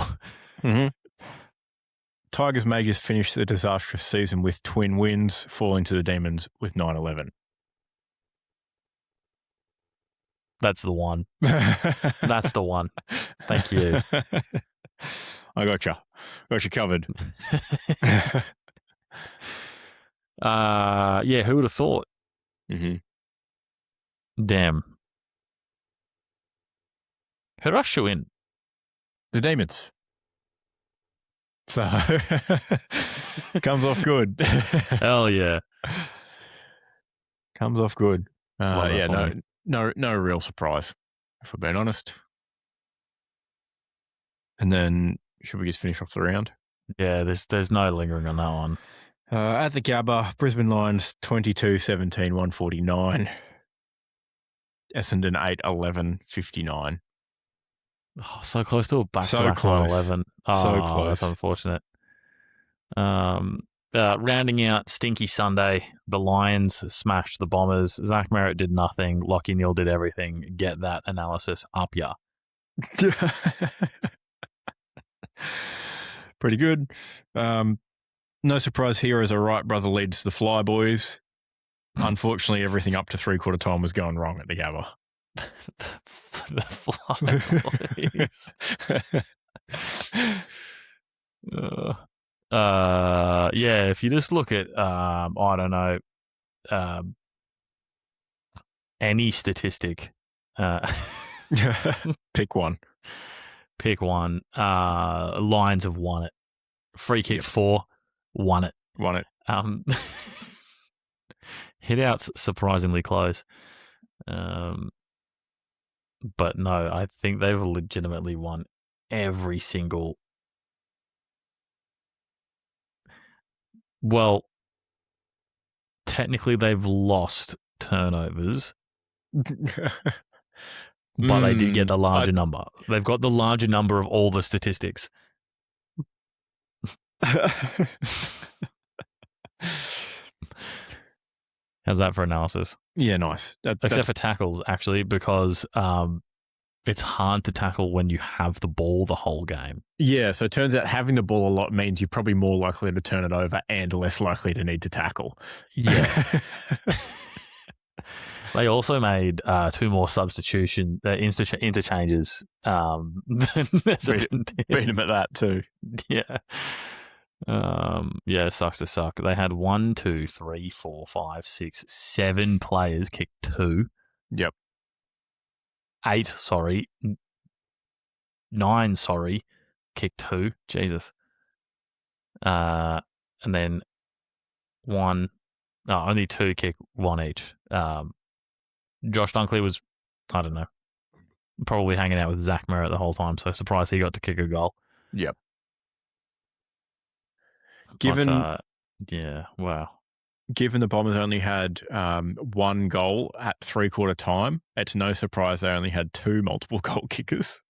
Mm-hmm. Tigers Majors finished the disastrous season with twin wins, falling to the Demons with 9-11. That's the one. That's the one. Thank you. I gotcha. Got you covered. Yeah, who would have thought? Mm-hmm. Damn. Who did I shoe in? The Demons. So, comes off good. Hell yeah. Comes off good. Yeah, no real surprise, if we're being honest. And then, should we just finish off the round? Yeah, there's no lingering on that one. At the Gabba, Brisbane Lions 22-17, 149. Essendon 8-11, 59. Oh, so close to a back-to-back 9/11. Oh, so close. That's unfortunate. Rounding out Stinky Sunday, the Lions smashed the Bombers. Zach Merritt did nothing. Lachie Neale did everything. Get that analysis up ya. Pretty good. No surprise here as a Wright brother leads the Flyboys. Unfortunately, everything up to three-quarter time was going wrong at the Gabba. The Flyboys. Yeah, if you just look at, I don't know, any statistic, pick one. Lions have won it. Free kicks 4, won it. Hit outs surprisingly close. But no, I think they've legitimately won every single. Well, technically they've lost turnovers, but they did get the larger number. They've got the larger number of all the statistics. How's that for analysis? Yeah, nice. Except for tackles, actually, because it's hard to tackle when you have the ball the whole game. Yeah, so it turns out having the ball a lot means you're probably more likely to turn it over and less likely to need to tackle. Yeah. They also made 2 more interchanges than beat them at that too. Yeah. Yeah, sucks to suck. They had 1, 2, 3, 4, 5, 6, 7 players kick 2. Yep. 9, kick 2. Jesus. And then only 2 kick 1 each. Josh Dunkley was, I don't know, probably hanging out with Zach Merritt the whole time, so surprised he got to kick a goal. Yep. Wow. Given the Bombers only had 1 goal at three-quarter time, it's no surprise they only had 2 multiple goal kickers.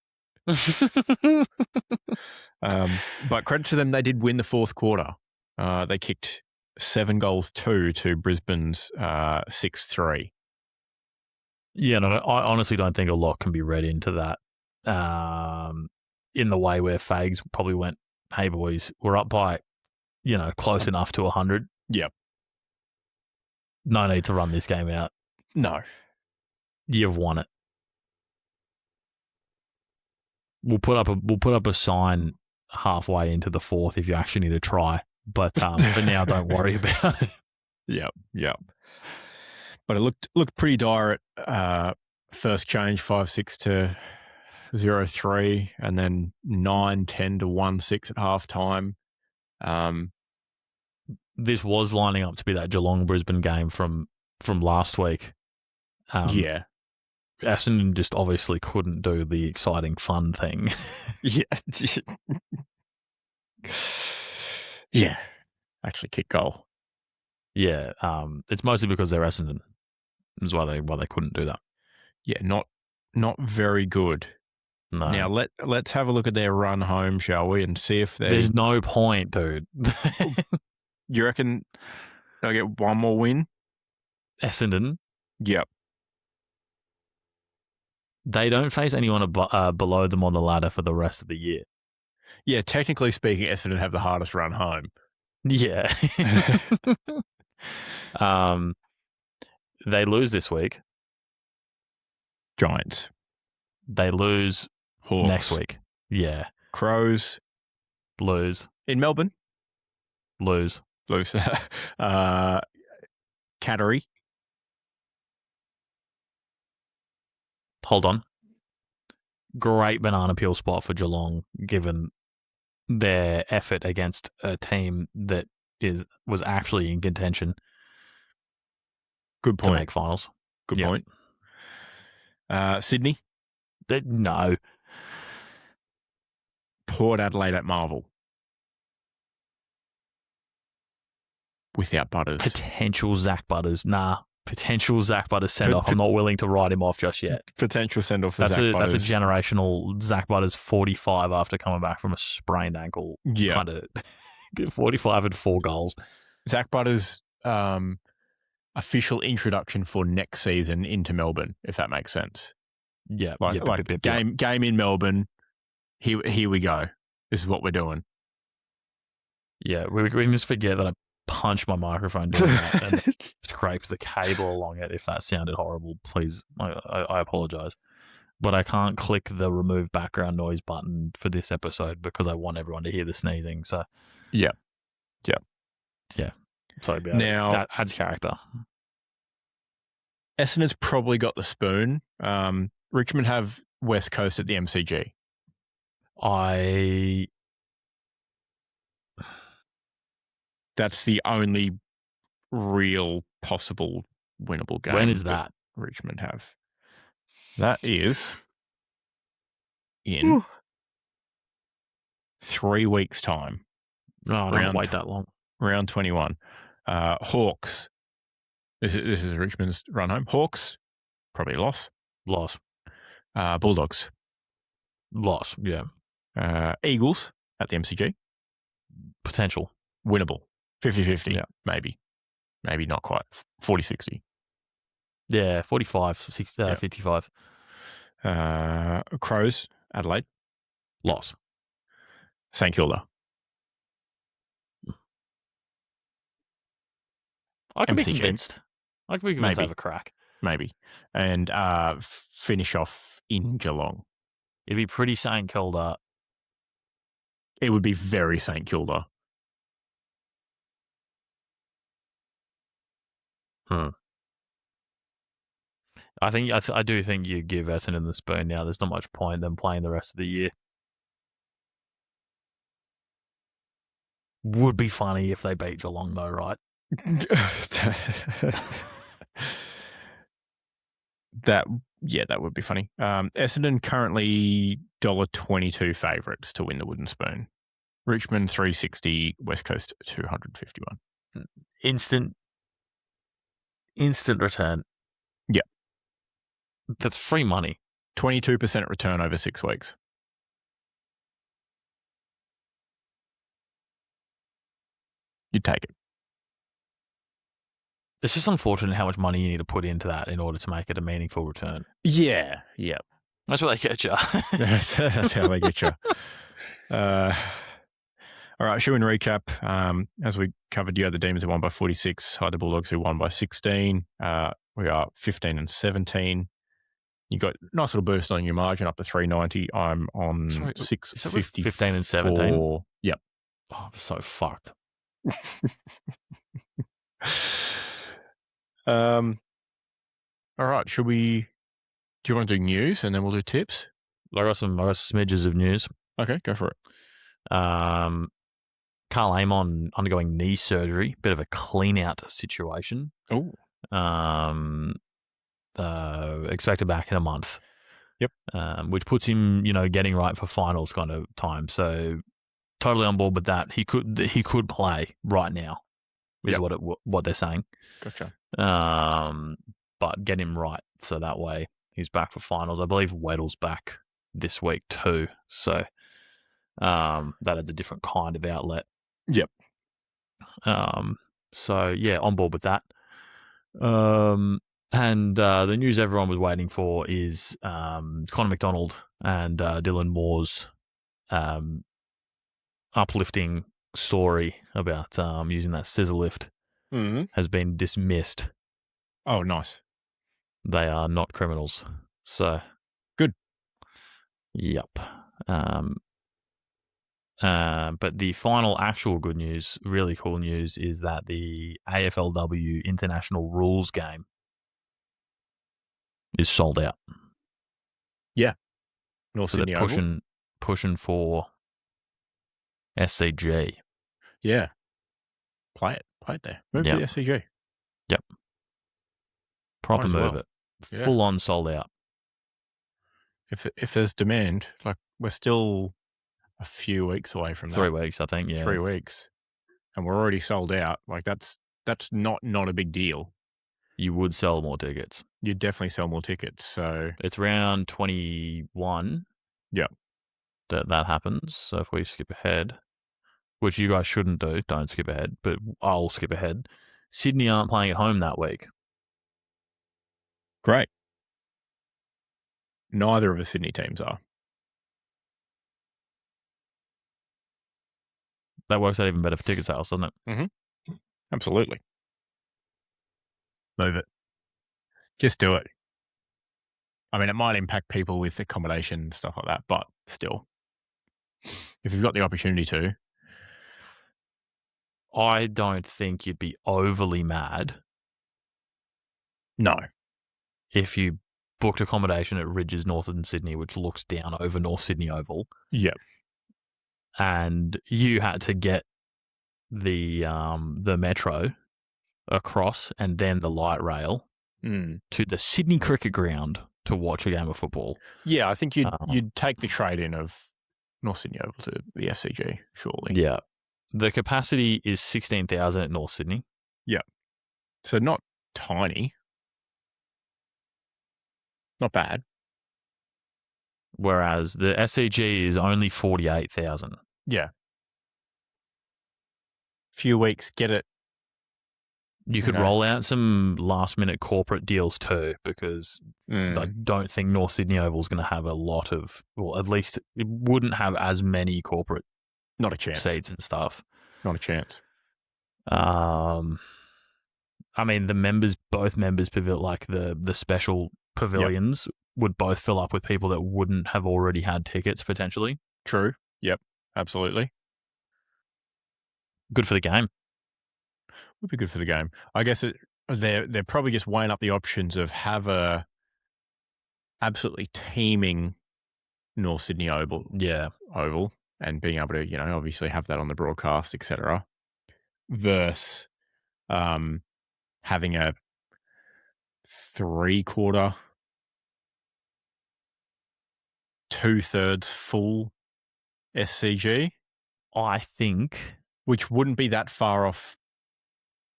But credit to them, they did win the fourth quarter. They kicked 7 goals to Brisbane's 6-3. Yeah, no, I honestly don't think a lot can be read into that. In the way where Fags probably went, hey boys, we're up by, close enough to 100. Yep. No need to run this game out. No. You've won it. We'll put up a sign halfway into the fourth if you actually need to try. But for now, don't worry about it. Yep. But it looked pretty dire at first change, 5-6 to 0-3, and then 9-10 to 1-6 at halftime. This was lining up to be that Geelong-Brisbane game from last week. Yeah. Essendon just obviously couldn't do the exciting, fun thing. Yeah. Yeah. Actually kick goal. Yeah, it's mostly because they're Essendon. Is why they couldn't do that. Yeah, not very good. No. Now let's have a look at their run home, shall we, and see if There's no point, dude. You reckon they'll get one more win? Essendon. Yep. They don't face anyone below them on the ladder for the rest of the year. Yeah, technically speaking, Essendon have the hardest run home. Yeah. They lose this week. Giants. They lose Hawks. next week. Yeah. Crows. Lose. In Melbourne. Lose. Cattery. Hold on. Great banana peel spot for Geelong, given their effort against a team that was actually in contention. Good point. To make finals. Good point. Sydney. No. Port Adelaide at Marvel. Without Butters. Potential Zach Butters. Nah. Potential Zach Butters send-off. I'm not willing to write him off just yet. Potential send-off for Zach Butters. That's a generational Zach Butters 45 after coming back from a sprained ankle. Yeah. Kind of 45 and 4 goals. Zach Butters' official introduction for next season into Melbourne, if that makes sense. Yeah. Game in Melbourne. Here we go. This is what we're doing. Yeah, we can just forget that I punched my microphone doing that and scraped the cable along it. If that sounded horrible, please, I apologize. But I can't click the remove background noise button for this episode because I want everyone to hear the sneezing. So, yeah. Sorry about now, that adds character. Essendon's probably got the spoon. Richmond have West Coast at the MCG. That's the only real possible winnable game. When is that? Richmond have. That is in 3 weeks' time. No, I don't wait that long. Round 21. Hawks. This is Richmond's run home. Hawks, probably a loss. Loss. Bulldogs. Loss, yeah. Eagles at the MCG. Potential. Winnable. 50-50, yeah. Maybe. Maybe not quite. 40-60. Yeah, 45, 60, yeah. 55. Crows, Adelaide. Loss. St Kilda. I can be convinced. I can be convinced to have a crack. Maybe. And finish off in Geelong. It'd be pretty St Kilda. It would be very St Kilda. I do think you give Essendon the spoon now. There's not much point in them playing the rest of the year. Would be funny if they beat Geelong though, right? That would be funny. Essendon currently $1.22 favourites to win the wooden spoon. Richmond $3.60, West Coast $251. Instant return. Yeah. That's free money. 22% return over 6 weeks. You'd take it. It's just unfortunate how much money you need to put into that in order to make it a meaningful return. Yeah. That's what they get you. That's how they get you. All right, should we recap? As we covered, you had the Demons who won by 46, had the Bulldogs who won by 16. We are 15 and 17. You got a nice little boost on your margin up to 390. I'm on 650. 15 and 17. Yep. Oh, I'm so fucked. All right, do you want to do news and then we'll do tips? I got some smidges of news. Okay, go for it. Karl Amon undergoing knee surgery, bit of a clean out situation. Oh. expected back in a month. Yep. Which puts him, getting right for finals kind of time. So totally on board with that. He could play right now, is what they're saying. Gotcha. But get him right so that way he's back for finals. I believe Weddle's back this week too. So that is a different kind of outlet. Yep. So yeah, on board with that. And the news everyone was waiting for is Connor McDonald and Dylan Moore's uplifting story about using that scissor lift has been dismissed. Oh, nice. They are not criminals. So good. Yep. But the final actual good news, really cool news, is that the AFLW International Rules game is sold out. Yeah. North So Sydney they're pushing for SCG. Yeah. Play it there. Move to the SCG. Yep. Proper move it. Yeah. Full on sold out. If there's demand, like we're still a few weeks away from that. 3 weeks, I think. Yeah. 3 weeks. And we're already sold out. Like that's not a big deal. You would sell more tickets. You'd definitely sell more tickets. So it's round 21. Yeah. That happens. So if we skip ahead, which you guys shouldn't do, don't skip ahead, but I'll skip ahead. Sydney aren't playing at home that week. Great. Neither of the Sydney teams are. That works out even better for ticket sales, doesn't it? Mm-hmm. Absolutely. Move it. Just do it. I mean, it might impact people with accommodation and stuff like that, but still, if you've got the opportunity to. I don't think you'd be overly mad. No. If you booked accommodation at Ridges Northern Sydney, which looks down over North Sydney Oval. Yep. And you had to get the metro across and then the light rail to the Sydney Cricket Ground to watch a game of football. Yeah, I think you'd take the trade-in of North Sydney Oval to the SCG, surely. Yeah. The capacity is 16,000 at North Sydney. Yeah. So not tiny. Not bad. Whereas the SCG is only 48,000. Yeah. Few weeks, get it. You could roll out some last-minute corporate deals too, because I don't think North Sydney Oval is going to have a lot of, well, at least it wouldn't have as many corporate not a chance seats and stuff. Not a chance. I mean, both members pavilion, like the special pavilions, would both fill up with people that wouldn't have already had tickets potentially. True. Yep. Absolutely. Good for the game. Would be good for the game. I guess they're probably just weighing up the options of have a absolutely teeming North Sydney Oval. Yeah. Oval and being able to, obviously have that on the broadcast, etc. Versus having a 3/4, 2/3 full SCG. I think. Which wouldn't be that far off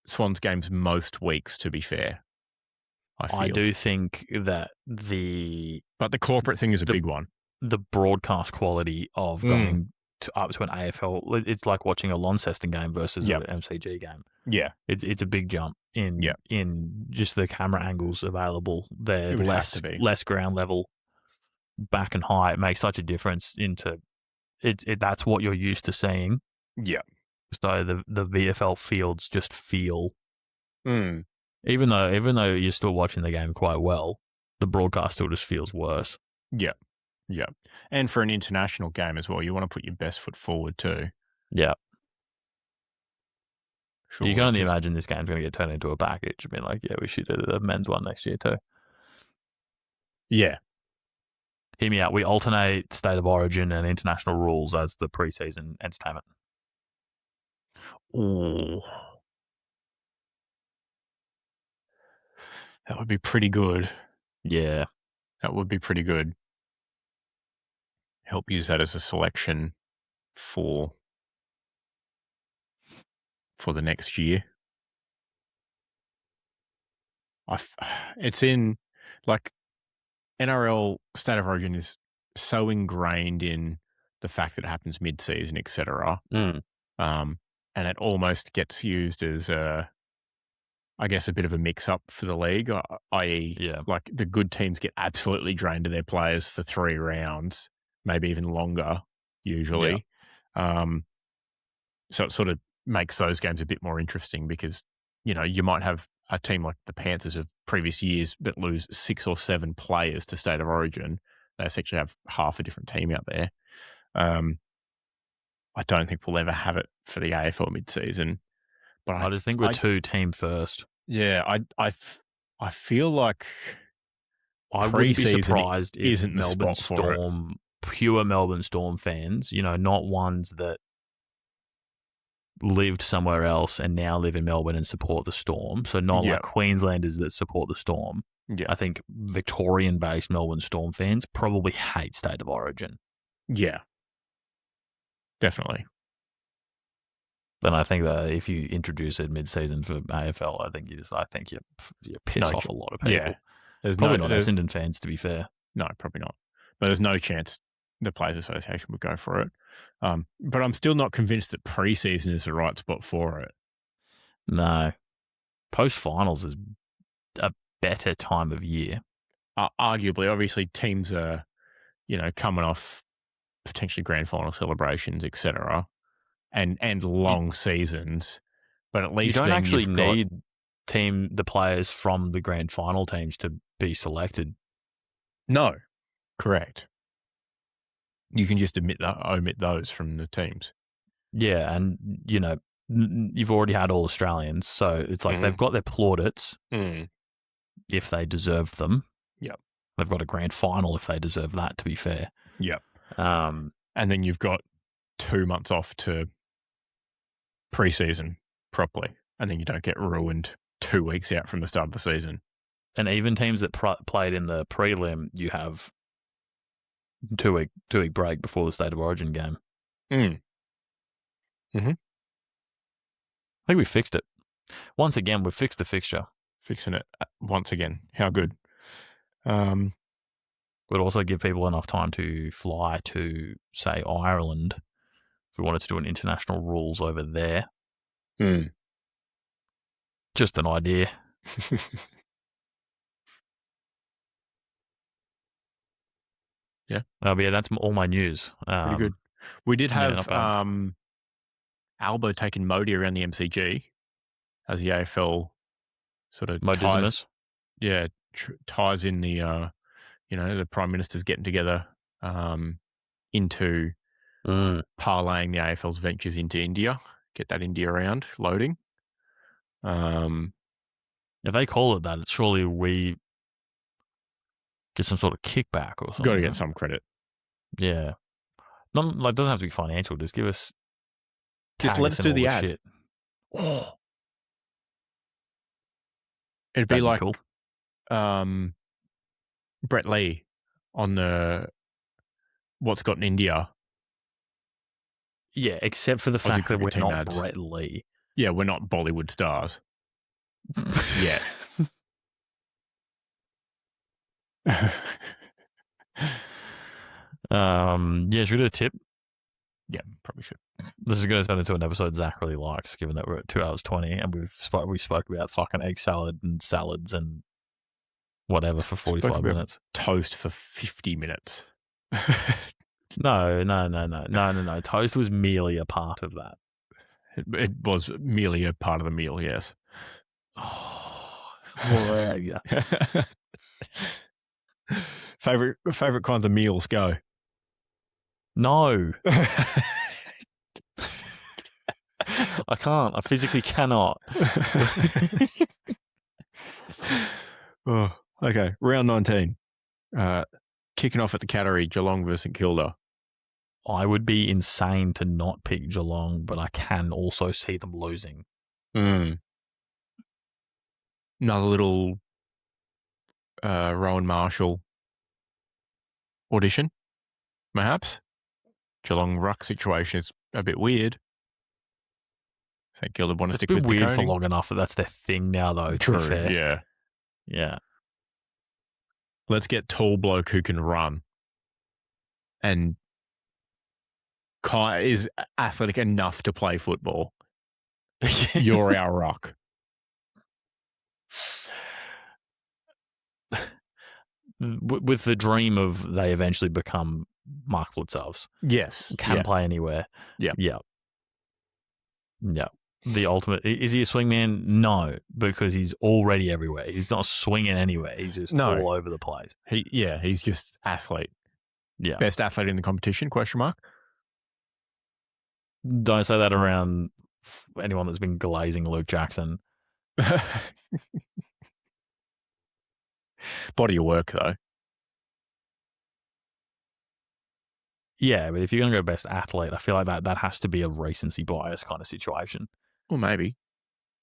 Swans games most weeks, to be fair. I do think that But the corporate thing is a big one. The broadcast quality of going up to an AFL, it's like watching a Launceston game versus an MCG game. Yeah. It's a big jump in just the camera angles available. They're less ground level, back and high. It makes such a difference into it. That's what you're used to seeing. Yeah. So the VFL fields just feel, even though you're still watching the game quite well, the broadcast still just feels worse. Yeah, yeah. And for an international game as well, you want to put your best foot forward too. Yeah. Sure, you can only imagine this game's going to get turned into a package. I mean, like, we should do the men's one next year too. Yeah. Hear me out. We alternate State of Origin and international rules as the preseason entertainment. Ooh. That would be pretty good. Yeah. That would be pretty good. Help use that as a selection for the next year. It's in, like, NRL State of Origin is so ingrained in the fact that it happens mid-season, etc. And it almost gets used as I guess, a bit of a mix-up for the league, i.e., like, the good teams get absolutely drained of their players for 3 rounds, maybe even longer, usually. So it sort of makes those games a bit more interesting because, you might have a team like the Panthers of previous years that lose 6 or 7 players to State of Origin. They essentially have half a different team out there. I don't think we'll ever have it for the AFL mid-season. But I just think we're too team first. Yeah, I feel like I wouldn't be surprised if isn't Melbourne the spot for Storm, pure Melbourne Storm fans, not ones that lived somewhere else and now live in Melbourne and support the Storm. So not like Queenslanders that support the Storm. Yeah. I think Victorian-based Melbourne Storm fans probably hate State of Origin. Yeah, definitely. Then I think that if you introduce it mid-season for AFL, I think you piss off a lot of people. Yeah, there's probably not Essendon fans, to be fair. No, probably not. But there's no chance the Players Association would go for it. But I'm still not convinced that pre-season is the right spot for it. No, post-finals is a better time of year. Arguably, obviously, teams are, coming off potentially grand final celebrations, etc. And long seasons, but at least you don't actually need the players from the grand final teams to be selected. No, correct. You can just omit those from the teams. Yeah, and you've already had all Australians, so it's like they've got their plaudits if they deserve them. Yep. They've got a grand final if they deserve that, to be fair. Yep. And then you've got 2 months off to pre-season properly, and then you don't get ruined 2 weeks out from the start of the season. And even teams that played in the prelim, you have 2 week break before the State of Origin game. Mm-hmm. I think we fixed it. Once again, we've fixed the fixture. Fixing it once again. How good. Would also give people enough time to fly to, say, Ireland if we wanted to do an international rules over there. Just an idea. Yeah. But yeah, that's all my news. Pretty good. We did have Albo taking Modi around the MCG as the AFL sort of ties in the the Prime Minister's getting together into parlaying the AFL's ventures into India, get that India round loading. If they call it that, it's surely we get some sort of kickback or something. Got to get some credit. Yeah. Not like, doesn't have to be financial. Just give us. Just let us do the ad. Shit. Oh. It'd be like cool. Brett Lee on the What's Got in India. Yeah, except for the fact that we're not Brett Lee. Yeah, we're not Bollywood stars. Yeah. Should we do a tip? Yeah, probably should. This is going to turn into an episode Zach really likes, given that we're at 2 hours 20 and we spoke about fucking egg salad and salads and whatever for 45 minutes. Toast for 50 minutes. No. Toast was merely a part of that. It was merely a part of the meal, yes. Well, yeah. Favorite kinds of meals, go. No. I can't. I physically cannot. Okay. Round 19. Kicking off at the Cattery, Geelong versus St Kilda. I would be insane to not pick Geelong, but I can also see them losing. Another little Rowan Marshall audition, perhaps. Geelong ruck situation is a bit weird. St Kilda want to stick with It's been weird for Koning. long enough that that's their thing now, though. True, To be fair. yeah. Yeah. Let's get tall bloke who can run and is athletic enough to play football. You're our rock. With the dream of they eventually become Mark Blutzovs. Yes. Can play anywhere. Yeah. Yeah. Yeah. The ultimate. Is he a swingman? No, because he's already everywhere. He's not swinging anywhere. He's just all over the place. He's just athlete. Yeah. Best athlete in the competition, question mark? Don't say that around anyone that's been glazing Luke Jackson. Body of work, though. Yeah, but if you're going to go best athlete, I feel like that has to be a recency bias kind of situation. Well, maybe.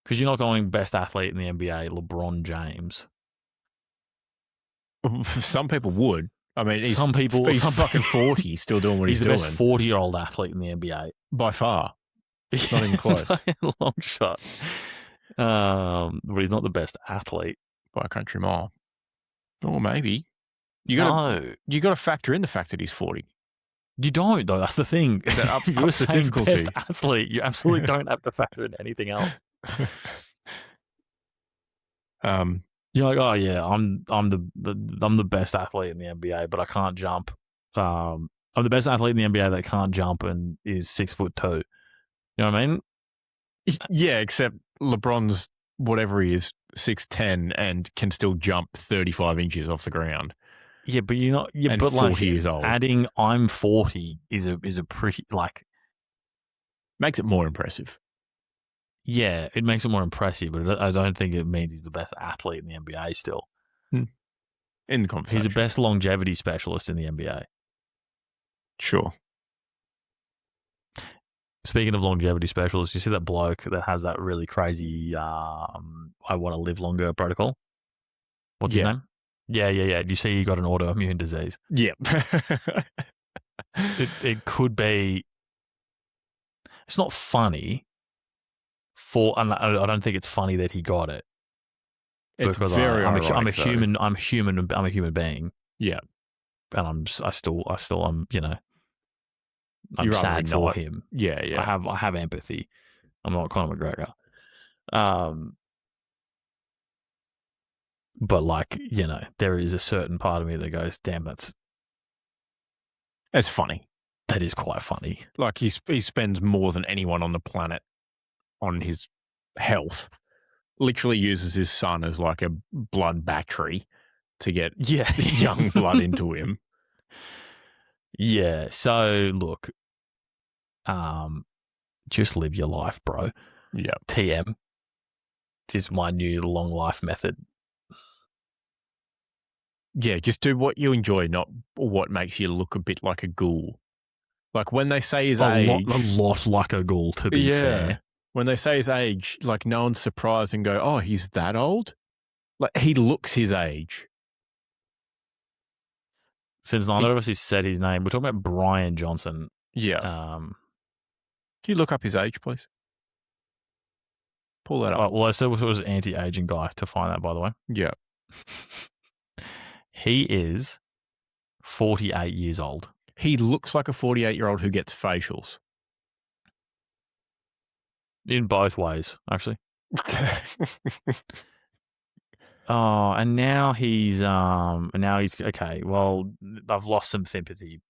Because you're not going best athlete in the NBA, LeBron James. Some people would. I mean, he's fucking 40, he's still doing what he's doing. He's the best 40-year-old athlete in the NBA. By far. Not even close. Long shot. But he's not the best athlete. By a country mile. Or maybe. You got to factor in the fact that he's 40. You don't, though. That's the thing. That If you're ups the saying difficulty. best athlete, you absolutely don't have to factor in anything else. You're like, oh yeah, I'm the best athlete in the NBA, but I can't jump. I'm the best athlete in the NBA that can't jump and is 6'2". You know what I mean? Yeah, except LeBron's whatever he is, 6'10", and can still jump 35 inches off the ground. Yeah, but you're not. Yeah, and but 40 years old. Adding I'm 40 is a pretty makes it more impressive. Yeah, it makes it more impressive, but I don't think it means he's the best athlete in the NBA still. In the conversation. He's the best longevity specialist in the NBA. Sure. Speaking of longevity specialists, you see that bloke that has that really crazy I want to live longer protocol? What's his name? Yeah. Do you see he got an autoimmune disease? Yep. It could be... It's not funny... and I don't think it's funny that he got it. It's because very I'm ironic, a human. I'm a human being. Yeah, and I still, you know, I'm sad for him. Yeah. I have empathy. I'm not Conor McGregor. But like, you know, there is a certain part of me that goes, "Damn, that's funny." That is quite funny. Like he spends more than anyone on the planet on his health. Literally uses his son as like a blood battery to get young blood into him. Yeah. So look, just live your life, bro. Yeah. TM. This is my new long life method. Yeah, just do what you enjoy, not what makes you look a bit like a ghoul. Like when they say his age, a lot like a ghoul. To be fair. When they say his age, like no one's surprised and go, "Oh, he's that old." Like he looks his age. Since neither of us has said his name, we're talking about Brian Johnson. Yeah. Can you look up his age, please? Pull that up. Well, I said it was an anti-aging guy to find that, by the way. Yeah. He is 48 years old. He looks like a 48-year-old who gets facials. In both ways, actually. And now he's okay. Well, I've lost some sympathy.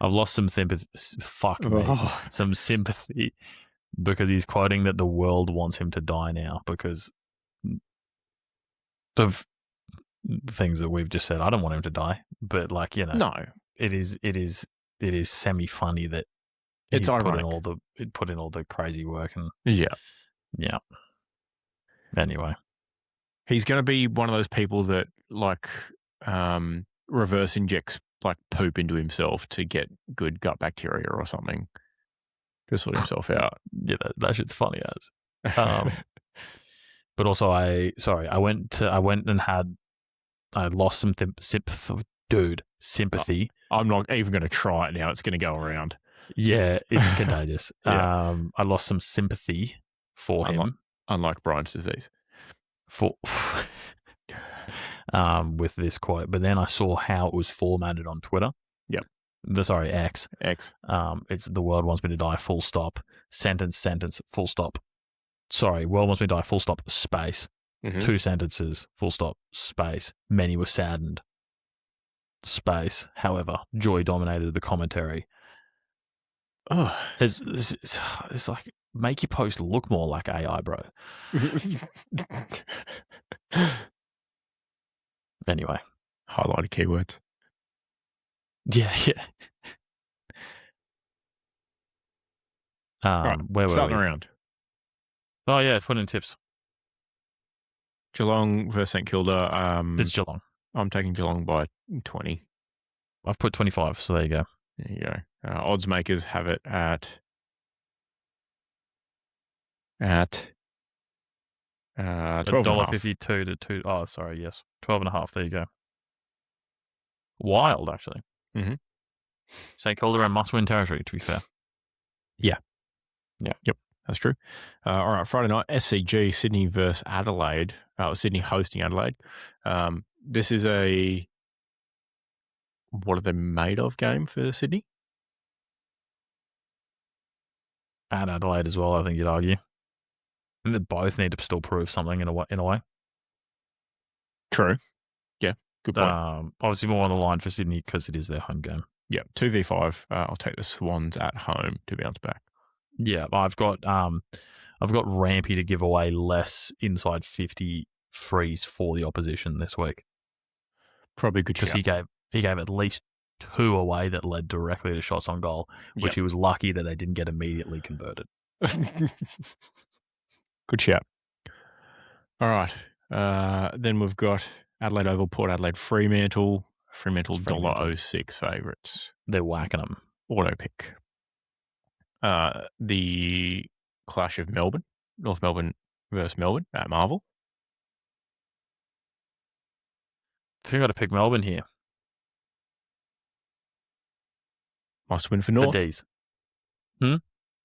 I've lost some sympathy. Fuck me. Some sympathy because he's quoting that the world wants him to die now because of things that we've just said. I don't want him to die, but like, you know, no, it is semi funny that it's ironic. Put in all the crazy work and yeah. Anyway, he's going to be one of those people that like reverse injects like poop into himself to get good gut bacteria or something to sort himself out. Yeah, that shit's funny as. But also, I lost some sympathy. I'm not even going to try it now. It's going to go around. Yeah, it's contagious. Yeah. I lost some sympathy for him. Unlike Brian's disease. With this quote. But then I saw how it was formatted on Twitter. Yep. X. It's the world wants me to die, full stop. Sentence, full stop. Sorry, world wants me to die, full stop, space. Mm-hmm. 2 sentences, full stop, space. Many were saddened. Space. However, joy dominated the commentary. Oh, it's like, make your post look more like AI, bro. Anyway. Highlighted keywords. Yeah. Right, where were starting we? around. Oh, yeah, put in tips. Geelong versus St Kilda. It's Geelong. I'm taking Geelong by 20. I've put 25, so there you go. There you go. Odds makers have it at $12.52 to 2. Oh, sorry, yes, 12.5. There you go. Wild, actually. Mm-hmm. St Kilda are must-win territory. To be fair. Yeah. Yep. That's true. All right, Friday night, SCG, Sydney versus Adelaide. Sydney hosting Adelaide. This is a what are they made of game for Sydney? And Adelaide as well, I think you'd argue. And they both need to still prove something in a way. True. Yeah, good point. Obviously more on the line for Sydney because it is their home game. Yeah, 2v5. I'll take the Swans at home to bounce back. Yeah, I've got Rampy to give away less inside 50 frees for the opposition this week. Probably good because he gave at least 2 away that led directly to shots on goal, which he was lucky that they didn't get immediately converted. Good shout. All right. Then we've got Adelaide Oval, Port Adelaide, Fremantle $1.06 favourites. They're whacking them. Auto pick. The clash of Melbourne, North Melbourne versus Melbourne at Marvel. I think I've got to pick Melbourne here. Must win for North. The D's.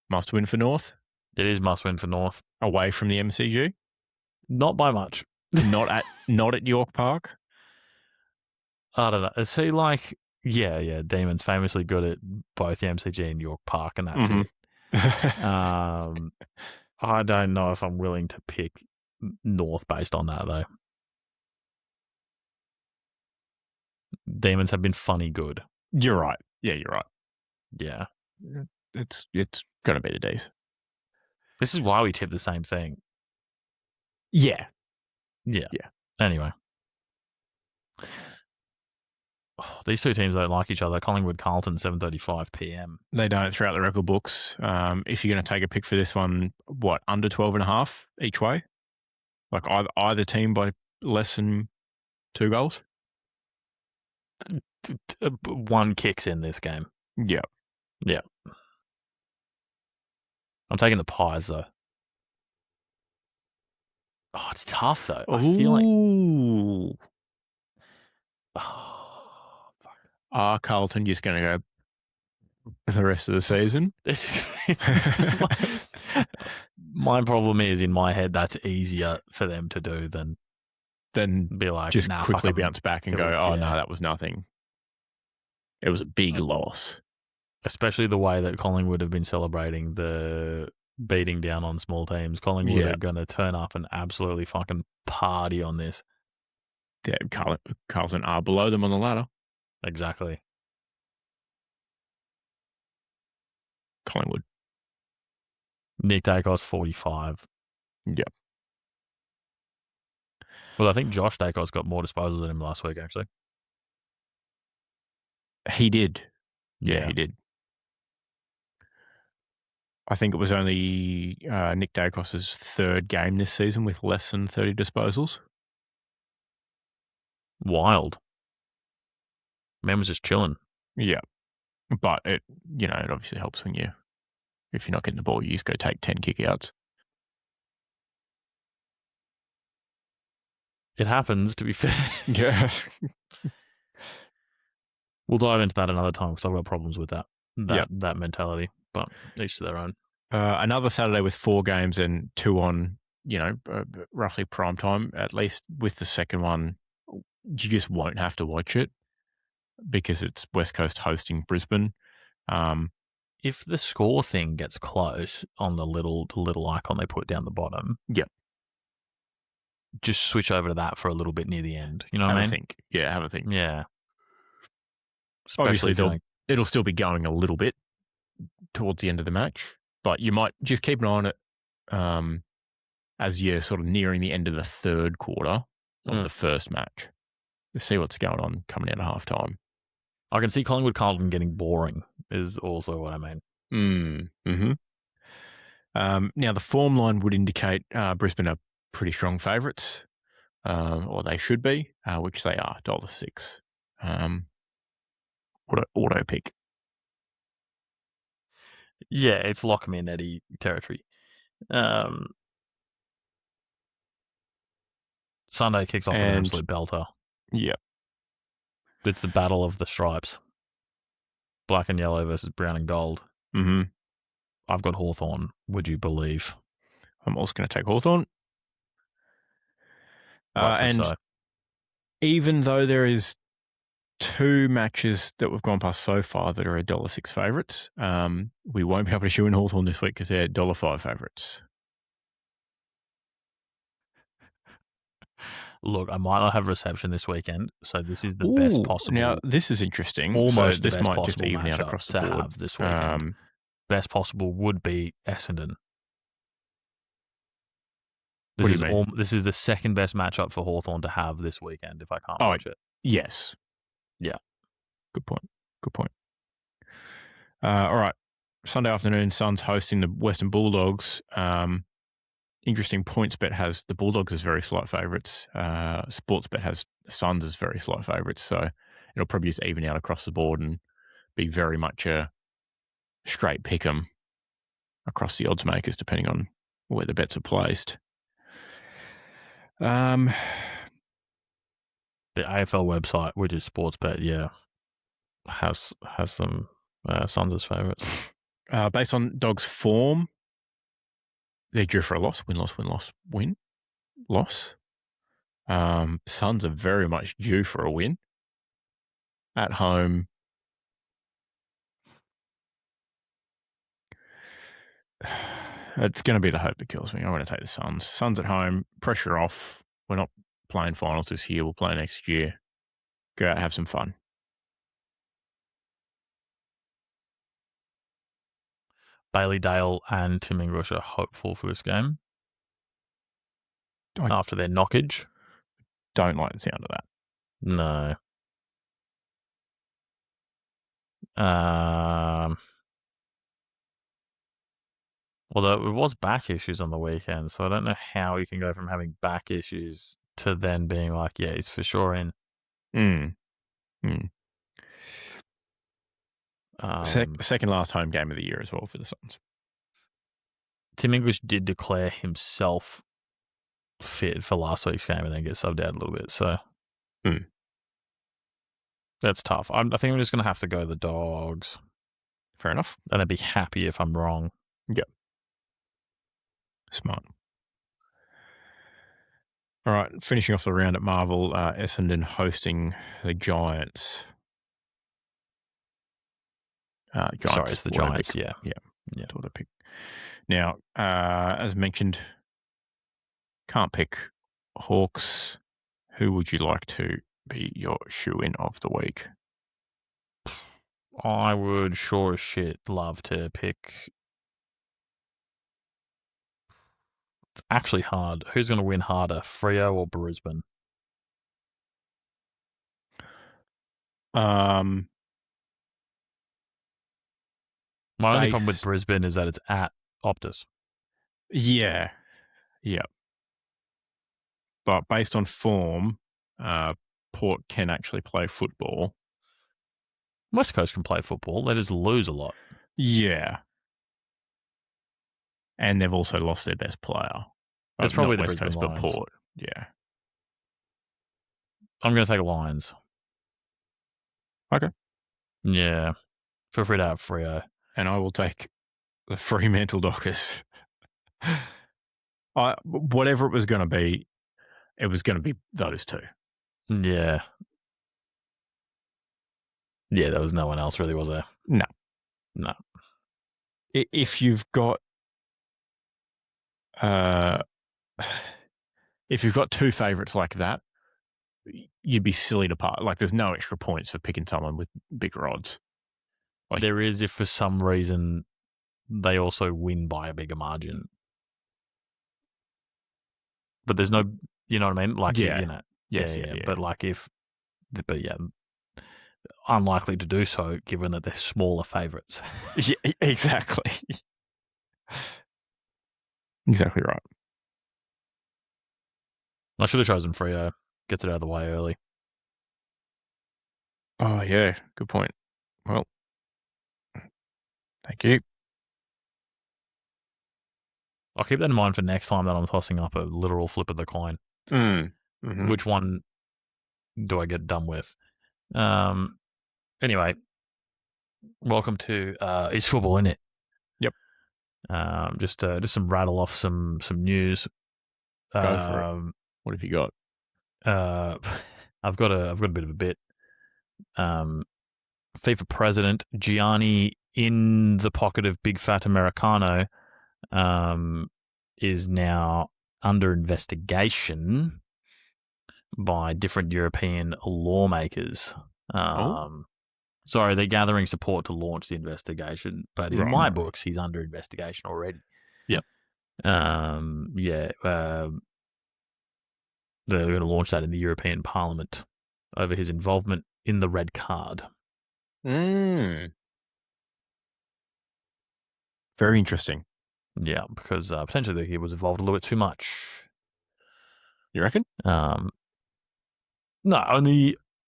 Must win for North. It is must win for North. Away from the MCG. Not by much. Not at York Park. I don't know. See, like, yeah, Demons famously good at both the MCG and York Park, and that's it. I don't know if I'm willing to pick North based on that, though. Demons have been funny good. You're right. Yeah, you're right. Yeah. It's going to be the D's. This is why we tip the same thing. Yeah. Anyway. Oh, these 2 teams don't like each other. Collingwood, Carlton, 7:35 p.m. They don't throughout the record books. If you're going to take a pick for this one, under 12.5 each way? Like either team by less than 2 goals? 1 kicks in this game. Yeah. I'm taking the Pies, though. Oh, it's tough, though. Ooh. I feel like... Oh, fuck. Are Carlton just going to go the rest of the season? My problem is, in my head, that's easier for them to do than be like, just quickly bounce back and go, no, that was nothing. It was a big loss. Especially the way that Collingwood have been celebrating the beating down on small teams. Collingwood are going to turn up and absolutely fucking party on this. Yeah, Carlton are below them on the ladder. Exactly. Collingwood. Nick Dacos, 45. Yep. Well, I think Josh Dacos got more disposals than him last week, actually. He did. Yeah, he did. I think it was only Nick Dacos' 3rd game this season with less than 30 disposals. Wild. Man was just chilling. Yeah. But it obviously helps if you're not getting the ball, you just go take 10 kickouts. It happens, to be fair. Yeah. We'll dive into that another time because I've got problems with that Yep. that mentality, but each to their own. Another Saturday with 4 games and 2 on, roughly prime time. At least with the second one, you just won't have to watch it because it's West Coast hosting Brisbane. If the score thing gets close on the little icon they put down the bottom, Yep. just switch over to that for a little bit near the end. You know what I mean? Think. Yeah, have a think. Yeah. Obviously, it'll still be going a little bit towards the end of the match, but you might just keep an eye on it as you're sort of nearing the end of the third quarter of the first match. To see what's going on coming out of halftime. I can see Collingwood Carlton getting boring is also what I mean. Mm-hmm. Now, the form line would indicate Brisbane are pretty strong favourites, or they should be, which they are, $1.06. Auto pick. Yeah, it's lock 'em in Eddie territory. Sunday kicks off an absolute belter. Yep. It's the battle of the stripes. Black and yellow versus brown and gold. Mm-hmm. I've got Hawthorn, would you believe? I'm also going to take Hawthorn. And so. Even though there is 2 matches that we've gone past so far that are $1.06 favourites, we won't be able to shoe in Hawthorn this week because they're $1.05 favourites. Look, I might not have reception this weekend, so this is the best possible. Now, this is interesting. Almost so this the best might possible just even out across the board. Have this weekend. Best possible would be Essendon. What do you mean? This is the second best matchup for Hawthorn to have this weekend if I can't watch it. Yes. Yeah. Good point. All right. Sunday afternoon, Suns hosting the Western Bulldogs. Interesting, PointsBet has the Bulldogs as very slight favourites. Sportsbet has the Suns as very slight favourites. So it'll probably just even out across the board and be very much a straight pick 'em across the odds makers, depending on where the bets are placed. The AFL website, which is Sportsbet, has some Suns as favourites. Based on Dogs' form, they're due for a loss. Win, loss. Suns are very much due for a win. At home, it's going to be the hope that kills me. I'm going to take the Suns. Suns at home, pressure off. We're not playing finals this year. We'll play next year. Go out and have some fun. Bailey Dale and Tim English are hopeful for this game after their knockage. Don't like the sound of that. No. Although it was back issues on the weekend, so I don't know how you can go from having back issues to then being like, yeah, he's for sure in. Second last home game of the year as well for the Suns. Tim English did declare himself fit for last week's game and then get subbed out a little bit, so that's tough. I think I'm just going to have to go the Dogs. Fair enough. And I'd be happy if I'm wrong. Yep. Smart. All right, finishing off the round at Marvel, Essendon hosting the Giants. Giants. Sorry, it's the Giants, pick. Yeah. Auto pick. Now, as mentioned, can't pick Hawks. Who would you like to be your shoe-in of the week? I would sure as shit love to pick. It's actually hard. Who's going to win harder, Freo or Brisbane? My only problem with Brisbane is that it's at Optus. Yeah. Yep. But based on form, Port can actually play football. West Coast can play football. They just lose a lot. Yeah. And they've also lost their best player. That's probably the West Brisbane Coast, Lions. but Port. Yeah. I'm going to take Lions. Okay. Yeah. Feel free to have Freo. And I will take the Fremantle Dockers. Whatever it was going to be, it was going to be those two. Yeah. Yeah, there was no one else really, was there? No. No. If you've got two favourites like that, you'd be silly to part. Like, there's no extra points for picking someone with bigger odds. Like, there is if for some reason they also win by a bigger margin. But there's no, you know what I mean? Like, yeah. You know, yes, yeah. But like unlikely to do so given that they're smaller favourites. Yeah, exactly. Exactly right. I should have chosen Freo. Gets it out of the way early. Oh, yeah. Good point. Well, thank you. I'll keep that in mind for next time that I'm tossing up a literal flip of the coin. Mm-hmm. Which one do I get done with? Anyway, welcome to It's Football, Innit? Yep. Just some rattle off some news. Go for it. What have you got? I've got a bit of a bit. FIFA president Gianni in the pocket of Big Fat Americano is now under investigation by different European lawmakers. Sorry, they're gathering support to launch the investigation, but in my books, he's under investigation already. Yep. They're going to launch that in the European Parliament over his involvement in the red card. Very interesting. Yeah, because potentially he was involved a little bit too much. You reckon? No,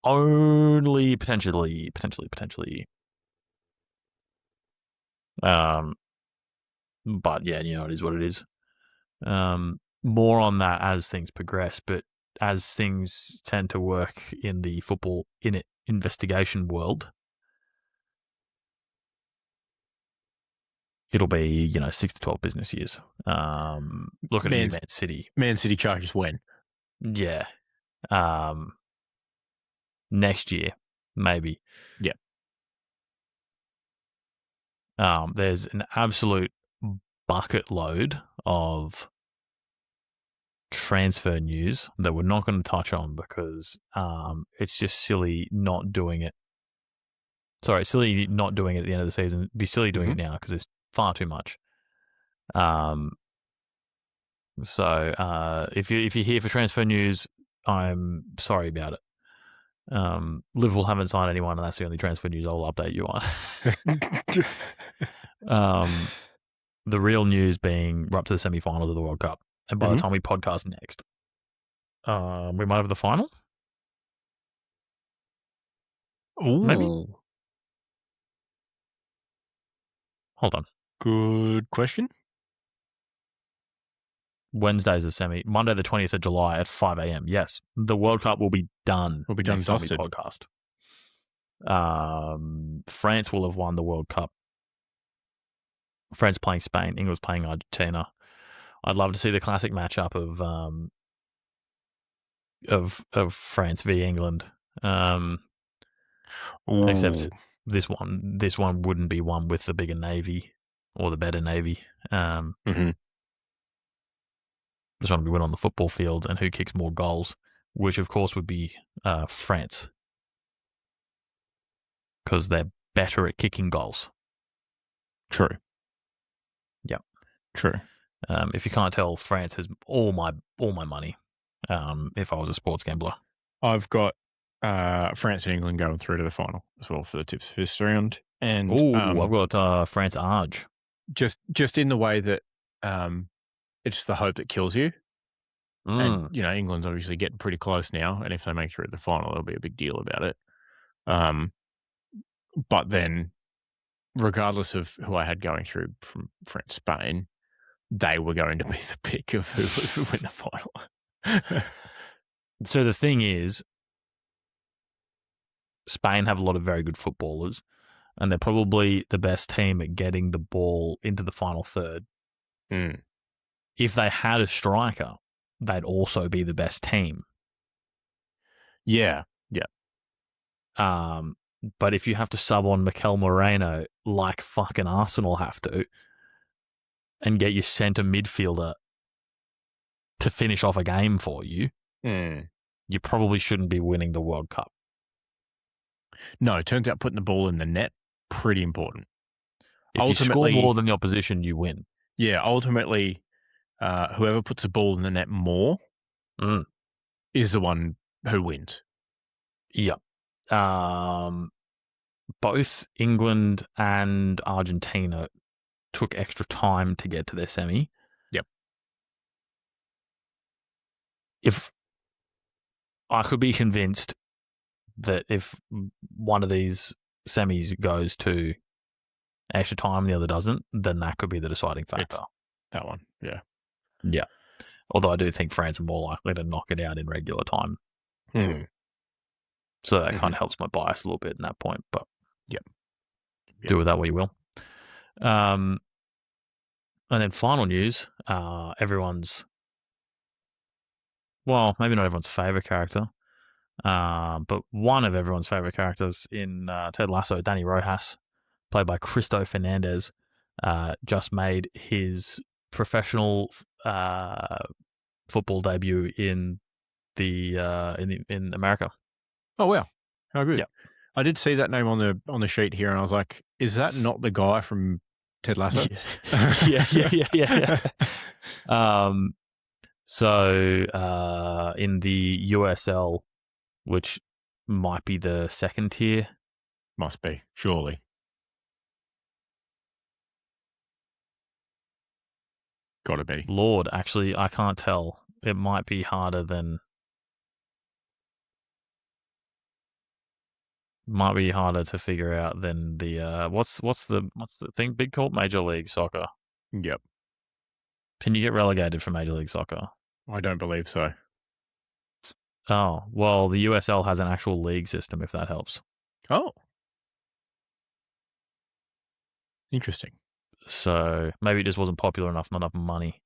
only potentially. But yeah, you know, it is what it is. More on that as things progress, but as things tend to work in the football investigation world, it'll be 6 to 12 business years. Look at Man City. Man City charges when? Yeah. Next year, maybe. Yeah. There's an absolute bucket load of transfer news that we're not going to touch on because it's just silly not doing it. Sorry, silly not doing it at the end of the season. It'd be silly doing it now because there's far too much. So if you're here for transfer news, I'm sorry about it. Liverpool haven't signed anyone, and that's the only transfer news I'll update you on. The real news being we're up to the semi-finals of the World Cup, and by the time we podcast next, we might have the final. Ooh. Maybe. Hold on. Good question. Wednesday's a semi. Monday, the 20th of July at 5 a.m. Yes, the World Cup will be done. Will be done. Dusted. Podcast. France will have won the World Cup. France playing Spain. England's playing Argentina. I'd love to see the classic matchup of France v England. Except this one wouldn't be one with the bigger navy or the better navy. This one would win on the football field and who kicks more goals, which of course would be France, because they're better at kicking goals. True. Yep. True. If you can't tell, France has all my money. If I was a sports gambler, I've got France and England going through to the final as well for the tips for this round. And I've got France Arge. Just in the way that it's the hope that kills you. And England's obviously getting pretty close now, and if they make it through the final, it'll be a big deal about it. But then, regardless of who I had going through from France Spain, they were going to be the pick of who would win the final. So the thing is, Spain have a lot of very good footballers, and they're probably the best team at getting the ball into the final third. Mm. If they had a striker, they'd also be the best team. Yeah. But if you have to sub on Mikel Moreno like fucking Arsenal have to, and get your centre midfielder to finish off a game for you, you probably shouldn't be winning the World Cup. No, it turns out putting the ball in the net, pretty important. If ultimately, you score more than the opposition, you win. Yeah, ultimately, whoever puts the ball in the net more is the one who wins. Yep. Both England and Argentina took extra time to get to their semi. Yep. If I could be convinced that if one of these semis goes to extra time and the other doesn't, then that could be the deciding factor. It's that one, yeah. Yeah. Although I do think France are more likely to knock it out in regular time. So that kind of helps my bias a little bit in that point, but do with that what you will. And then final news, everyone's, well, maybe not everyone's favourite character, but one of everyone's favourite characters in Ted Lasso, Danny Rojas, played by Cristo Fernandez, just made his professional football debut in America. Oh wow, how good! Yep. I did see that name on the sheet here, and I was like, "Is that not the guy from Ted Lasso?" Yeah. So in the USL, which might be the second tier, must be surely. Got to be. Lord, actually, I can't tell. It might be harder than. Might be harder to figure out than the what's the thing big called Major League Soccer. Yep. Can you get relegated from Major League Soccer? I don't believe so. Oh, well, the USL has an actual league system, if that helps. Oh. Interesting. So maybe it just wasn't popular enough, not enough money.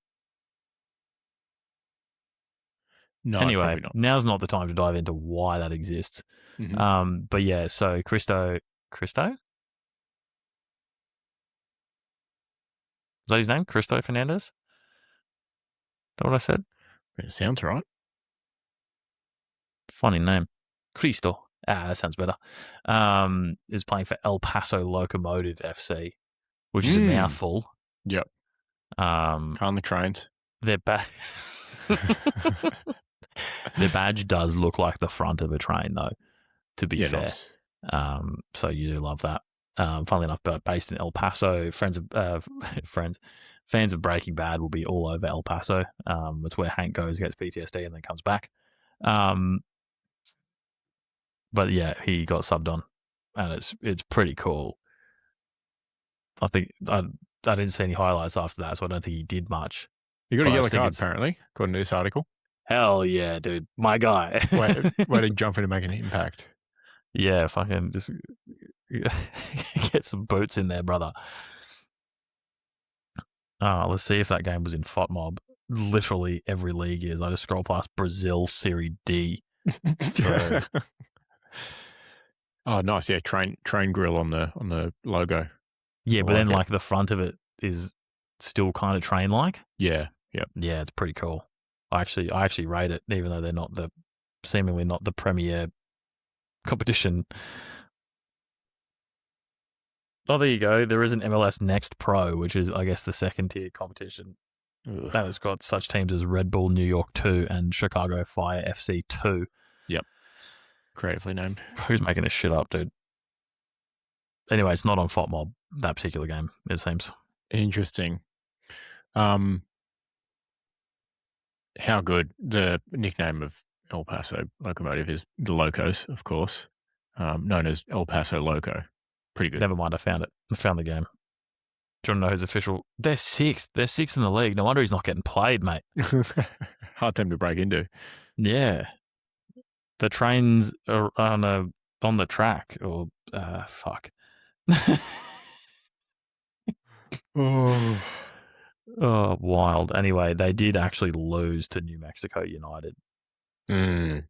No, anyway, not. Now's not the time to dive into why that exists. But yeah, so Cristo? Is that his name? Cristo Fernandez? Is that what I said? It sounds right. Funny name. Cristo. That sounds better. Is playing for El Paso Locomotive FC, which is a mouthful. Yep. Kind of trains. Their badge does look like the front of a train, though, to be fair. Nice. So you do love that. Funnily enough, but based in El Paso, fans of Breaking Bad will be all over El Paso. It's where Hank goes, gets PTSD, and then comes back. But yeah, he got subbed on, and it's pretty cool. I think I didn't see any highlights after that, so I don't think he did much. You got a yellow card, apparently, according to this article. Hell yeah, dude. My guy. Way to jump in and make an impact. Yeah, fucking just get some boots in there, brother. Let's see if that game was in FOTMob. Literally every league is. I just scroll past Brazil Serie D. So. Oh, nice. Yeah, train grill on the logo. Yeah, but then like the front of it is still kind of train-like. Yeah, yeah. Yeah, it's pretty cool. I actually rate it, even though they're seemingly not the premier competition. Oh, there you go. There is an MLS Next Pro, which is, I guess, the second tier competition. Ugh. That has got such teams as Red Bull New York 2 and Chicago Fire FC 2. Yep. Creatively named. Who's making this shit up, dude? Anyway, it's not on FOTMob, that particular game, it seems. Interesting. How good. The nickname of El Paso Locomotive is the Locos, of course, known as El Paso Loco. Pretty good. Never mind, I found it. I found the game. Do you want to know who's official? They're sixth. They're sixth in the league. No wonder he's not getting played, mate. Hard team to break into. Yeah. The trains are on a on the track, or fuck. Oh. Oh, wild. Anyway, they did actually lose to New Mexico United. So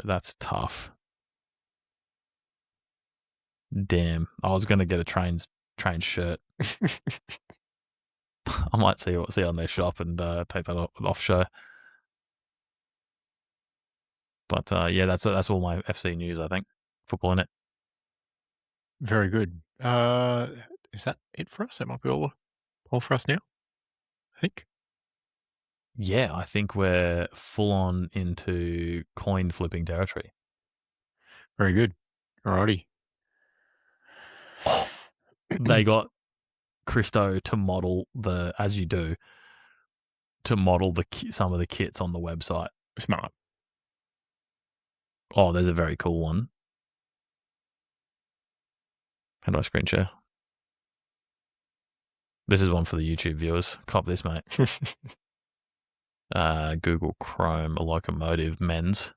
that's tough. Damn, I was gonna get a train shirt. I might see on their shop and take that off show. But yeah, that's all my FC news. I think football in it. Very good. Is that it for us? That might be all for us now, I think. Yeah, I think we're full on into coin flipping territory. Very good. Alrighty. They got Christo to model as you do, to model some of the kits on the website. Smart. Oh, there's a very cool one. How do I screen share? This is one for the YouTube viewers. Cop this, mate. Google Chrome, Locomotive men's.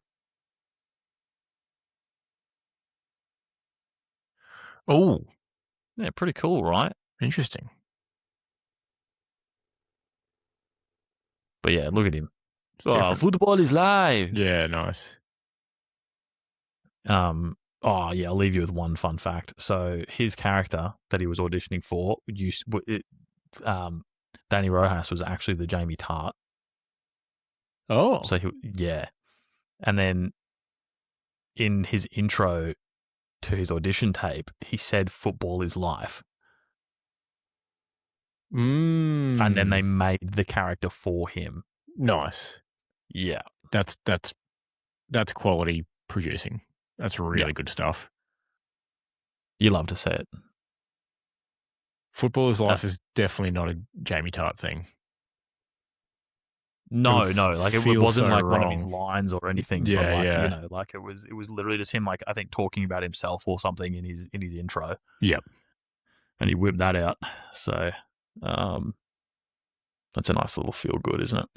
Oh, yeah, pretty cool, right? Interesting. But yeah, look at him. Oh, football is live. Yeah, nice. Oh yeah, I'll leave you with one fun fact. So his character that he was auditioning for, Danny Rojas, was actually the Jamie Tart. Oh, so and then in his intro to his audition tape, he said "football is life." And then they made the character for him. Nice. Yeah, that's quality producing. That's really good stuff. You love to see it. Football is life is definitely not a Jamie Tart thing. No, like it wasn't like wrong. One of his lines or anything. Yeah, but like, yeah. You know, like it was literally just him, like I think talking about himself or something in his intro. Yep. And he whipped that out. So, that's a nice little feel good, isn't it?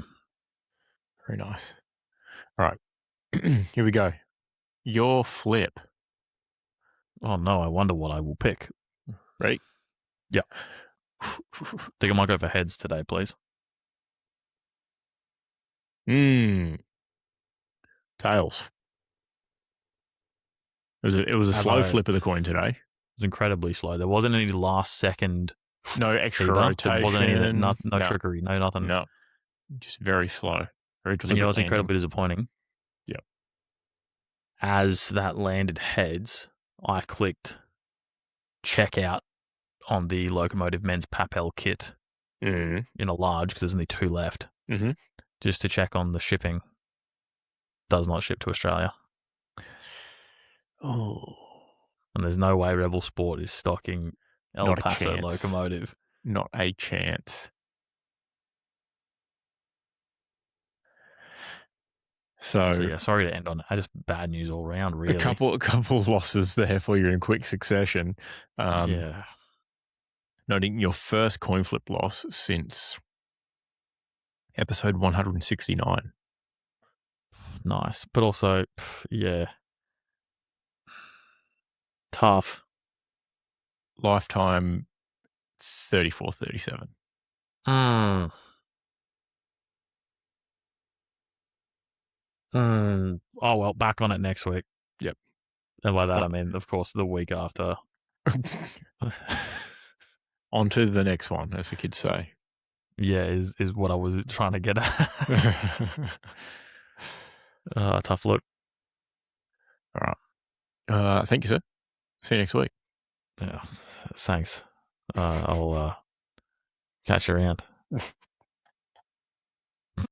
Very nice. All right, here we go. Your flip. Oh no, I wonder what I will pick. Ready? Yeah. Think I might go for heads today, please. Tails. It was a slow flip of the coin today. It was incredibly slow. There wasn't any last second. No extra rotation. There wasn't any no trickery. No nothing. No. Just very slow. Very deliberate. And you know what's incredibly disappointing? Yep. As that landed heads, I clicked checkout on the Locomotive men's Papel kit in a large, because there's only 2 left, just to check on the shipping. Does not ship to Australia. Oh. And there's no way Rebel Sport is stocking El Paso Locomotive. Not a chance. So yeah, sorry to end on that. Just bad news all around, really. A couple losses there for you in quick succession. Yeah. Noting your first coin flip loss since episode 169. Nice. But also, yeah. Tough. Lifetime 34-37. Oh, well, back on it next week. Yep. And by that, I mean, of course, the week after. On to the next one, as the kids say. Yeah, is what I was trying to get at. Tough look. All right. Thank you, sir. See you next week. Yeah, thanks. I'll catch you around.